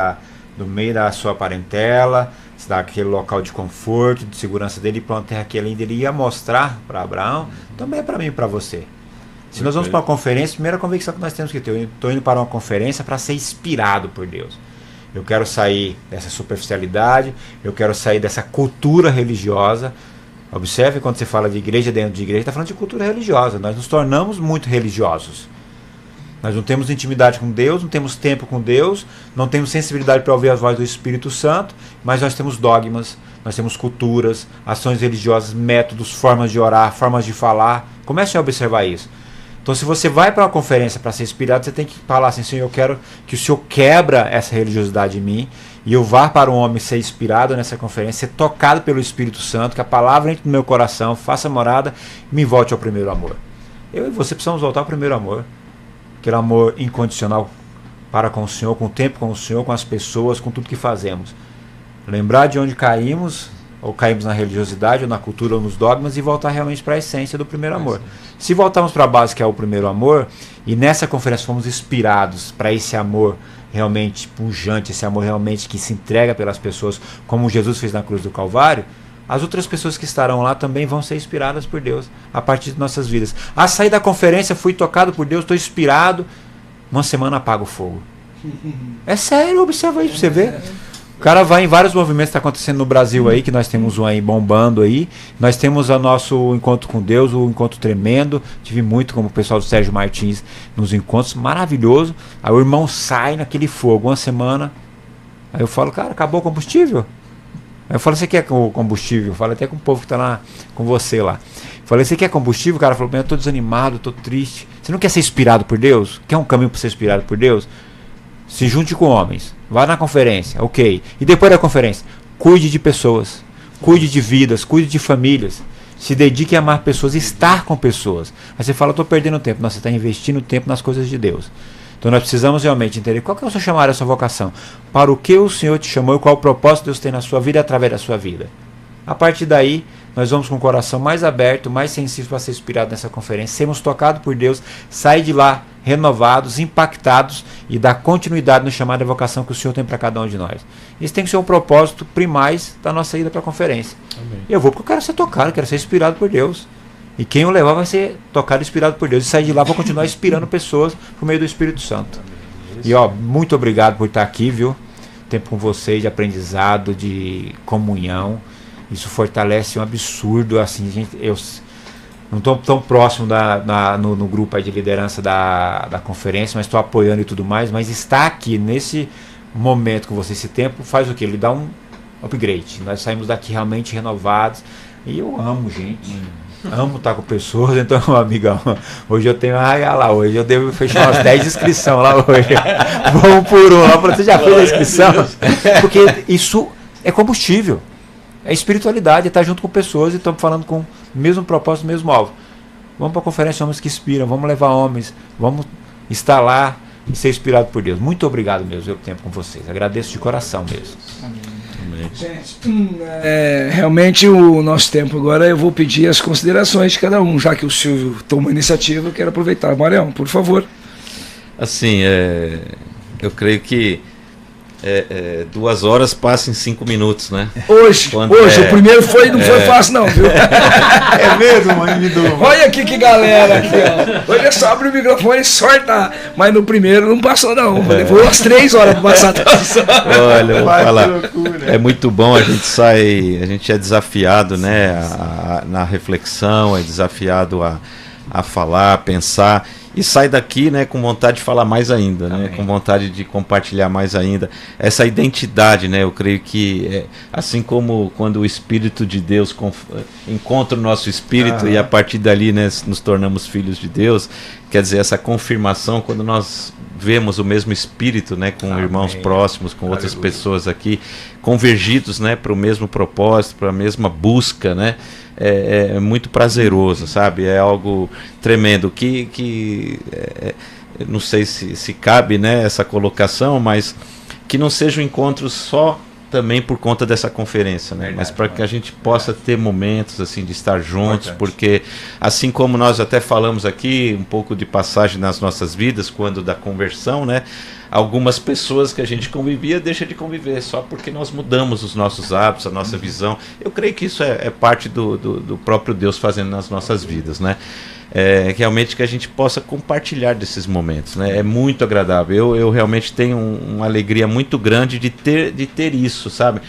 do meio da sua parentela, daquele local de conforto, de segurança dele, para uma terra que ele ia mostrar para Abraão, também é para mim e para você. Se nós vamos para uma conferência, a primeira convicção que nós temos que ter, eu estou indo para uma conferência para ser inspirado por Deus. Eu quero sair dessa superficialidade, eu quero sair dessa cultura religiosa. Observe quando você fala de igreja dentro de igreja, está falando de cultura religiosa. Nós nos tornamos muito religiosos. Nós não temos intimidade com Deus, não temos tempo com Deus, não temos sensibilidade para ouvir a voz do Espírito Santo, mas nós temos dogmas, nós temos culturas, ações religiosas, métodos, formas de orar, formas de falar. Comece a observar isso. Então, se você vai para uma conferência para ser inspirado, você tem que falar assim: Senhor, eu quero que o Senhor quebra essa religiosidade em mim e eu vá para um homem ser inspirado nessa conferência, ser tocado pelo Espírito Santo, que a palavra entre no meu coração, faça morada e me volte ao primeiro amor. Eu e você precisamos voltar ao primeiro amor, aquele amor incondicional para com o Senhor, com o tempo com o Senhor, com as pessoas, com tudo que fazemos. Lembrar de onde caímos, ou caímos na religiosidade, ou na cultura, ou nos dogmas, e voltar realmente para a essência do primeiro amor. Se voltarmos para a base, que é o primeiro amor, e nessa conferência fomos inspirados para esse amor realmente pujante, esse amor realmente que se entrega pelas pessoas, como Jesus fez na cruz do Calvário, as outras pessoas que estarão lá também vão ser inspiradas por Deus a partir de nossas vidas. A sair da conferência, fui tocado por Deus, estou inspirado, uma semana apaga o fogo. É sério, observa isso para você ver. O cara vai em vários movimentos que está acontecendo no Brasil aí, que nós temos um aí bombando aí. Nós temos o nosso encontro com Deus, o encontro tremendo. Tive muito como o pessoal do Sérgio Martins nos encontros, maravilhoso. Aí o irmão sai naquele fogo, uma semana. Aí eu falo, cara, acabou o combustível? Aí eu falo, você quer o combustível? Eu falo até com o povo que está lá com você lá. Eu falei, você quer combustível? O cara falou, eu estou desanimado, estou triste. Você não quer ser inspirado por Deus? Quer um caminho para ser inspirado por Deus? Se junte com homens, vá na conferência, ok. E depois da conferência, cuide de pessoas, cuide de vidas, cuide de famílias. Se dedique a amar pessoas, estar com pessoas. Aí você fala, estou perdendo tempo. Não, você está investindo tempo nas coisas de Deus. Então nós precisamos realmente entender qual que é o seu chamado, a sua vocação. Para o que o Senhor te chamou e qual o propósito Deus tem na sua vida através da sua vida. A partir daí, nós vamos com o coração mais aberto, mais sensível para ser inspirado nessa conferência. Sermos tocados por Deus, sair de lá renovados, impactados e dar continuidade no chamado e vocação que o Senhor tem para cada um de nós. Isso tem que ser um propósito primais da nossa ida para a conferência. Amém. Eu vou porque eu quero ser tocado, eu quero ser inspirado por Deus. E quem eu levar vai ser tocado e inspirado por Deus. E sair de lá vou continuar inspirando pessoas por meio do Espírito Santo. E muito obrigado por estar aqui, viu? Tempo com vocês de aprendizado, de comunhão. Isso fortalece um absurdo, assim, gente, eu não estou tão próximo no grupo aí de liderança da conferência, mas estou apoiando e tudo mais, mas estar aqui nesse momento com você, esse tempo, faz o quê? Ele dá um upgrade. Nós saímos daqui realmente renovados, e eu amo, gente. Amo estar com pessoas, então, amigão, hoje eu tenho hoje eu devo fechar umas 10 inscrições lá hoje. Vamos por um lá, você já fez a inscrição? Porque isso é combustível. É espiritualidade, é estar junto com pessoas e estamos falando com o mesmo propósito, o mesmo alvo. Vamos para a conferência Homens que Inspiram, vamos levar homens, vamos estar lá e ser inspirado por Deus. Muito obrigado mesmo pelo tempo com vocês. Agradeço de coração mesmo. Amém. Gente, realmente o nosso tempo agora, eu vou pedir as considerações de cada um, já que o Silvio tomou a iniciativa, eu quero aproveitar. Marião, por favor. Assim, eu creio que 2 horas passam em 5 minutos, né? Hoje, o primeiro não foi fácil não, viu? É mesmo, mano? Olha aqui que galera aqui, ó. Hoje é só abrir o microfone e sortar. Mas no primeiro não passou não. Levou umas 3 horas para passar a atuação. Olha, eu vou falar. É muito bom, a gente é desafiado, né? Na reflexão, é desafiado a falar, a pensar. E sai daqui, né, com vontade de falar mais ainda, né, com vontade de compartilhar mais ainda. Essa identidade, né, eu creio que assim como quando o Espírito de Deus encontra o nosso espírito e a partir dali, né, nos tornamos filhos de Deus, quer dizer, essa confirmação quando nós vemos o mesmo espírito, né, com irmãos próximos, com outras pessoas aqui, convergidos, né, para o mesmo propósito, para a mesma busca, né, é muito prazeroso, sabe? É algo tremendo que não sei se cabe, né, essa colocação, mas que não seja um encontro só também por conta dessa conferência, né? Mas para que a gente possa ter momentos assim de estar juntos, porque assim como nós até falamos aqui um pouco de passagem nas nossas vidas quando da conversão, né? Algumas pessoas que a gente convivia deixam de conviver só porque nós mudamos os nossos hábitos, a nossa visão. Eu creio que isso é parte do próprio Deus fazendo nas nossas vidas, né? Realmente que a gente possa compartilhar desses momentos, né? É muito agradável. Eu realmente tenho uma alegria muito grande de ter isso, sabe?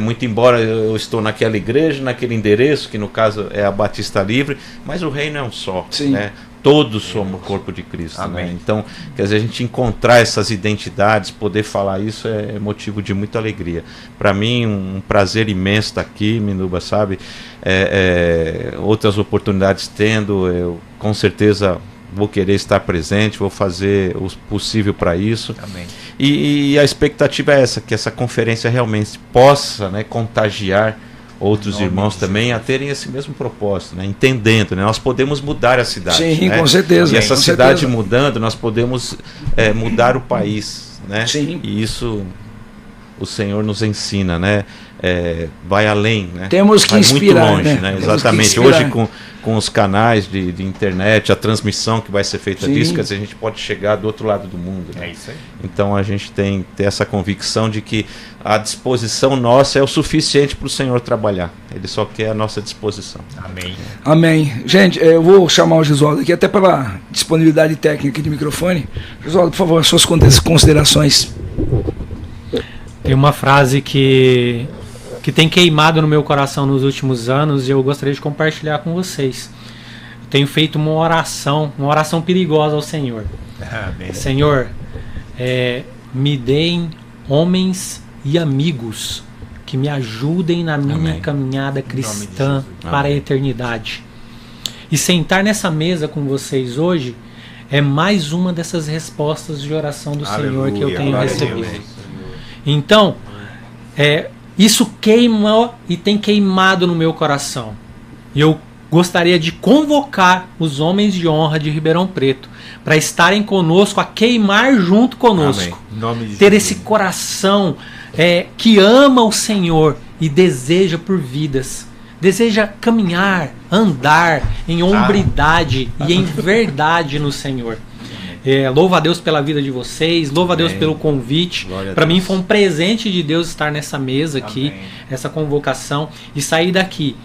Muito embora eu estou naquela igreja, naquele endereço, que no caso é a Batista Livre, mas o reino é um só, né? Todos somos o corpo de Cristo, né? Então, quer dizer, a gente encontrar essas identidades, poder falar isso é motivo de muita alegria. Para mim, um prazer imenso estar aqui, Minuba, sabe? Outras oportunidades tendo, eu com certeza vou querer estar presente, vou fazer o possível para isso. Amém. E a expectativa é essa, que essa conferência realmente possa, né, contagiar outros irmãos também a terem esse mesmo propósito, né? Entendendo, né? Nós podemos mudar a cidade. Sim, né? com certeza. E essa cidade mudando, nós podemos mudar o país, né? Sim. E isso o Senhor nos ensina, né? Vai além, né? Temos que inspirar, muito longe, né? Exatamente. Hoje com os canais de internet, a transmissão que vai ser feita disso, quer dizer, a gente pode chegar do outro lado do mundo, né? É isso aí. Então a gente tem que ter essa convicção de que a disposição nossa é o suficiente para o Senhor trabalhar. Ele só quer a nossa disposição. Amém. Amém. Gente, eu vou chamar o Gesualdo aqui, até pela disponibilidade técnica de microfone. Gesualdo, por favor, suas considerações. Tem uma frase que tem queimado no meu coração nos últimos anos e eu gostaria de compartilhar com vocês. Eu tenho feito uma oração perigosa ao Senhor. Amém. Senhor, me deem homens e amigos que me ajudem na minha caminhada cristã para a eternidade. E sentar nessa mesa com vocês hoje é mais uma dessas respostas de oração do Senhor que eu tenho recebido. Então, isso queima e tem queimado no meu coração. E eu gostaria de convocar os homens de honra de Ribeirão Preto para estarem conosco, a queimar junto conosco. Ter esse coração que ama o Senhor e deseja por vidas. Deseja caminhar, andar em hombridade e em verdade no Senhor. Louvo a Deus pela vida de vocês, louvo a Deus pelo convite. Para mim foi um presente de Deus estar nessa mesa aqui, essa convocação, e sair daqui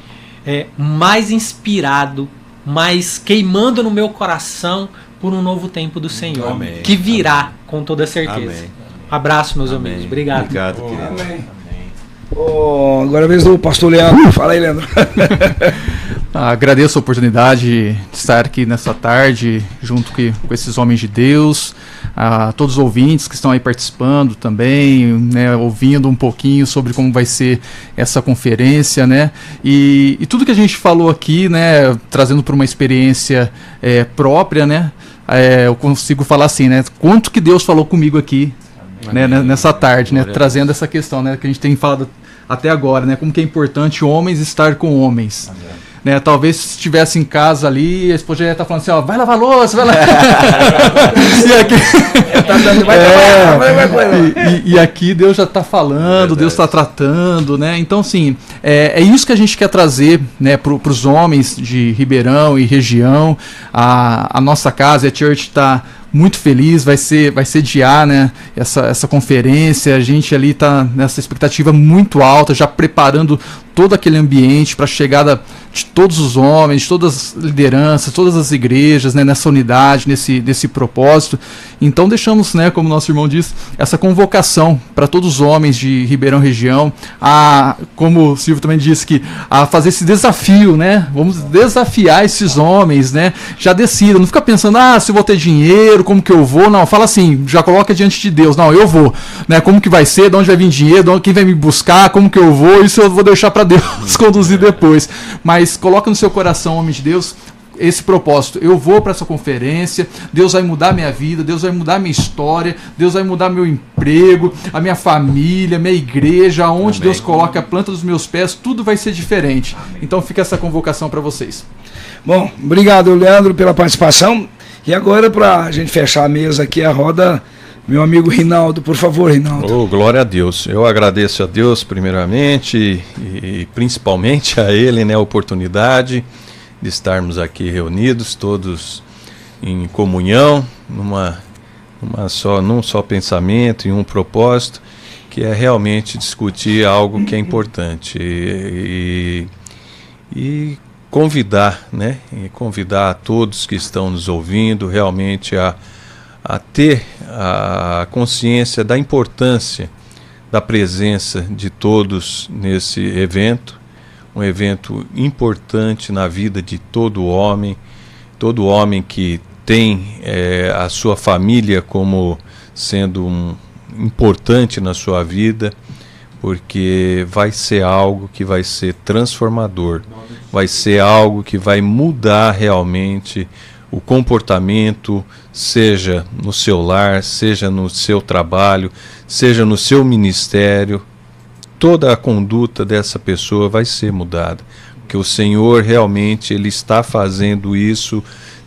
mais inspirado, mais queimando no meu coração por um novo tempo do Senhor, que virá com toda certeza. Abraço, meus amigos. Obrigado. Obrigado, querido. Amém. Agora é a vez do pastor Leandro. Fala aí, Leandro. Agradeço a oportunidade de estar aqui nessa tarde junto com esses homens de Deus, a todos os ouvintes que estão aí participando também, né, ouvindo um pouquinho sobre como vai ser essa conferência, né, e tudo que a gente falou aqui, né, trazendo para uma experiência própria, né, eu consigo falar assim, né, quanto que Deus falou comigo aqui, né, nessa tarde, né, trazendo essa questão, né, que a gente tem falado até agora, né, como que é importante homens estar com homens. Né, talvez se estivesse em casa ali, a esposa já ia estar falando assim, ó, vai lavar louça, vai lá. E aqui Deus já está falando, Deus está tratando, né? Então, assim, é isso que a gente quer trazer, né, para os homens de Ribeirão e região. A nossa casa, a Church, está muito feliz, vai sediar, né, essa conferência. A gente ali está nessa expectativa muito alta, já preparando todo aquele ambiente para a chegada de todos os homens, de todas as lideranças, todas as igrejas, né, nessa unidade, nesse propósito. Então deixamos, né, como nosso irmão disse, essa convocação para todos os homens de Ribeirão Região, como o Silvio também disse, a fazer esse desafio, né? Vamos desafiar esses homens, né? Já decidam, não fica pensando, se eu vou ter dinheiro, como que eu vou? Não, fala assim, já coloca diante de Deus, não, eu vou, né? Como que vai ser, de onde vai vir dinheiro, quem vai me buscar, como que eu vou, isso eu vou deixar para Deus conduzir depois. Mas coloca no seu coração, homem de Deus, esse propósito. Eu vou para essa conferência, Deus vai mudar minha vida, Deus vai mudar minha história, Deus vai mudar meu emprego, a minha família, minha igreja, onde Deus coloca a planta dos meus pés, tudo vai ser diferente. Então fica essa convocação para vocês. Bom, obrigado, Leandro, pela participação. E agora, para a gente fechar a mesa aqui, a roda, meu amigo Rinaldo, por favor, Rinaldo. Glória a Deus. Eu agradeço a Deus primeiramente e principalmente a Ele, né, a oportunidade de estarmos aqui reunidos, todos em comunhão, num só pensamento, em um propósito, que é realmente discutir algo que é importante e convidar, né? E convidar a todos que estão nos ouvindo realmente a ter a consciência da importância da presença de todos nesse evento, um evento importante na vida de todo homem que tem a sua família como sendo importante na sua vida, porque vai ser algo que vai ser transformador, vai ser algo que vai mudar realmente o comportamento, seja no seu lar, seja no seu trabalho, seja no seu ministério. Toda a conduta dessa pessoa vai ser mudada, porque o Senhor realmente Ele está fazendo isso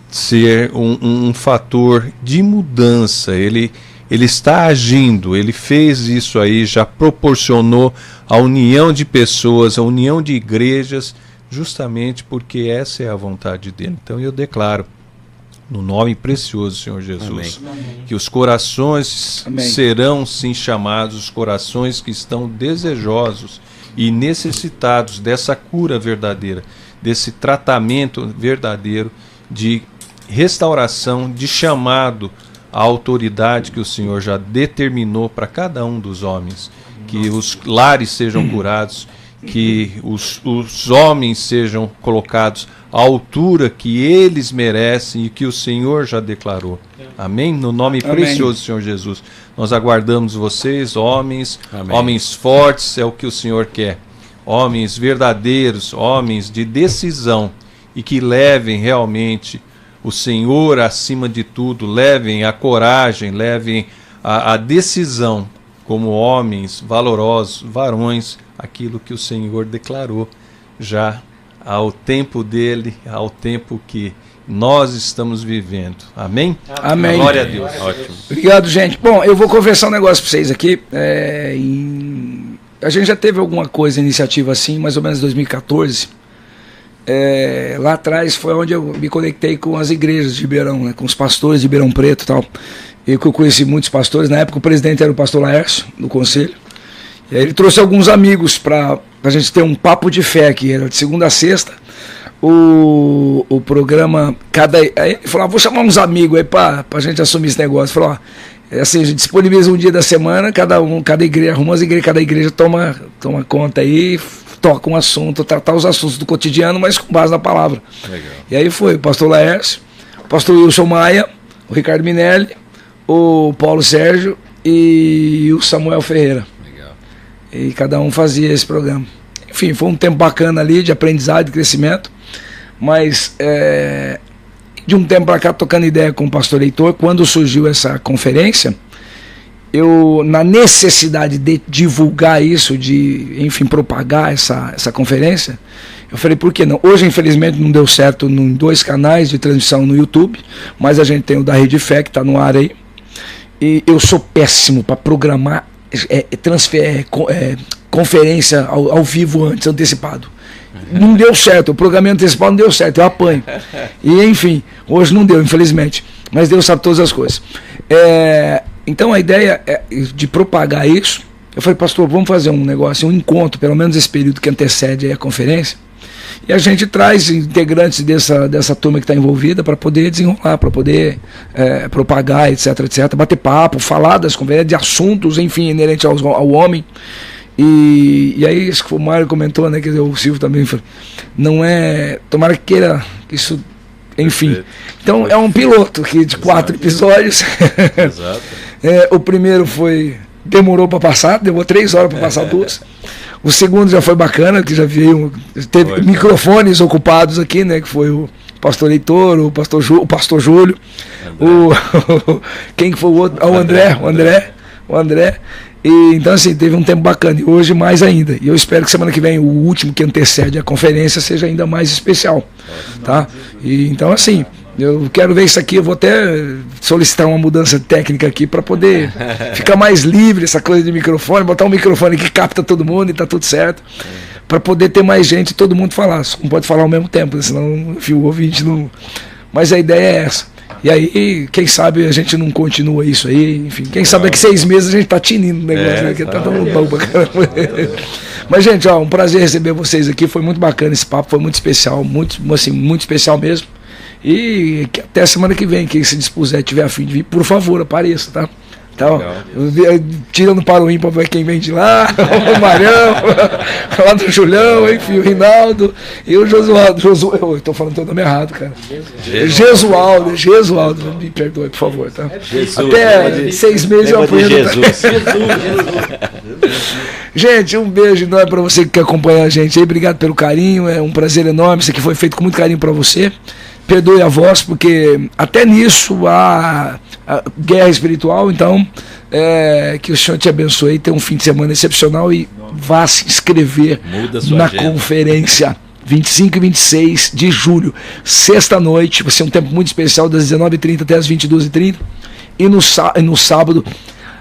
ser um fator de mudança. Ele está agindo, Ele fez isso aí, já proporcionou a união de pessoas, a união de igrejas, justamente porque essa é a vontade dEle. Então eu declaro, no nome precioso do Senhor Jesus, amém, que os corações amém serão sim chamados, os corações que estão desejosos e necessitados dessa cura verdadeira, desse tratamento verdadeiro de restauração, de chamado à autoridade que o Senhor já determinou para cada um dos homens, que os lares sejam curados, que os homens sejam colocados à altura que eles merecem e que o Senhor já declarou. Amém? No nome amém precioso do Senhor Jesus. Nós aguardamos vocês, homens, amém, homens fortes, é o que o Senhor quer. Homens verdadeiros, homens de decisão e que levem realmente o Senhor acima de tudo, levem a coragem, levem a decisão como homens valorosos, varões, aquilo que o Senhor declarou já ao tempo dele, ao tempo que nós estamos vivendo. Amém? Amém. Glória a Deus. Ótimo. Obrigado, gente. Bom, eu vou conversar um negócio para vocês aqui. A gente já teve alguma coisa, iniciativa assim, mais ou menos em 2014. Lá atrás foi onde eu me conectei com as igrejas de Ribeirão, né, com os pastores de Ribeirão Preto e tal. Eu conheci muitos pastores. Na época o presidente era o pastor Laércio, do conselho. E aí ele trouxe alguns amigos para a gente ter um papo de fé aqui, era de segunda a sexta. O programa, aí ele falou, vou chamar uns amigos aí para a gente assumir esse negócio. Falou, assim, a gente disponibiliza um dia da semana, cada igreja, arruma as igrejas, cada igreja toma conta aí, toca um assunto, tratar os assuntos do cotidiano, mas com base na palavra. Legal. E aí foi o pastor Laércio, o pastor Wilson Maia, o Ricardo Minelli, o Paulo Sérgio e o Samuel Ferreira. E cada um fazia esse programa. Enfim, foi um tempo bacana ali de aprendizado, de crescimento. Mas de um tempo para cá, tocando ideia com o pastor Heitor, quando surgiu essa conferência, eu, na necessidade de divulgar isso, de, enfim, propagar essa conferência, eu falei, por que não? Hoje, infelizmente, não deu certo em 2 canais de transmissão no YouTube, mas a gente tem o da Rede Fé, que está no ar aí. E eu sou péssimo para programar conferência ao vivo antes, antecipado. Não deu certo, o programamento antecipado não deu certo, eu apanho. E enfim, hoje não deu, infelizmente. Mas Deus sabe todas as coisas. Então a ideia é de propagar isso. Eu falei, pastor, vamos fazer um negócio, um encontro, pelo menos esse período que antecede aí a conferência, e a gente traz integrantes dessa turma que está envolvida para poder desenrolar, para poder propagar, etc, bater papo, falar das conferências, de assuntos, enfim, inerentes ao homem. E aí, isso que o Mário comentou, né, quer dizer, o Silvio também falou, não é, tomara que queira isso, enfim. Então é um piloto aqui de 4 episódios. Exato. O primeiro demorou para passar, demorou 3 horas para passar 2. O segundo já foi bacana, que já veio, teve microfones ocupados aqui, né, que foi o pastor Heitor, o pastor Júlio, quem que foi o outro? O André. E, então assim, teve um tempo bacana, e hoje mais ainda. E eu espero que semana que vem o último que antecede a conferência seja ainda mais especial, tá? E então assim, eu quero ver isso aqui, eu vou até solicitar uma mudança técnica aqui para poder ficar mais livre essa coisa de microfone, botar um microfone que capta todo mundo e tá tudo certo, para poder ter mais gente e todo mundo falar. Só não pode falar ao mesmo tempo, senão enfim, o ouvinte não... Mas a ideia é essa. E aí, quem sabe a gente não continua isso aí, enfim, quem sabe daqui 6 meses a gente tá tinindo o negócio, né? Que tá dando bom pra caramba. Mas, gente, um prazer receber vocês aqui, foi muito bacana esse papo, foi muito especial, muito especial mesmo. E que até semana que vem, quem se dispuser, tiver a fim de vir, por favor, apareça, tá? Então, tirando para o ímpar, ver quem vem de lá, o Marião, lá do Julião, enfim, o Rinaldo e o Josualdo. Eu estou falando todo nome errado, cara. Gesualdo, me perdoe, por favor, tá? Até 6 meses eu aprendo. Gente, um beijo enorme para você que acompanha a gente aí, obrigado pelo carinho, é um prazer enorme, isso aqui foi feito com muito carinho para você. Perdoe a voz, porque até nisso há guerra espiritual, então que o Senhor te abençoe, tenha um fim de semana excepcional e vá se inscrever na conferência 25 e 26 de julho, sexta-noite, vai ser um tempo muito especial, das 19h30 até as 22h30, e no sábado,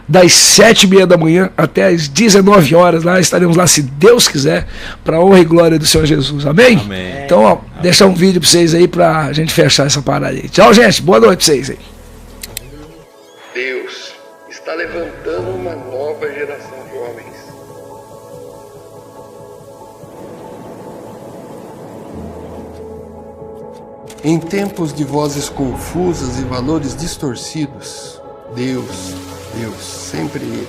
das 7h30 da manhã até as 19 horas, lá estaremos lá, se Deus quiser, para a honra e glória do Senhor Jesus, amém? Então, deixar um vídeo para vocês aí, para a gente fechar essa parada aí. Tchau, gente, boa noite para vocês aí. Deus está levantando uma nova geração de homens. Em tempos de vozes confusas e valores distorcidos, Deus, sempre Ele,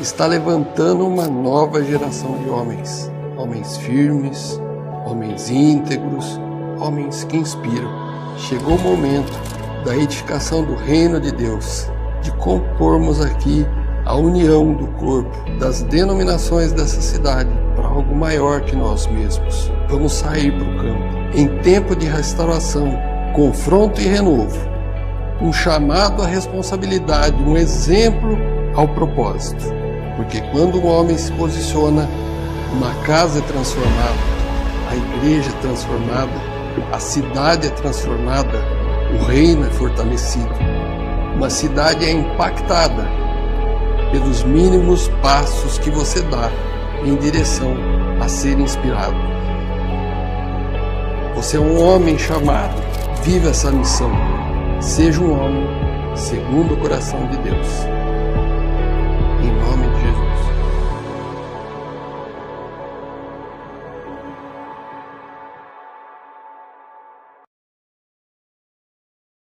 está levantando uma nova geração de homens. Homens firmes, homens íntegros, homens que inspiram. Chegou o momento da edificação do reino de Deus, de compormos aqui a união do corpo, das denominações dessa cidade, para algo maior que nós mesmos. Vamos sair para o campo. Em tempo de restauração, confronto e renovo. Um chamado à responsabilidade, um exemplo ao propósito. Porque quando um homem se posiciona, uma casa é transformada, a igreja é transformada, a cidade é transformada, o reino é fortalecido. Uma cidade é impactada pelos mínimos passos que você dá em direção a ser inspirado. Você é um homem chamado, viva essa missão. Seja um homem segundo o coração de Deus.